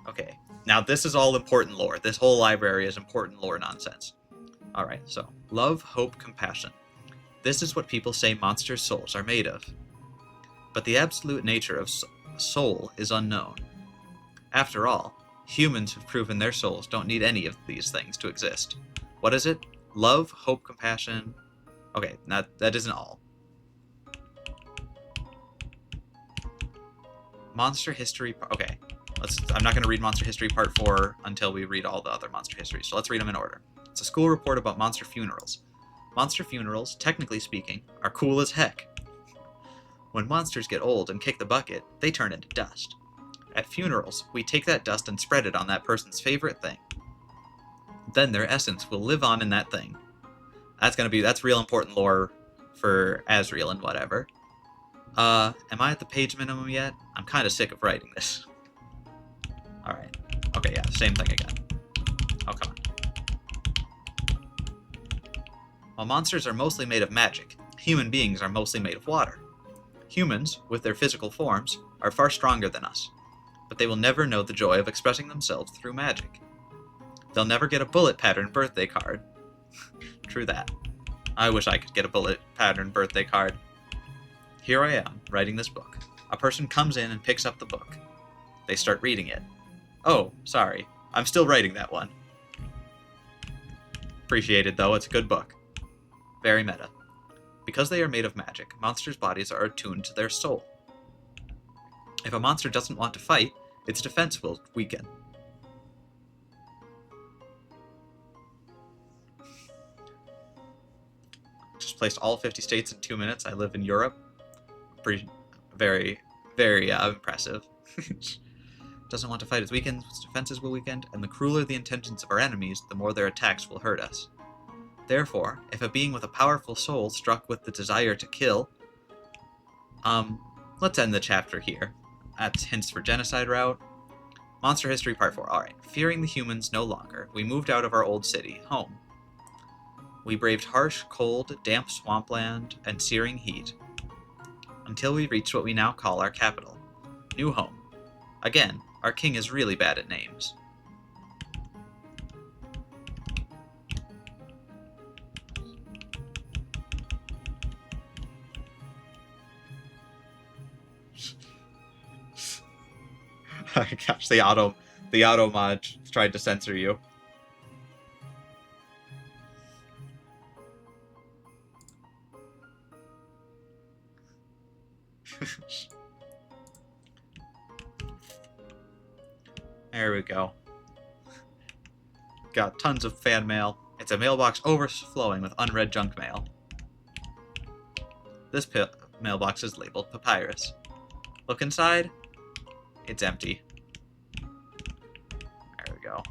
Okay, now this is all important lore. This whole library is important lore nonsense. Alright, so, love, hope, compassion. This is what people say monsters' souls are made of. But the absolute nature of soul is unknown. After all, humans have proven their souls don't need any of these things to exist. What is it? Love, hope, compassion. Okay, that isn't all. Monster History. Okay, I'm not going to read Monster History Part 4 until we read all the other Monster Histories, so let's read them in order. It's a school report about monster funerals. Monster funerals, technically speaking, are cool as heck. When monsters get old and kick the bucket, they turn into dust. At funerals, we take that dust and spread it on that person's favorite thing. Then their essence will live on in that thing. That's real important lore for Asriel and whatever. Am I at the page minimum yet? I'm kind of sick of writing this. Alright. Okay, yeah, same thing again. Oh, come on. While monsters are mostly made of magic, human beings are mostly made of water. Humans, with their physical forms, are far stronger than us, but they will never know the joy of expressing themselves through magic. They'll never get a bullet pattern birthday card. True that. I wish I could get a bullet pattern birthday card. Here I am, writing this book. A person comes in and picks up the book. They start reading it. Oh, sorry. I'm still writing that one. Appreciated, though. It's a good book. Very meta. Because they are made of magic, monsters' bodies are attuned to their soul. If a monster doesn't want to fight, its defense will weaken. Just placed all 50 states in 2 minutes. I live in Europe. Very, very impressive. Doesn't want to fight, its weakens, its defenses will weaken, and the crueler the intentions of our enemies, the more their attacks will hurt us. Therefore, if a being with a powerful soul struck with the desire to kill... let's end the chapter here. That's hints for genocide route. Monster History Part 4. Alright. Fearing the humans no longer, we moved out of our old city, home. We braved harsh, cold, damp swampland and searing heat, until we reached what we now call our capital, New Home. Again, our king is really bad at names. Oh gosh, the auto mod tried to censor you. There we go. Got tons of fan mail. It's a mailbox overflowing with unread junk mail. This mailbox is labeled Papyrus. Look inside. It's empty. There we go.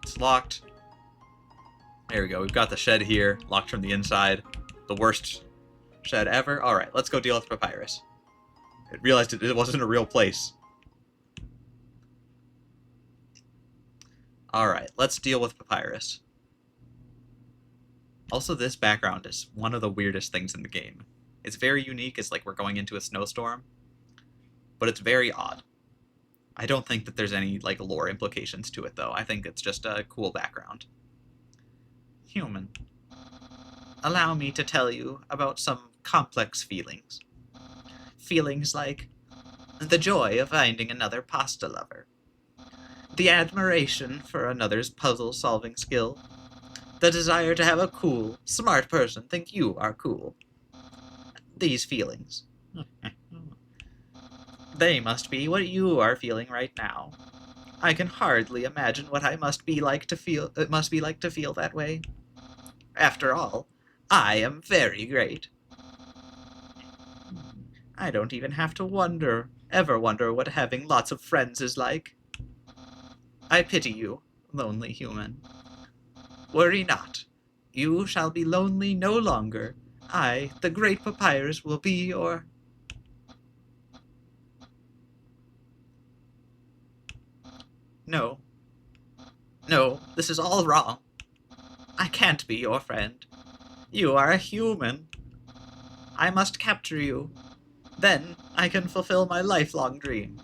It's locked. There we go. We've got the shed here, locked from the inside. The worst shed ever. Alright, let's go deal with Papyrus. I realized it wasn't a real place. Alright, let's deal with Papyrus. Also, this background is one of the weirdest things in the game. It's very unique, it's like we're going into a snowstorm, but it's very odd. I don't think that there's any, like, lore implications to it, though. I think it's just a cool background. Human. Allow me to tell you about some complex feelings. Feelings like the joy of finding another pasta lover, the admiration for another's puzzle-solving skill, the desire to have a cool, smart person think you are cool. These feelings. They must be what you are feeling right now. I can hardly imagine what I must be like to feel. It must be like to feel that way. After all, I am very great. I don't even have to ever wonder what having lots of friends is like. I pity you, lonely human. Worry not. You shall be lonely no longer. I, the great Papyrus, will be your... No. No, this is all wrong. I can't be your friend. You are a human. I must capture you. Then I can fulfill my lifelong dream.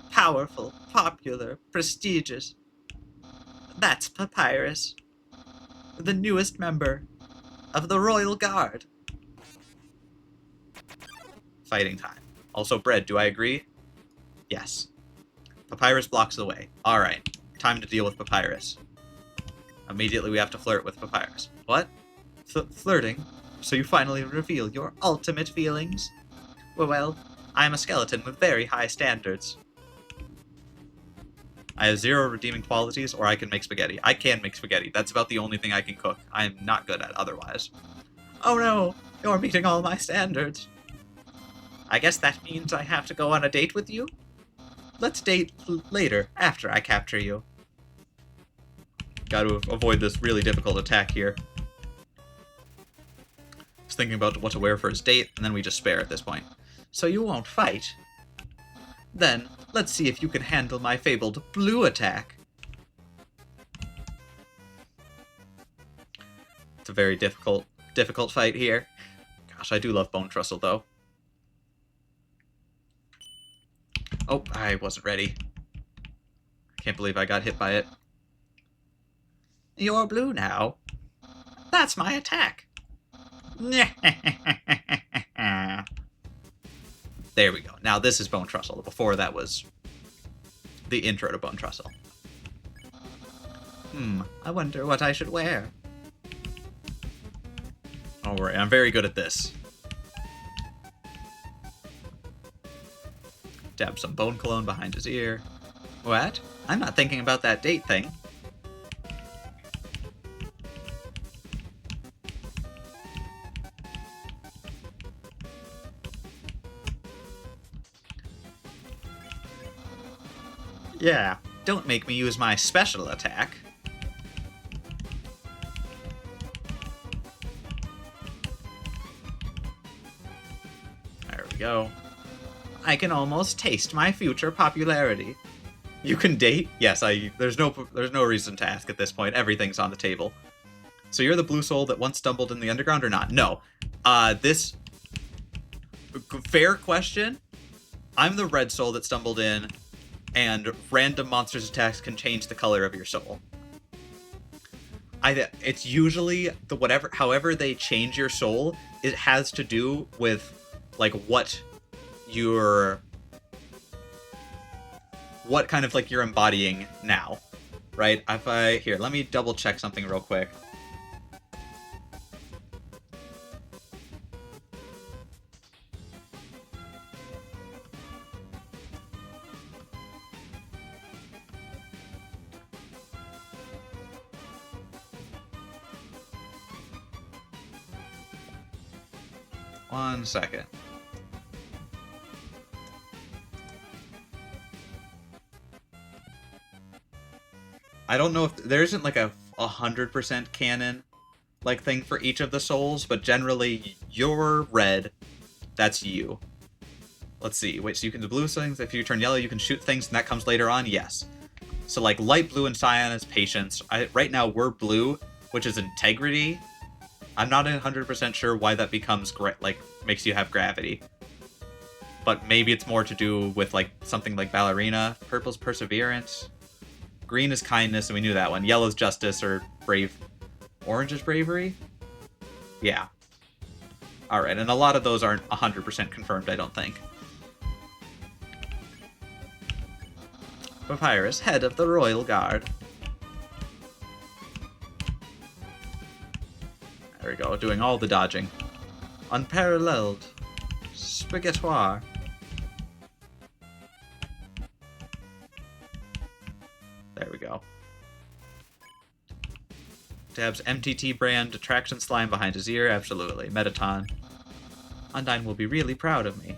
Powerful, popular, prestigious. That's Papyrus, the newest member of the Royal Guard. Fighting time. Also, bread, do I agree? Yes. Papyrus blocks the way. Alright, time to deal with Papyrus. Immediately we have to flirt with Papyrus. What? Flirting? So you finally reveal your ultimate feelings? Well, I'm a skeleton with very high standards. I have 0 redeeming qualities, or I can make spaghetti. I can make spaghetti. That's about the only thing I can cook. I am not good at otherwise. Oh no! You're meeting all my standards. I guess that means I have to go on a date with you? Let's date later, after I capture you. Gotta avoid this really difficult attack here. I was thinking about what to wear for his date, and then we just spare at this point. So you won't fight? Then, let's see if you can handle my fabled blue attack. It's a very difficult fight here. Gosh, I do love Bone Trestle, though. Oh, I wasn't ready. I can't believe I got hit by it. You're blue now. That's my attack. There we go. Now this is Bone Trestle. Before that was the intro to Bone Trestle. I wonder what I should wear. Don't worry, I'm very good at this. Dab some bone cologne behind his ear. What? I'm not thinking about that date thing. Yeah, don't make me use my special attack. There we go. I can almost taste my future popularity. You can date? Yes, there's no reason to ask at this point. Everything's on the table. So you're the blue soul that once stumbled in the underground or not? No. This fair question. I'm the red soul that stumbled in, and random monsters' attacks can change the color of your soul. It's usually however they change your soul, it has to do with like what kind of like you're embodying now, right? Here, let me double check something real quick. One second. I don't know if there isn't like a 100% canon like thing for each of the souls, but generally you're red. That's you. Let's see. Wait, so you can do blue things. If you turn yellow, you can shoot things, and that comes later on. Yes. So like light blue and cyan is patience. Right now we're blue, which is integrity. I'm not 100% sure why that becomes makes you have gravity. But maybe it's more to do with like something like ballerina. Purple's perseverance. Green is kindness, and we knew that one. Yellow's justice or brave. Orange is bravery? Yeah. Alright, and a lot of those aren't 100% confirmed, I don't think. Papyrus, head of the Royal Guard. There we go, doing all the dodging. Unparalleled. Spaghettoire. Dabs MTT brand attraction slime behind his ear. Absolutely. Metaton. Undyne will be really proud of me.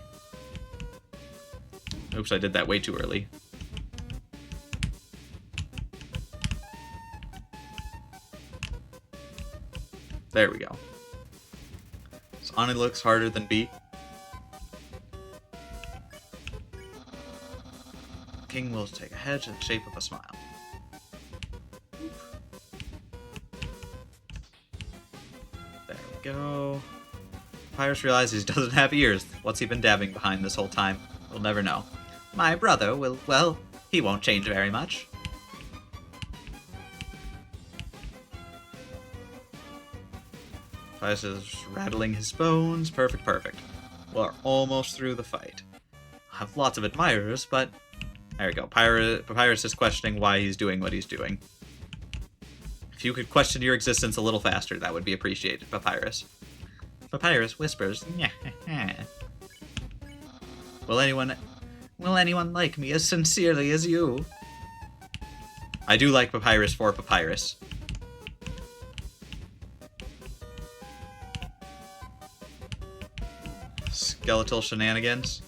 Oops, I did that way too early. There we go. So Ani looks harder than B. King will take a hedge in the shape of a smile. There we go. Papyrus realizes he doesn't have ears. What's he been dabbing behind this whole time? We'll never know. My brother will, well, he won't change very much. Papyrus is rattling his bones. Perfect, perfect. We're almost through the fight. I have lots of admirers, but... There we go. Papyrus is questioning why he's doing what he's doing. If you could question your existence a little faster, that would be appreciated, Papyrus. Papyrus whispers, "Nyeh." Will anyone like me as sincerely as you? I do like Papyrus for Papyrus. Skeletal shenanigans.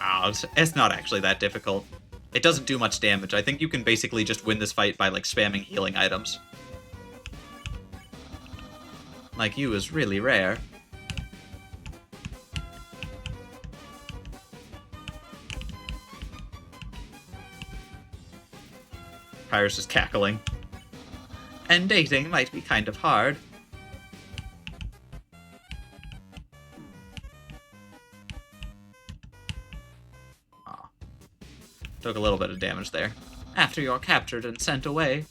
Oh, it's not actually that difficult. It doesn't do much damage. I think you can basically just win this fight by, like, spamming healing items. Like you is really rare. Papyrus is cackling. And dating might be kind of hard. Aw. Took a little bit of damage there. After you're captured and sent away.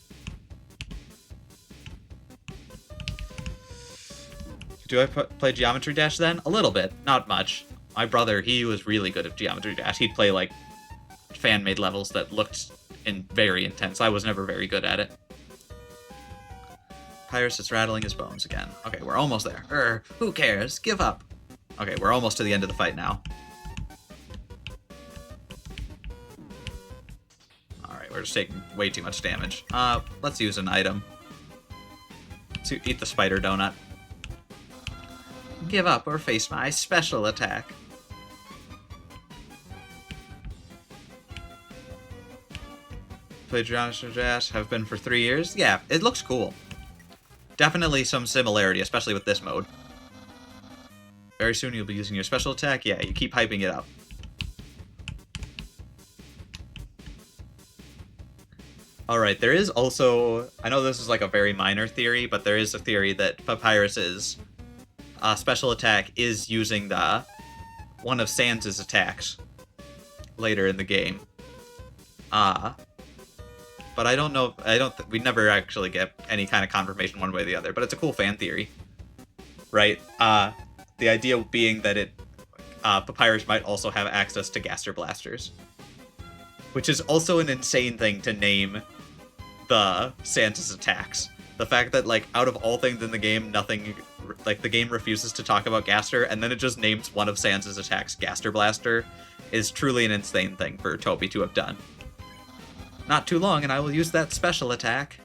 Do I play Geometry Dash then? A little bit, not much. My brother, he was really good at Geometry Dash. He'd play, like, fan-made levels that looked very intense. I was never very good at it. Papyrus is rattling his bones again. Okay, we're almost there. Who cares? Give up. Okay, we're almost to the end of the fight now. Alright, we're just taking way too much damage. Let's use an item. To eat the spider donut. Give up or face my special attack. Played Geometry Dash, have been for 3 years. Yeah, it looks cool. Definitely some similarity, especially with this mode. Very soon you'll be using your special attack. Yeah, you keep hyping it up. Alright, there is also... I know this is like a very minor theory, but there is a theory that Papyrus's special attack is using one of Sans' attacks later in the game. But I don't know, we never actually get any kind of confirmation one way or the other, but it's a cool fan theory. Right? The idea being that Papyrus might also have access to Gaster Blasters. Which is also an insane thing to name the Sans' attacks. The fact that, like, out of all things in the game, the game refuses to talk about Gaster, and then it just names one of Sans' attacks Gaster Blaster, is truly an insane thing for Toby to have done. Not too long, and I will use that special attack.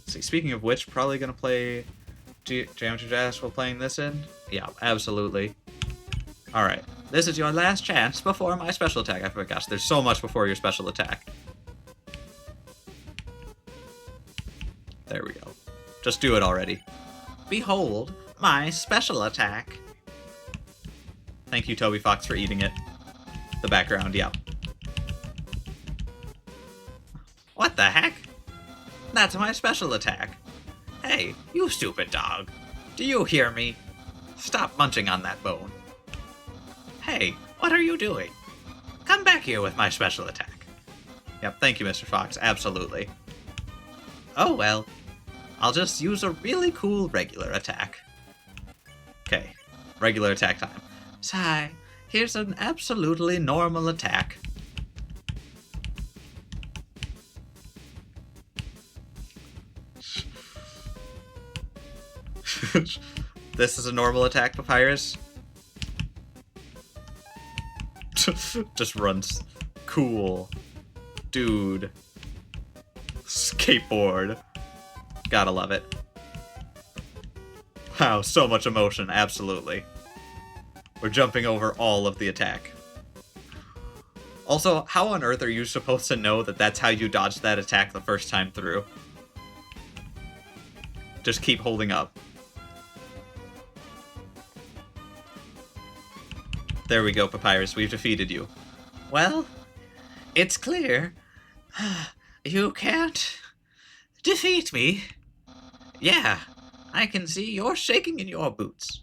See, speaking of which, probably gonna play Geometry Dash while playing this in? Yeah, absolutely. Alright, this is your last chance before my special attack. I forgot, there's so much before your special attack. There we go. Just do it already. Behold, my special attack. Thank you, Toby Fox, for eating it. The background, yeah. What the heck? That's my special attack. Hey, you stupid dog. Do you hear me? Stop munching on that bone. Hey, what are you doing? Come back here with my special attack. Yep, thank you, Mr. Fox, absolutely. Oh well. I'll just use a really cool regular attack. Okay, regular attack time. Sigh, here's an absolutely normal attack. This is a normal attack, Papyrus? Just runs. Cool. Dude. Skateboard. Gotta love it. Wow, so much emotion, absolutely. We're jumping over all of the attack. Also, how on earth are you supposed to know that that's how you dodged that attack the first time through? Just keep holding up. There we go, Papyrus. We've defeated you. Well, it's clear. You can't defeat me. Yeah, I can see you're shaking in your boots.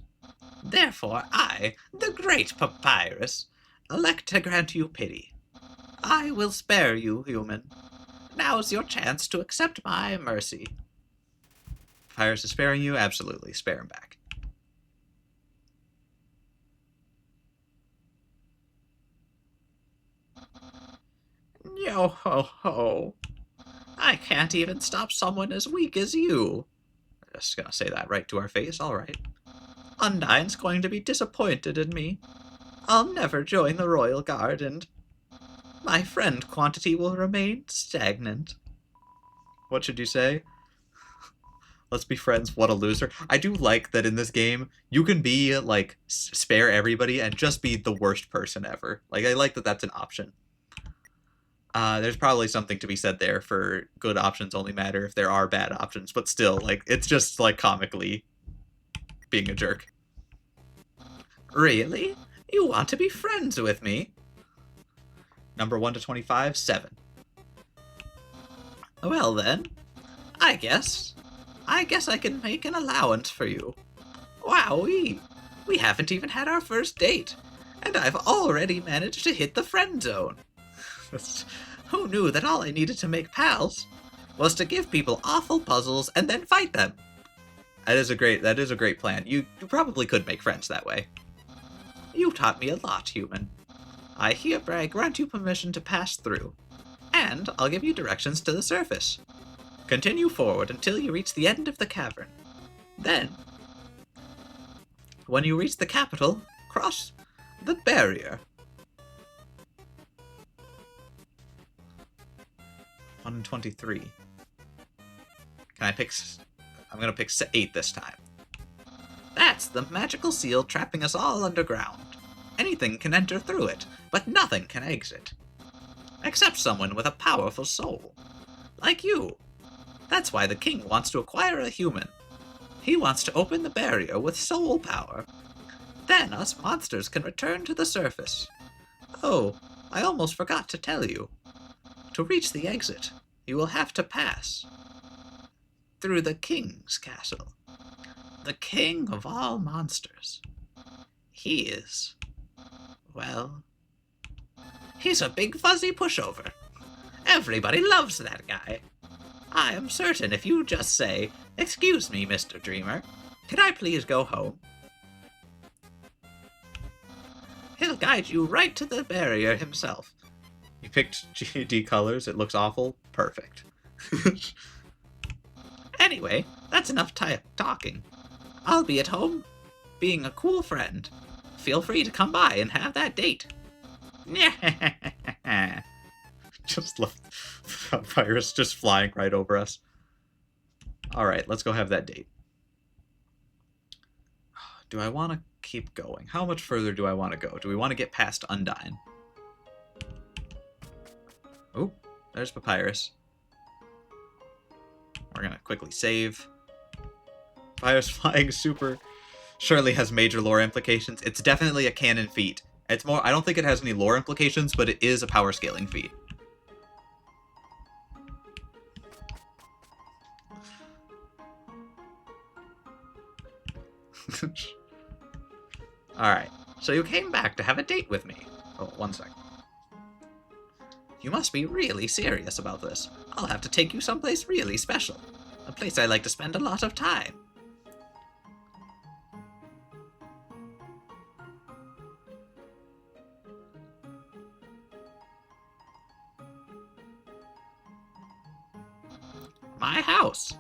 Therefore, I, the great Papyrus, elect to grant you pity. I will spare you, human. Now's your chance to accept my mercy. Papyrus is sparing you? Absolutely. Spare him back. Yo ho ho. I can't even stop someone as weak as you. Just gonna say that right to our face, alright. Undyne's going to be disappointed in me. I'll never join the Royal Guard, and my friend quantity will remain stagnant. What should you say? Let's be friends, what a loser. I do like that in this game, you can be, like, spare everybody and just be the worst person ever. Like, I like that that's an option. There's probably something to be said there for good options only matter if there are bad options, but still, like, it's just, like, comically being a jerk. Really? You want to be friends with me? Number 1 to 25, 7. Well then, I guess I can make an allowance for you. Wowee! We haven't even had our first date, and I've already managed to hit the friend zone. Who knew that all I needed to make pals was to give people awful puzzles and then fight them? That is a great plan. You probably could make friends that way. You taught me a lot, human. I hereby grant you permission to pass through, and I'll give you directions to the surface. Continue forward until you reach the end of the cavern. Then, when you reach the capital, cross the barrier. 123. Can I pick... I'm gonna pick 8 this time. That's the magical seal trapping us all underground. Anything can enter through it, but nothing can exit. Except someone with a powerful soul. Like you. That's why the king wants to acquire a human. He wants to open the barrier with soul power. Then us monsters can return to the surface. Oh, I almost forgot to tell you. To reach the exit, you will have to pass through the king's castle. The king of all monsters. He is, well, he's a big fuzzy pushover. Everybody loves that guy. I am certain if you just say, "Excuse me, Mr. Dreamer, can I please go home?" He'll guide you right to the barrier himself. You picked GD colors, it looks awful. Perfect. Anyway, that's enough talking. I'll be at home, being a cool friend. Feel free to come by and have that date. Just love virus just flying right over us. Alright, let's go have that date. Do I want to keep going? How much further do I want to go? Do we want to get past Undyne? Oh, there's Papyrus. We're gonna quickly save. Papyrus flying super surely has major lore implications. It's definitely a canon feat. It's more, I don't think it has any lore implications, but it is a power scaling feat. Alright, so you came back to have a date with me. Oh, 1 second. You must be really serious about this. I'll have to take you someplace really special. A place I like to spend a lot of time. My house.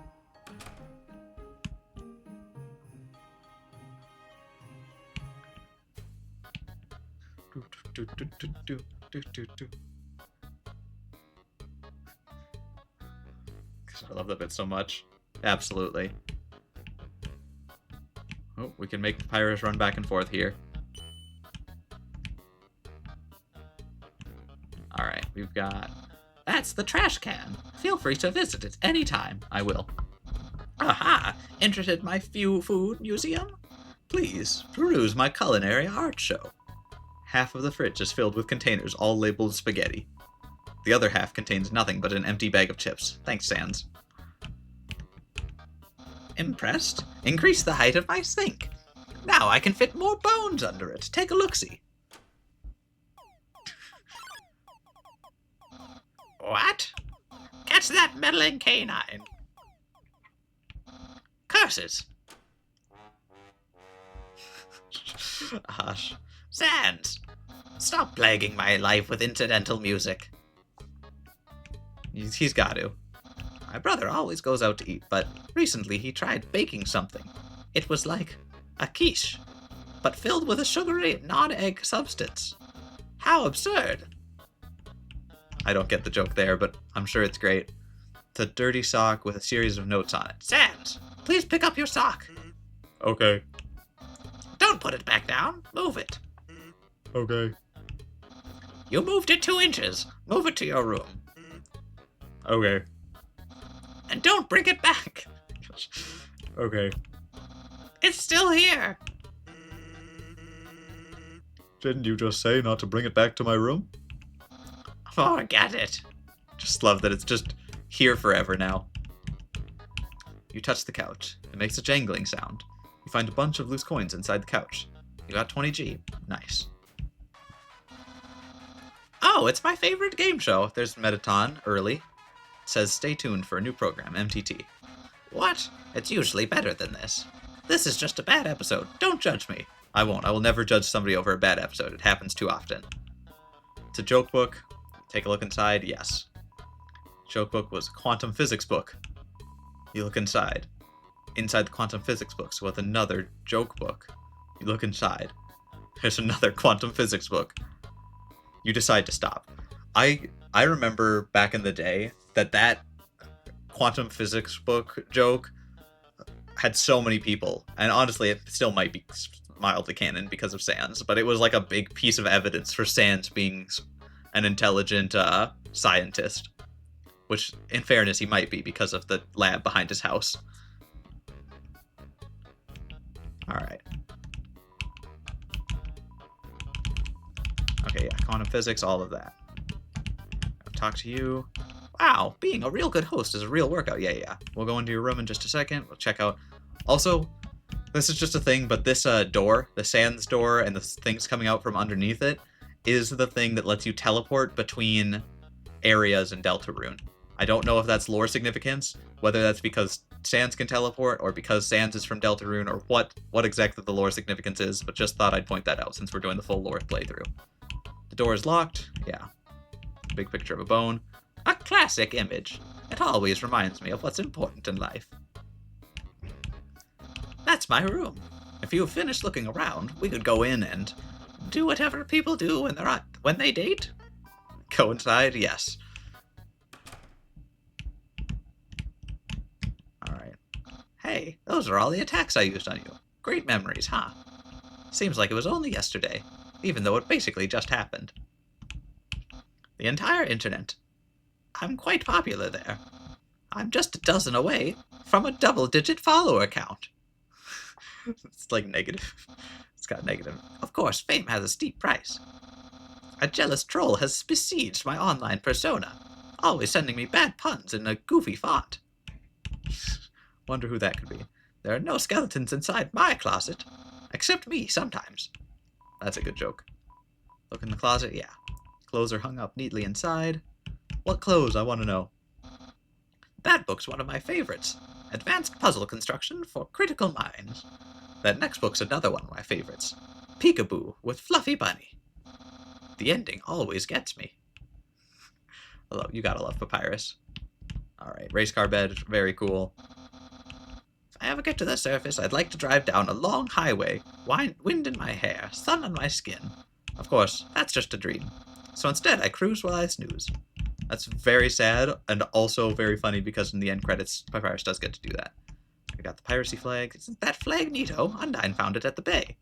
I love that bit so much. Absolutely. Oh, we can make Papyrus run back and forth here. Alright, we've got... That's the trash can. Feel free to visit it anytime. I will. Aha! Interested in my food museum? Please, peruse my culinary art show. Half of the fridge is filled with containers all labeled spaghetti. The other half contains nothing but an empty bag of chips. Thanks, Sans. Impressed? Increase the height of my sink. Now I can fit more bones under it. Take a look-see. What? Catch that meddling canine. Curses. Hush. Sans, stop plaguing my life with incidental music. He's got to. My brother always goes out to eat, but recently he tried baking something. It was like a quiche, but filled with a sugary non-egg substance. How absurd! I don't get the joke there, but I'm sure it's great. It's a dirty sock with a series of notes on it. Sans, please pick up your sock. Okay. Don't put it back down. Move it. Okay. You moved it 2 inches. Move it to your room. Okay. And don't bring it back. Okay. It's still here. Didn't you just say not to bring it back to my room? Forget it. Just love that it's just here forever now. You touch the couch. It makes a jangling sound. You find a bunch of loose coins inside the couch. You got 20G. Nice. Oh, it's my favorite game show. There's Metaton early. It says stay tuned for a new program, MTT. What? It's usually better than this. This is just a bad episode. Don't judge me. I won't. I will never judge somebody over a bad episode. It happens too often. It's a joke book. Take a look inside. Yes. Joke book was a quantum physics book. You look inside. Inside the quantum physics books was another joke book. You look inside. There's another quantum physics book. You decide to stop. I remember back in the day that quantum physics book joke had so many people, and honestly it still might be mildly canon because of Sans, but it was like a big piece of evidence for Sans being an intelligent scientist, which in fairness he might be because of the lab behind his house. Alright. Okay, yeah, quantum physics, all of that. I'll talk to you. Wow, being a real good host is a real workout. Yeah. We'll go into your room in just a second. We'll check out. Also, this is just a thing, but this door, the Sans door, and the things coming out from underneath it, is the thing that lets you teleport between areas in Deltarune. I don't know if that's lore significance, whether that's because Sans can teleport, or because Sans is from Deltarune, or what exactly the lore significance is, but just thought I'd point that out since we're doing the full lore playthrough. The door is locked. Yeah. Big picture of a bone. A classic image. It always reminds me of what's important in life. That's my room. If you've finished looking around, we could go in and do whatever people do when they date. Go inside, yes. Alright. Hey, those are all the attacks I used on you. Great memories, huh? Seems like it was only yesterday, even though it basically just happened. The entire internet. I'm quite popular there. I'm just a dozen away from a double-digit follower count. It's like negative. It's got negative. Of course, fame has a steep price. A jealous troll has besieged my online persona, always sending me bad puns in a goofy font. Wonder who that could be. There are no skeletons inside my closet, except me sometimes. That's a good joke. Look in the closet, yeah. Clothes are hung up neatly inside. What clothes, I want to know. That book's one of my favorites. Advanced puzzle construction for critical minds. That next book's another one of my favorites. Peekaboo with Fluffy Bunny. The ending always gets me. You gotta love Papyrus. Alright, race car bed, very cool. If I ever get to the surface, I'd like to drive down a long highway, wind in my hair, sun on my skin. Of course, that's just a dream. So instead, I cruise while I snooze. That's very sad and also very funny because in the end credits, Papyrus does get to do that. I got the piracy flag. Isn't that flag neato? Undyne found it at the bay.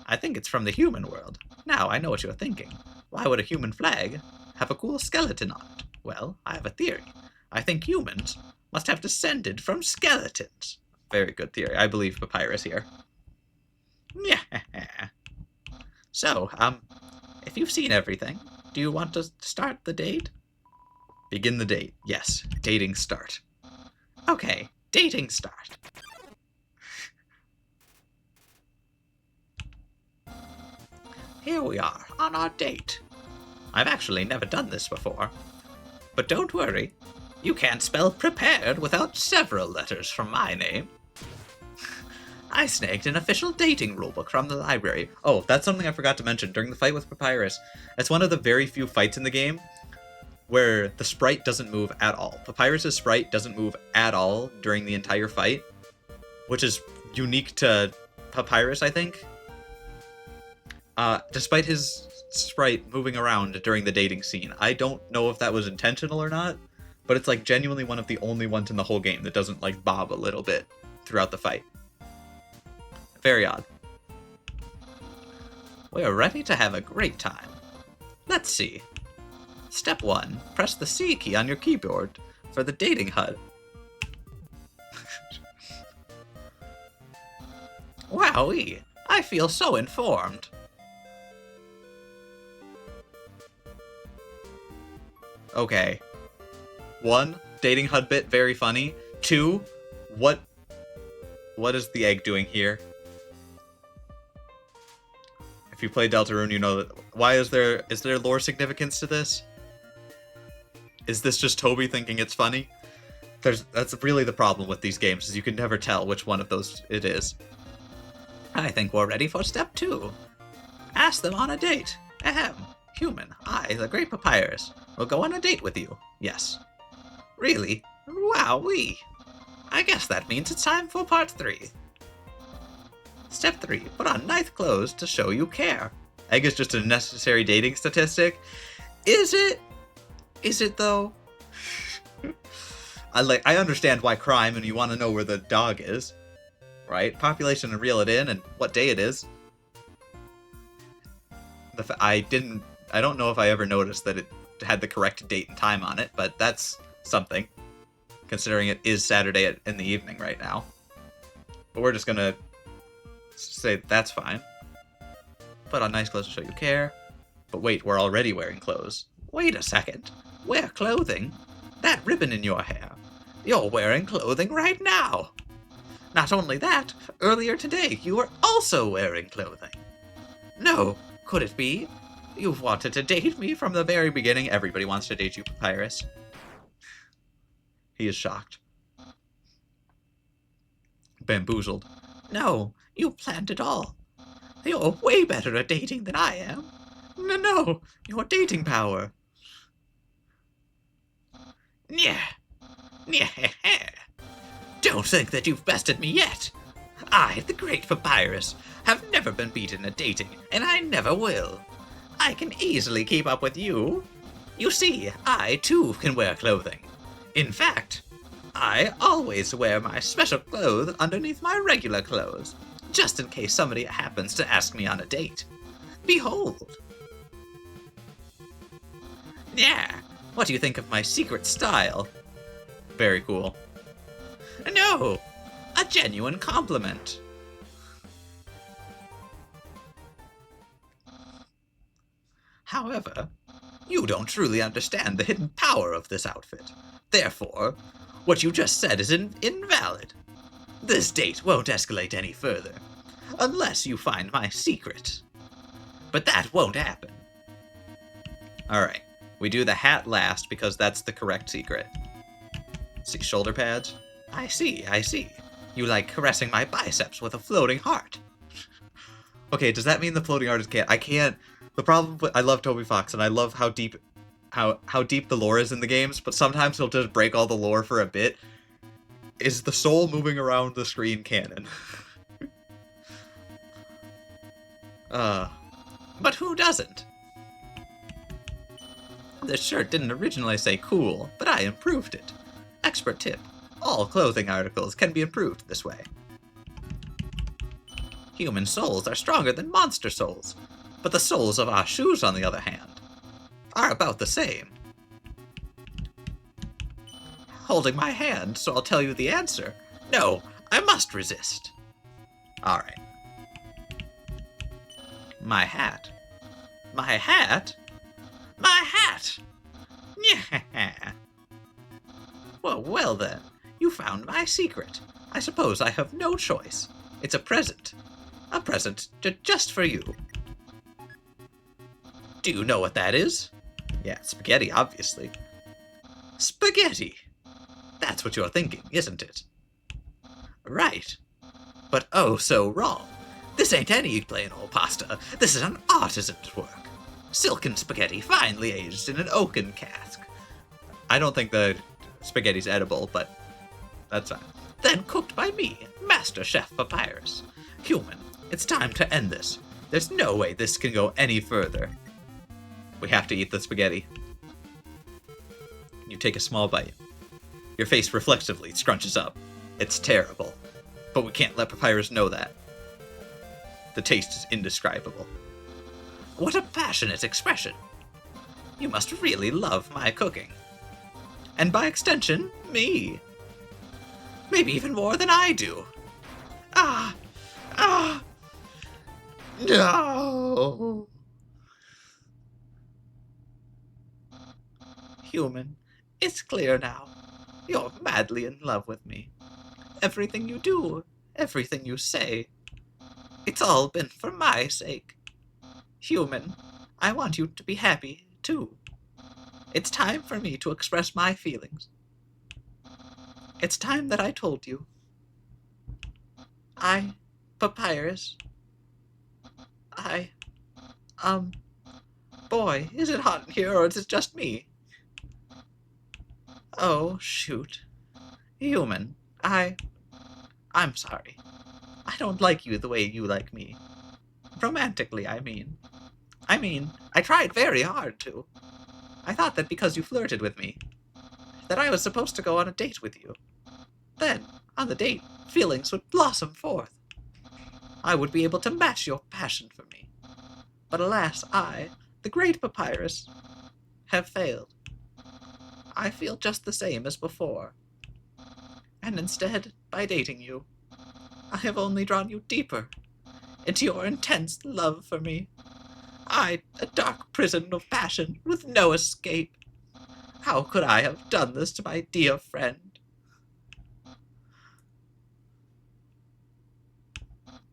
I think it's from the human world. Now I know what you're thinking. Why would a human flag have a cool skeleton on it? Well, I have a theory. I think humans must have descended from skeletons. Very good theory. I believe Papyrus here. Yeah. So, if you've seen everything, do you want to start the date? Begin the date. Yes. Dating start. Okay. Dating start. Here we are, on our date. I've actually never done this before. But don't worry. You can't spell prepared without several letters from my name. I snagged an official dating rulebook from the library. Oh, that's something I forgot to mention during the fight with Papyrus. It's one of the very few fights in the game where the sprite doesn't move at all. Papyrus's sprite doesn't move at all during the entire fight, which is unique to Papyrus, I think. Despite his sprite moving around during the dating scene. I don't know if that was intentional or not, but it's like genuinely one of the only ones in the whole game that doesn't like bob a little bit throughout the fight. Very odd. We're ready to have a great time. Let's see. Step 1. Press the C key on your keyboard for the dating HUD. Wowee! I feel so informed. Okay. 1. Dating HUD bit, very funny. 2. What is the egg doing here? If you play Deltarune, you know that. Why is there lore significance to this? Is this just Toby thinking it's funny? That's really the problem with these games, is you can never tell which one of those it is. I think we're ready for step 2. Ask them on a date. Ahem. Human, I, the Great Papyrus, will go on a date with you. Yes. Really? Wowee. I guess that means it's time for part 3. Step 3. Put on nice clothes to show you care. Egg is just a necessary dating statistic. Is it? Is it though? I understand why crime and you want to know where the dog is. Right? Population and reel it in and what day it is. I don't know if I ever noticed that it had the correct date and time on it, but that's something, considering it is Saturday in the evening right now. But we're just gonna say that's fine. Put on nice clothes to show you care. But wait, we're already wearing clothes. Wait a second. Wear clothing? That ribbon in your hair. You're wearing clothing right now. Not only that, earlier today you were also wearing clothing. No, could it be? You've wanted to date me from the very beginning. Everybody wants to date you, Papyrus. He is shocked. Bamboozled. No, you planned it all. You're way better at dating than I am. No, your dating power. Yeah. Don't think that you've bested me yet. I, the Great Papyrus, have never been beaten at dating, and I never will. I can easily keep up with you. You see, I too can wear clothing. In fact, I always wear my special clothes underneath my regular clothes, just in case somebody happens to ask me on a date. Behold. Yeah, what do you think of my secret style? Very cool. No, a genuine compliment. However, you don't truly understand the hidden power of this outfit. Therefore, what you just said is invalid. This date won't escalate any further, unless you find my secret. But that won't happen. Alright, we do the hat last because that's the correct secret. See, shoulder pads? I see. You like caressing my biceps with a floating heart. Okay, does that mean the floating heart is can't? I can't. The problem with, I love Toby Fox and I love how deep the lore is in the games, but sometimes he'll just break all the lore for a bit. Is the soul moving around the screen canon? But who doesn't? This shirt didn't originally say cool, but I improved it. Expert tip. All clothing articles can be improved this way. Human souls are stronger than monster souls, but the souls of our shoes, on the other hand, are about the same. Holding my hand, so I'll tell you the answer. No, I must resist. Alright. My hat. My hat? My hat! Yeah. Well then, you found my secret. I suppose I have no choice. It's a present. A present just for you. Do you know what that is? Yeah, spaghetti, obviously. Spaghetti! That's what you're thinking, isn't it? Right. But oh so wrong. This ain't any plain old pasta. This is an artisan's work. Silken spaghetti finely aged in an oaken cask. I don't think the spaghetti's edible, but that's fine. Then cooked by me, Master Chef Papyrus. Human, it's time to end this. There's no way this can go any further. We have to eat the spaghetti. You take a small bite. Your face reflexively scrunches up. It's terrible. But we can't let Papyrus know that. The taste is indescribable. What a passionate expression. You must really love my cooking. And by extension, me. Maybe even more than I do. No. Human, it's clear now. You're madly in love with me. Everything you do, everything you say, it's all been for my sake. Human, I want you to be happy, too. It's time for me to express my feelings. It's time that I told you. Papyrus. Boy, is it hot in here or is it just me? Oh, shoot. Human, I'm sorry. I don't like you the way you like me. Romantically, I mean. I tried very hard to. I thought that because you flirted with me, that I was supposed to go on a date with you. Then, on the date, feelings would blossom forth. I would be able to match your passion for me. But alas, I, the great Papyrus, have failed. I feel just the same as before. And instead, by dating you, I have only drawn you deeper into your intense love for me. A dark prison of passion with no escape. How could I have done this to my dear friend?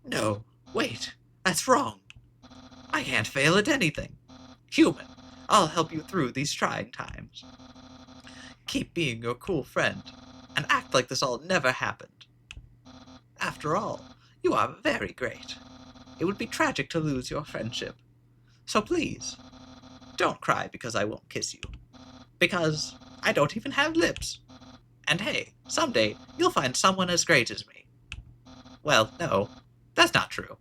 No, wait, that's wrong. I can't fail at anything. Human, I'll help you through these trying times. Keep being your cool friend, and act like this all never happened. After all, you are very great. It would be tragic to lose your friendship. So please, don't cry because I won't kiss you. Because I don't even have lips. And hey, someday you'll find someone as great as me. Well, no, that's not true.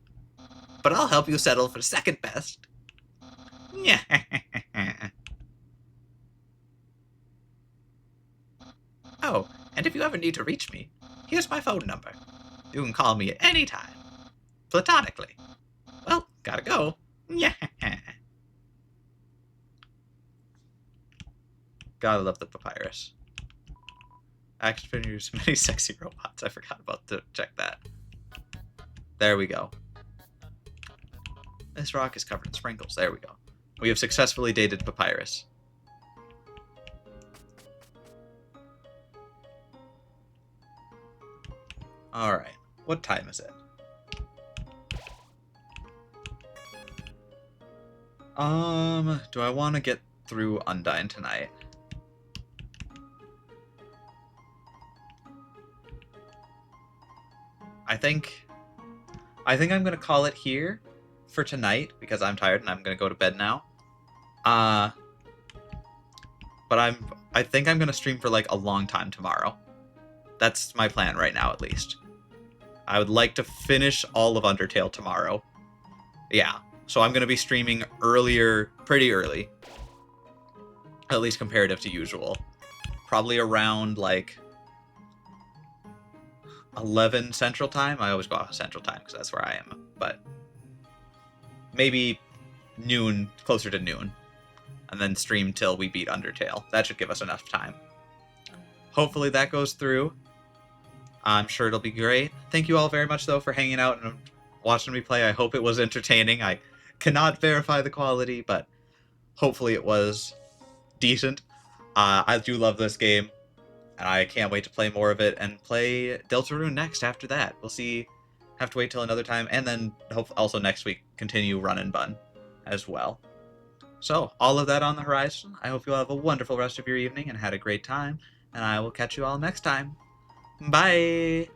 But I'll help you settle for second best. Oh, and if you ever need to reach me, here's my phone number. You can call me at any time. Platonically. Well, gotta go. Gotta love the Papyrus. Action figures, many sexy robots. I forgot about to check that. There we go. This rock is covered in sprinkles. There we go. We have successfully dated Papyrus. Alright. What time is it? Do I want to get through Undyne tonight? I think I'm gonna call it here for tonight because I'm tired and I'm gonna go to bed now. But I think I'm gonna stream for like a long time tomorrow. That's my plan right now, at least. I would like to finish all of Undertale tomorrow. Yeah, So I'm going to be streaming earlier, pretty early, at least comparative to usual. Probably around like 11 Central Time. I always go off Central Time because that's where I am. But maybe noon, closer to noon, and then stream till we beat Undertale. That should give us enough time. Hopefully that goes through. I'm sure it'll be great. Thank you all very much, though, for hanging out and watching me play. I hope it was entertaining. I cannot verify the quality, but hopefully it was decent. I do love this game, and I can't wait to play more of it and play Deltarune next after that. We'll see. Have to wait till another time, and then hope also next week continue Run and Bun as well. So, all of that on the horizon. I hope you all have a wonderful rest of your evening and had a great time, and I will catch you all next time. Bye!